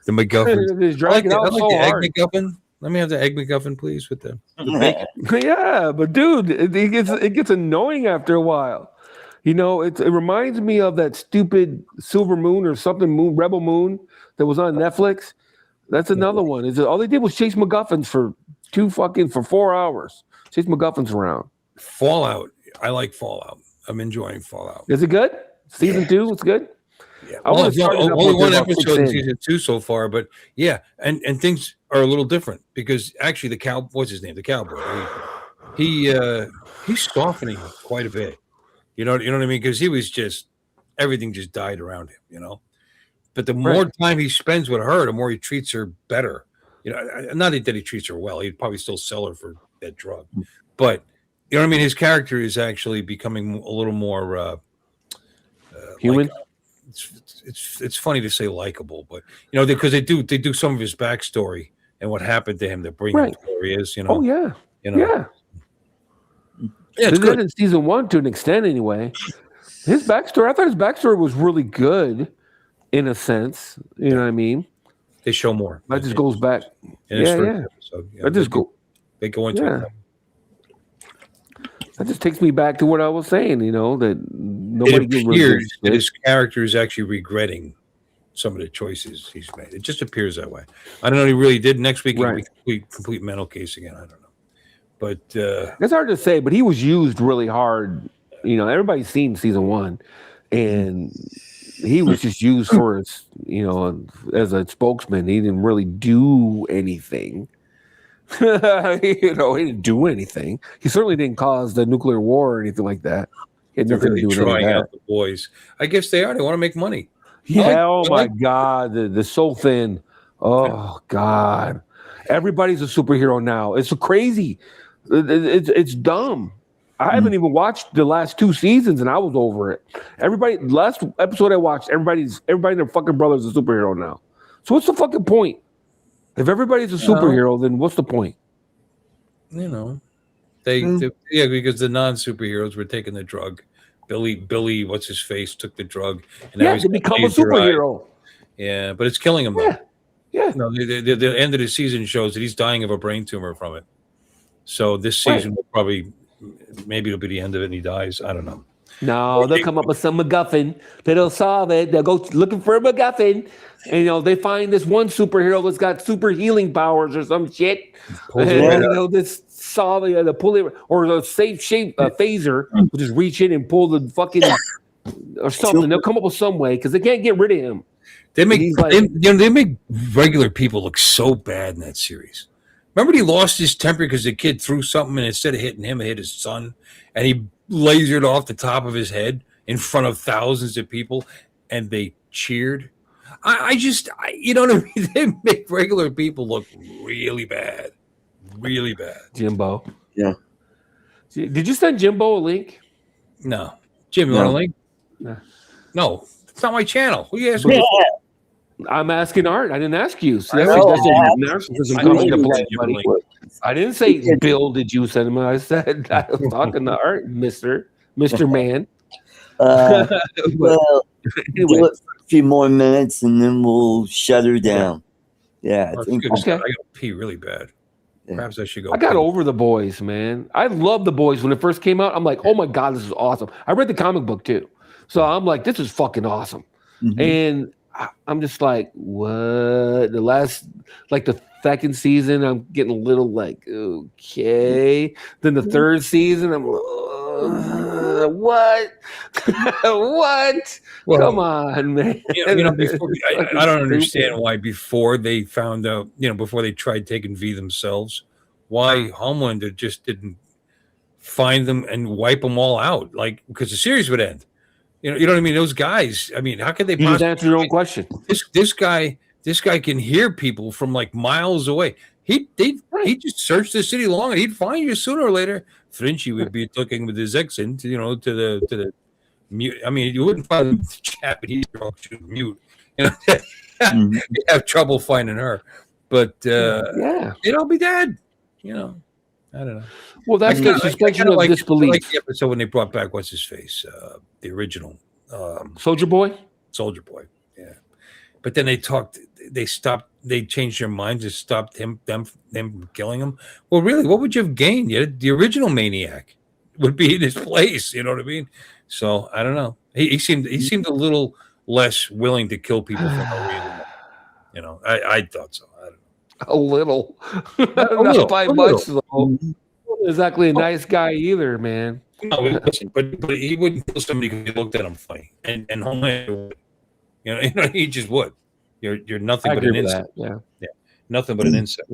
The MacGuffin.
Just drag it out so hard.
Egg MacGuffin. Let me have the egg MacGuffin, please, with the bacon.
Yeah, but dude, it gets annoying after a while. You know, it reminds me of that stupid Silver Moon or something moon, Rebel Moon that was on Netflix. That's another one. Is all they did was chase MacGuffins for 4 hours. Chase MacGuffins around.
Fallout. I like Fallout. I'm enjoying Fallout.
Is it good? Season 2, it's good.
Yeah. Only one episode in season 2 so far, but yeah, and things are a little different because actually what's his name? The cowboy. He's softening quite a bit. You know what I mean? Because he was everything just died around him, you know. But the more time he spends with her, the more he treats her better. You know, not that he treats her well. He'd probably still sell her for that drug. But you know what I mean? His character is actually becoming a little more
human.
It's funny to say likable, but you know, because they do some of his backstory and what happened to him to bring him to where he is. You know.
Oh yeah.
You know.
Yeah. Yeah, it's good in season 1 to an extent, anyway. I thought his backstory was really good, in a sense. You know what I mean?
They show more.
That just goes back.
Episode, they go into it.
That just takes me back to what I was saying. You know that nobody
appears that his character is actually regretting some of the choices he's made. It just appears that way. I don't know. He really did. Next week, it'll be complete mental case again. I don't know. But
it's hard to say, but he was used really hard. You know, everybody's seen season 1, and he was just used for his, you know, as a spokesman. He didn't really do anything. You know, he didn't do anything. He certainly didn't cause the nuclear war or anything like that. He had nothing to do with
trying out the boys. I guess they are. They want to make money.
Yeah. Oh my God, the so thin. Oh God, everybody's a superhero now. It's so crazy. It's dumb. I haven't even watched the last 2 seasons, and I was over it. Last episode I watched, everybody and their fucking brother's a superhero now. So what's the fucking point? If everybody's a superhero, then what's the point?
You know, because the non-superheroes were taking the drug. Billy, what's his face, took the drug, and now he's
become a superhero.
Yeah, but it's killing him. Though.
Yeah.
No, the end of the season shows that he's dying of a brain tumor from it. So this season will probably, maybe it'll be the end of it, and he dies. I don't know.
No, they'll come up with some MacGuffin. They'll solve it. They'll go looking for a MacGuffin. And, you know, they find this one superhero that's got super healing powers or some shit. And they'll just solve it. They'll pull it, or a safe shape phaser will just reach in and pull the fucking or something. They'll come up with some way because they can't get rid of him.
They make regular people look so bad in that series. Remember, he lost his temper because the kid threw something, and instead of hitting him, it hit his son, and he lasered off the top of his head in front of thousands of people, and they cheered. You know what I mean? They make regular people look really bad, really bad.
Jimbo.
Yeah.
Did you send Jimbo a link?
No. Jim, you want a link? No. It's not my channel. Who you asking me?
I'm asking Art. I didn't ask you. So I didn't say, Bill, did you send him? I said, I was talking to Art, Mr. Man.
Well, anyway. Do it for a few more minutes and then we'll shut her down. Yeah. I think
I got to pee really bad. Yeah. Perhaps I should go.
I got over The Boys, man. I loved The Boys when it first came out. I'm like, oh my God, this is awesome. I read the comic book too. So I'm like, this is fucking awesome. Mm-hmm. And I'm just like, what? The last, like the second season, I'm getting a little like, okay. Then the third season, I'm like, what? What? Well, come on, man.
I don't understand why before they found out, before they tried taking V themselves, why Homelander just didn't find them and wipe them all out, like, because the series would end. You know what I mean? Those guys. I mean, how could they?
You just answer your own question.
This guy can hear people from like miles away. He'd just search the city long, and he'd find you sooner or later. Frenchy would be talking with his accent, to the mute. I mean, you wouldn't find the Japanese girl mute. You you'd have trouble finding her. But it'll be dead. I don't know.
Well, that's the suspension of disbelief.
I like the episode when they brought back what's his face, the original
Soldier Boy.
Yeah, but then they changed their minds and stopped them from killing him. Well, really, what would you have gained? The original Maniac would be in his place. You know what I mean? So I don't know. He seemed a little less willing to kill people for no reason. I thought so. I don't know.
A little. Not by much, though. Exactly a nice guy either, man.
No, listen, but he wouldn't kill somebody because he looked at him funny, and Homelander would. He just would. You're nothing but an insect.
Yeah,
nothing but an insect.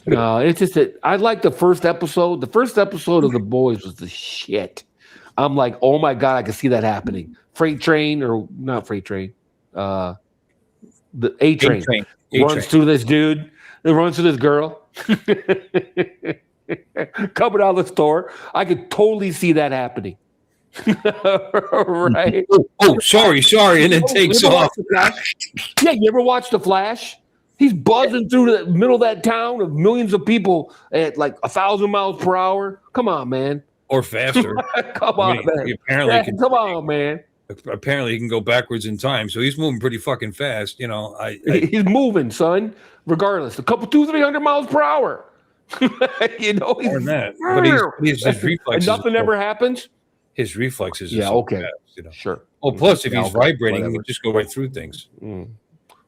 No, it's just that I like the first episode. The first episode of The Boys was the shit. I'm like, oh my god, I can see that happening. Freight train or not freight train. The A-train runs through this dude. It runs through this girl. Coming out of the store. I could totally see that happening. Right?
Oh, sorry, and it takes off.
Yeah, you ever watch The Flash? He's buzzing through the middle of that town of millions of people at like 1,000 miles per hour. Come on, man.
Or faster.
Come on, man. Come on, man.
Apparently, he can go backwards in time, so he's moving pretty fucking fast.
He's moving, son. Regardless, 200-300 miles per hour.
He's more than that. But his reflexes.
And nothing ever happens.
His reflexes.
Yeah. Okay.
Fast,
Sure.
Oh, plus if he's vibrating, he can just go right through things.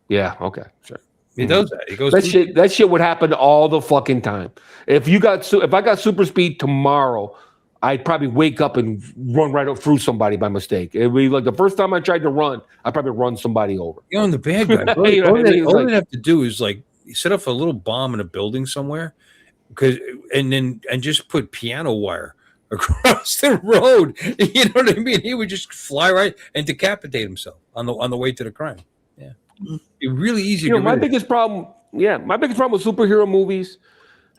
Yeah. Okay. Sure.
He does that. He goes.
That shit would happen all the fucking time. If I got super speed tomorrow, I'd probably wake up and run right up through somebody by mistake. It'd be like the first time I tried to run, I'd probably run somebody over.
I'm the bad guy. All they have to do is like set up a little bomb in a building somewhere, and just put piano wire across the road. You know what I mean? He would just fly right and decapitate himself on the way to the crime. Yeah, it's really easy.
My biggest problem with superhero movies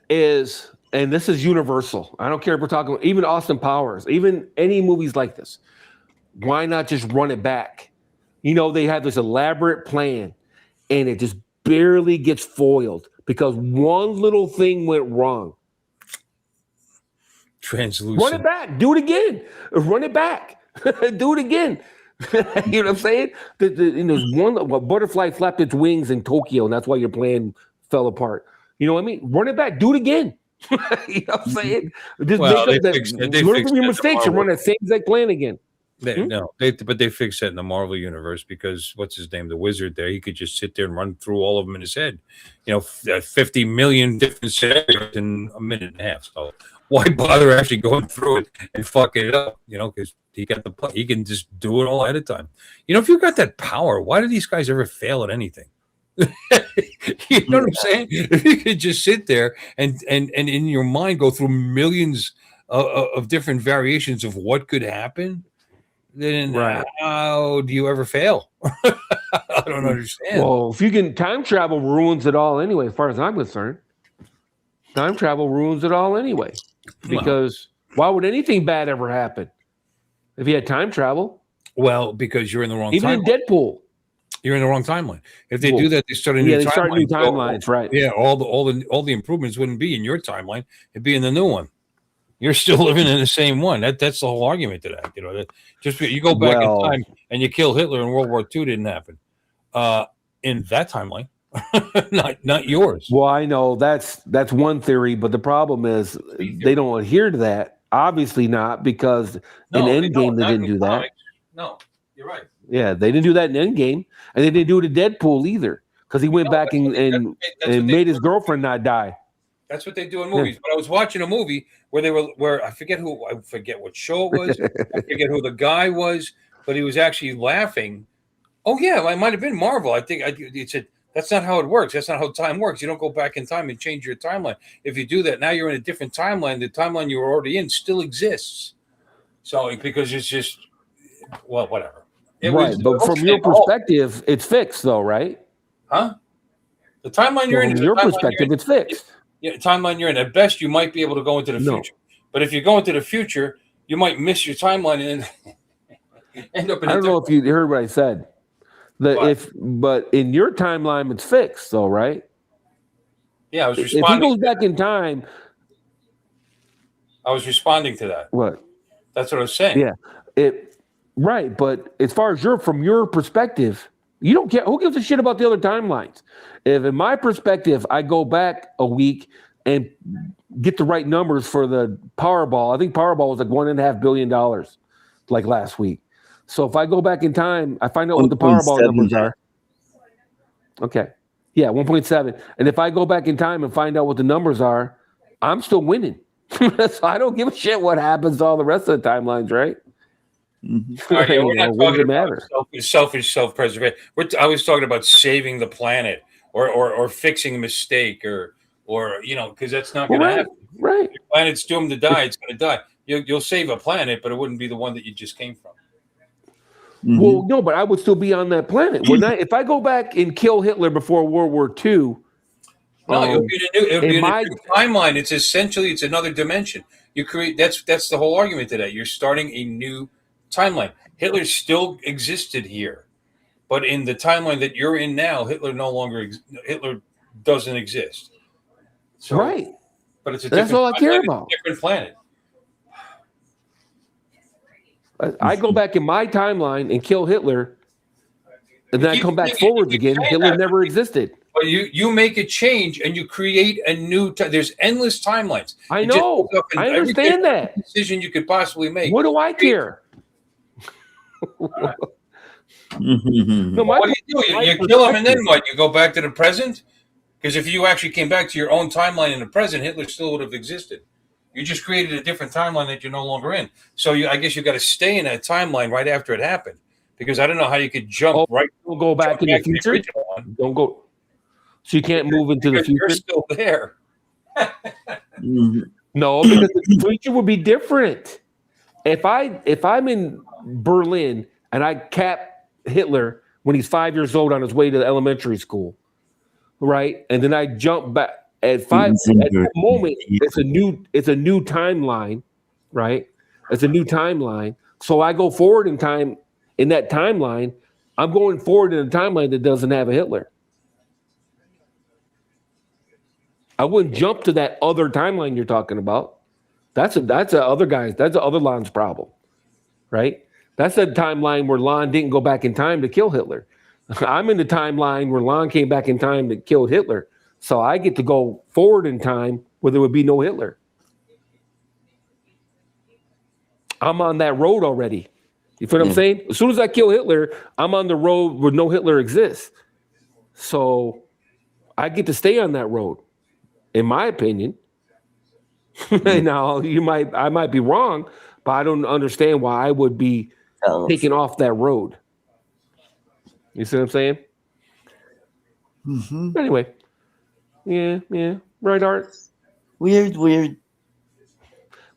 is. And this is universal. I don't care if we're talking even Austin Powers, even any movies like this. Why not just run it back? They have this elaborate plan and it just barely gets foiled because one little thing went wrong.
Translucent.
Run it back. Do it again. Run it back. Do it again. You know what I'm saying? There's one butterfly flapped its wings in Tokyo, and that's why your plan fell apart. You know what I mean? Run it back. Do it again. You know what I'm saying? Just learn from your mistakes and run that same exact plan again.
But they fixed that in the Marvel universe because what's his name, the Wizard? There, he could just sit there and run through all of them in his head. 50 million different scenarios in a minute and a half. So why bother actually going through it and fucking it up? Because he can just do it all ahead of time. If you got that power, why do these guys ever fail at anything? You know what I'm saying? If you could just sit there and in your mind go through millions of different variations of what could happen, then how do you ever fail? I don't understand.
Well, if you can, time travel ruins it all anyway, as far as I'm concerned. Time travel ruins it all anyway. Because why would anything bad ever happen if you had time travel?
Well, because you're in the wrong
even
timeline.
In Deadpool.
You're in the wrong timeline. If they do that, they start a new timeline.
They start new timelines, right?
Yeah, all the improvements wouldn't be in your timeline; it'd be in the new one. You're still living in the same one. That's the whole argument to that. That just you go back in time and you kill Hitler and World War II didn't happen in that timeline, not yours.
Well, I know that's one theory, but the problem is they don't adhere to that. Obviously not, because in Endgame they didn't do that.
No, you're right.
Yeah, they didn't do that in Endgame, and they didn't do it in Deadpool either, because he went back and made his girlfriend not die.
That's what they do in movies. But I was watching a movie where I forget what show it was. I forget who the guy was, but he was actually laughing. Oh yeah, it might have been Marvel. I think he said that's not how it works. That's not how time works. You don't go back in time and change your timeline. If you do that, now you're in a different timeline. The timeline you were already in still exists. So because it's just whatever.
But from your perspective, it's fixed though, right?
Huh? The timeline you're in.
From your perspective, it's fixed.
Yeah, timeline you're in. At best, you might be able to go into the future. But if you go into the future, you might miss your timeline and end up in
I don't know if you heard what I said. But in your timeline, it's fixed, though, right?
Yeah, I was responding.
If he goes back in time,
I was responding to that.
What?
That's what I was saying.
Yeah, right. But as far as from your perspective, you don't care. Who gives a shit about the other timelines? If in my perspective, I go back a week and get the right numbers for the Powerball. I think Powerball was like $1.5 billion, like last week. So if I go back in time, I find out what the Powerball numbers are. Okay. Yeah, 1.7. And if I go back in time and find out what the numbers are, I'm still winning. So I don't give a shit what happens to all the rest of the timelines, right?
Mm-hmm. All right, yeah, we're not talking about selfish self-preservation. I was talking about saving the planet or fixing a mistake or because that's not going to happen.
Right.
If the planet's doomed to die, it's going to die. You'll save a planet, but it wouldn't be the one that you just came from.
Mm-hmm. Well, no, but I would still be on that planet. If I go back and kill Hitler before World War II,
no, it'll be a new timeline. It's another dimension. You create. That's the whole argument today. You're starting a new timeline. Hitler still existed here, but in the timeline that you're in now, Hitler doesn't exist. So,
right.
But it's
that's all I care about.
Different planet.
I go back in my timeline and kill Hitler, and then I come back forwards again. Hitler never existed.
But you make a change and you create a new. There's endless timelines.
I know. I understand that
decision you could possibly make.
What do I care?
No, what do? You kill him and then what? You go back to the present? Because if you actually came back to your own timeline in the present, Hitler still would have existed. You just created a different timeline that you're no longer in. So I guess you got to stay in that timeline right after it happened. Because I don't know how you could jump right.
Don't go back in the future. Don't go. So you can't move into the future.
You're still there.
No, because the future would be different. If I'm in Berlin and I cap Hitler when he's 5 years old on his way to elementary school, right? And then I jump back at that moment, it's a new timeline, right? It's a new timeline. So I go forward in time in that timeline. I'm going forward in a timeline that doesn't have a Hitler. I wouldn't jump to that other timeline you're talking about. That's a other guy's. That's the other Lon's problem, right? That's the timeline where Lon didn't go back in time to kill Hitler. I'm in the timeline where Lon came back in time to kill Hitler. So I get to go forward in time where there would be no Hitler. I'm on that road already. You feel what I'm saying? As soon as I kill Hitler, I'm on the road where no Hitler exists. So I get to stay on that road, in my opinion. Now I might be wrong, but I don't understand why I would be taken off that road. You see what I'm saying?
Mm-hmm.
Anyway. Yeah. Right, Art?
Weird.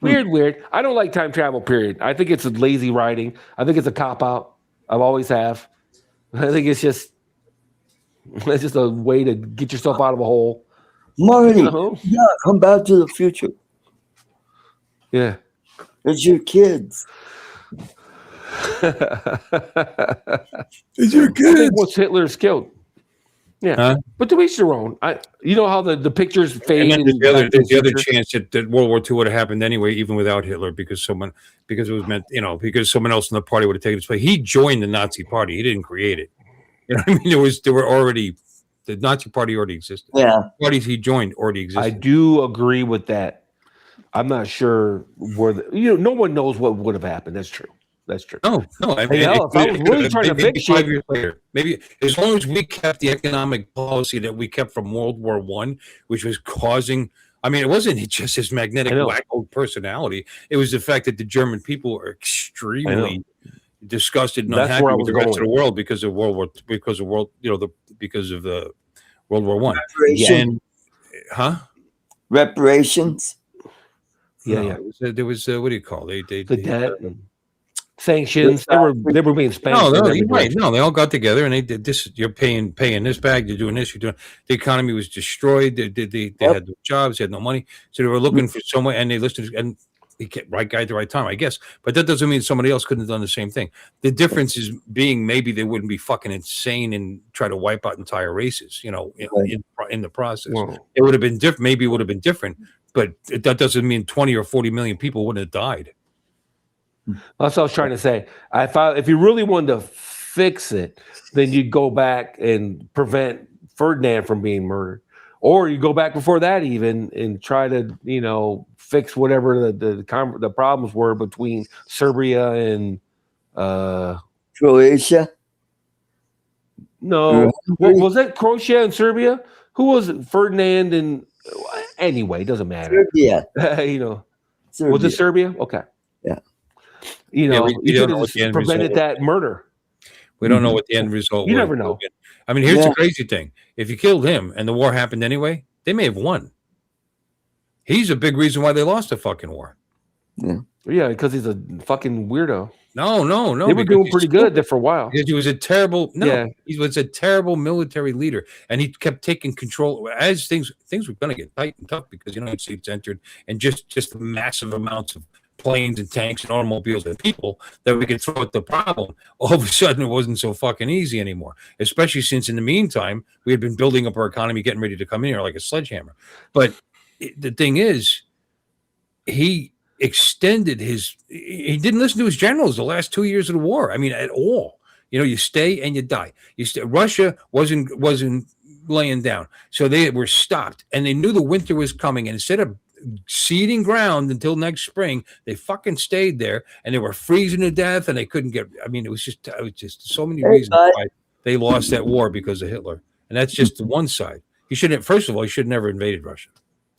I don't like time travel, period. I think it's a lazy writing. I think it's a cop-out. I've always have. I think it's just a way to get yourself out of a hole.
Marty, come back to the future.
Yeah.
It's your kids.
It's your kids. I think once Hitler's killed. Yeah, but to each their own. You know how the pictures fade.
And then there's the other chance that World War II would have happened anyway, even without Hitler, because someone else in the party would have taken his place. He joined the Nazi Party. He didn't create it. You know what I mean? The Nazi Party already existed.
Yeah,
the parties he joined already existed.
I do agree with that. I'm not sure where no one knows what would have happened. That's true. No.
I mean,
if I was really trying to fix
5 years later, maybe as long as we kept the economic policy that we kept from World War I, which was causing. I mean, it wasn't just his magnetic wacko personality. It was the fact that the German people are extremely disgusted and unhappy with the rest of the world because of World War I.
Reparations.
Yeah.
There was what do you call it?
The debt. sanctions. They were being spanked.
No,
in
no,
every
you're right.
direction.
No, they all got together and they did this. You're paying this back. You're doing this. You're doing. The economy was destroyed. They had no jobs. They had no money. So they were looking for someone, and they listened. And he kept right guy at the right time, I guess. But that doesn't mean somebody else couldn't have done the same thing. The difference is being maybe they wouldn't be fucking insane and try to wipe out entire races. You know, in the process, it would have been different. Maybe it would have been different. But that doesn't mean 20 or 40 million people wouldn't have died.
That's what I was trying to say. If you really wanted to fix it, then you'd go back and prevent Ferdinand from being murdered, or you go back before that even and try to fix whatever the problems were between Serbia and
Croatia.
No, was that Croatia and Serbia? Who was it? Ferdinand and anyway, it doesn't matter.
Serbia.
Serbia. Was it Serbia? Okay.
Yeah.
You could have just prevented that murder.
We don't know what the end result was.
You never know.
I mean, here's the crazy thing. If you killed him and the war happened anyway, they may have won. He's a big reason why they lost the fucking war.
Yeah, because he's a fucking weirdo.
No.
They were doing pretty good there for a while.
Because he was a terrible he was a terrible military leader. And he kept taking control as things were gonna get tight and tough because the United States entered and just massive amounts of planes and tanks and automobiles and people that we could throw at the problem. All of a sudden, it wasn't so fucking easy anymore, especially since in the meantime, we had been building up our economy, getting ready to come in here like a sledgehammer. But the thing is, he extended he didn't listen to his generals the last 2 years of the war. I mean, at all. You stay and you die. Russia wasn't laying down. So they were stopped and they knew the winter was coming. And instead of seeding ground until next spring, they fucking stayed there and they were freezing to death and they couldn't get. I mean, it was just so many reasons why they lost that war because of Hitler. And that's just the one side. He should have never invaded Russia.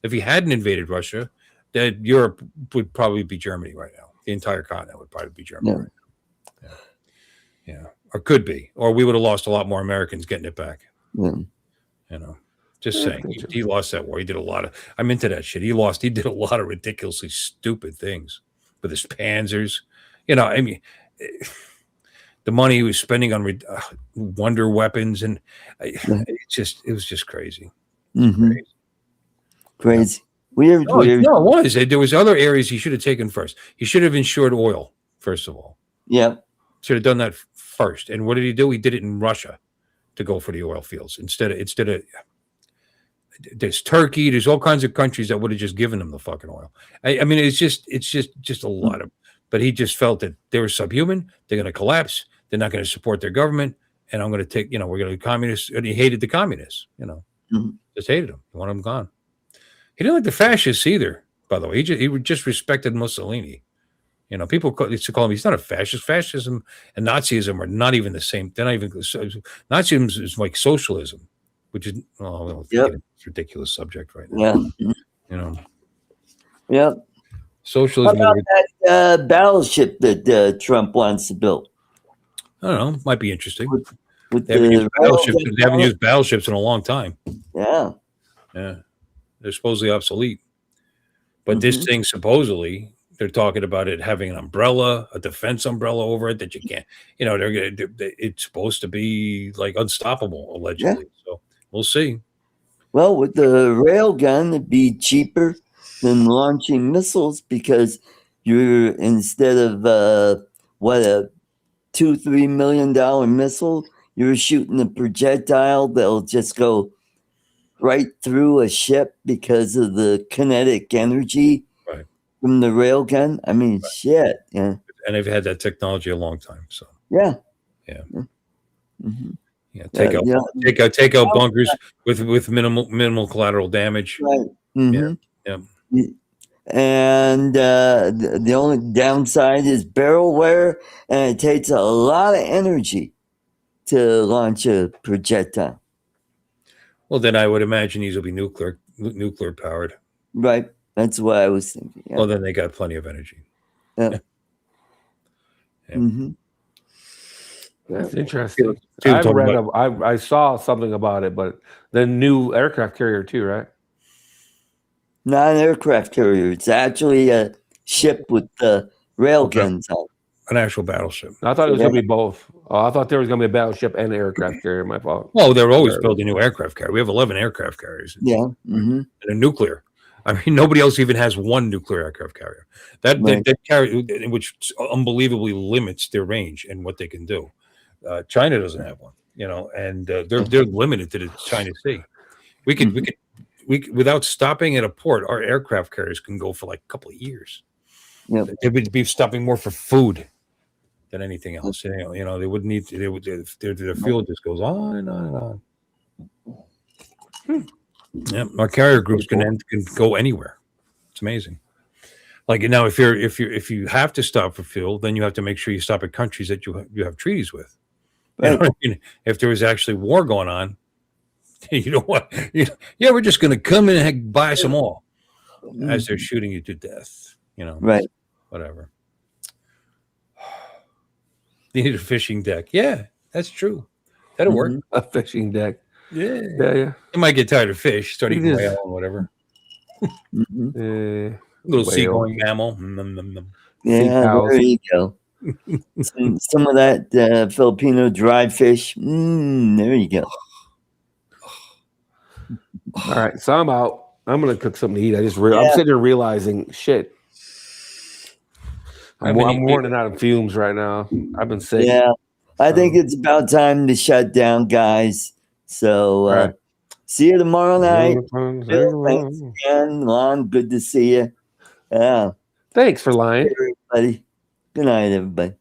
If he hadn't invaded Russia, that Europe would probably be Germany right now. The entire continent would probably be Germany right now. Yeah. Or could be. Or we would have lost a lot more Americans getting it back. Just saying, he lost that war. He did a lot of. I'm into that shit. He did a lot of ridiculously stupid things with his panzers. I mean, the money he was spending on wonder weapons, and it was just crazy.
Crazy. Weird.
No, it was. There was other areas he should have taken first. He should have insured oil first of all.
Yeah,
should have done that first. And what did he do? He did it in Russia to go for the oil fields instead of. There's Turkey. There's all kinds of countries that would have just given him the fucking oil. I mean, it's just a lot of. But he just felt that they were subhuman. They're going to collapse. They're not going to support their government. And I'm going to take. We're going to communists. And he hated the communists. Just hated them. He wanted them gone. He didn't like the fascists either. By the way, he just respected Mussolini. People used to call him. He's not a fascist. Fascism and Nazism are not even the same. They're not even. Nazism is like socialism. Which is it's a ridiculous subject right now.
Yeah.
Socialism.
How about that battleship that Trump wants to build?
I don't know. Might be interesting.
They
haven't used battleships in a long time.
Yeah.
They're supposedly obsolete. But this thing supposedly they're talking about it having an umbrella, a defense umbrella over it that you can't. It's supposed to be like unstoppable allegedly. So. We'll see.
Well, with the railgun, it'd be cheaper than launching missiles because you're instead of a $2-3 million missile, you're shooting a projectile that'll just go right through a ship because of the kinetic energy from the railgun. I mean, shit. Yeah.
And they've had that technology a long time. So
yeah.
Yeah, take out bunkers with minimal collateral damage.
Right.
Yeah.
And the only downside is barrel wear, and it takes a lot of energy to launch a projectile.
Well, then I would imagine these will be nuclear powered.
Right. That's what I was thinking. Yeah.
Well, then they got plenty of energy.
Yeah.
That's interesting. I saw something about it, but the new aircraft carrier too, right?
Not an aircraft carrier. It's actually a ship with the rail guns on.
an actual battleship.
I thought it was going to be both. Oh, I thought there was going to be a battleship and an aircraft carrier. My fault.
Well, they're always building new aircraft carrier. We have 11 aircraft carriers.
Yeah.
And a nuclear. I mean, nobody else even has one nuclear aircraft carrier. That carry, which unbelievably limits their range and what they can do. China doesn't have one, you know, and they're limited to the China Sea. We could without stopping at a port, our aircraft carriers can go for like a couple of years.
Yep.
They would be stopping more for food than anything else. You know, they wouldn't need to. Their fuel just goes on and on and on. Yeah, our carrier groups can go anywhere. It's amazing. Like now, if you have to stop for fuel, then you have to make sure you stop at countries that you have treaties with. You know what I mean? If there was actually war going on, you know what? Yeah, we're just going to come in and buy some oil as they're shooting you to death. You know,
right?
Whatever. You need a fishing deck. Yeah, that's true. That'll work.
A fishing deck.
Yeah.
You
might get tired of fish, start eating whale and whatever. Little seagoing mammal.
Yeah, there you go. some of that Filipino dried fish. There you go.
All right, so I'm out. I'm gonna cook something to eat. I'm sitting here realizing, shit. I'm running out of fumes right now. I've been sick.
Yeah, I think it's about time to shut down, guys. So see you tomorrow night. Bill, thanks again. Lon, good to see you.
Thanks for lying.
Everybody. Good night, everybody.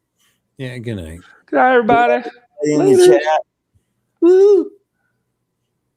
Yeah, good night.
Good night, everybody.
In the chat. Woo.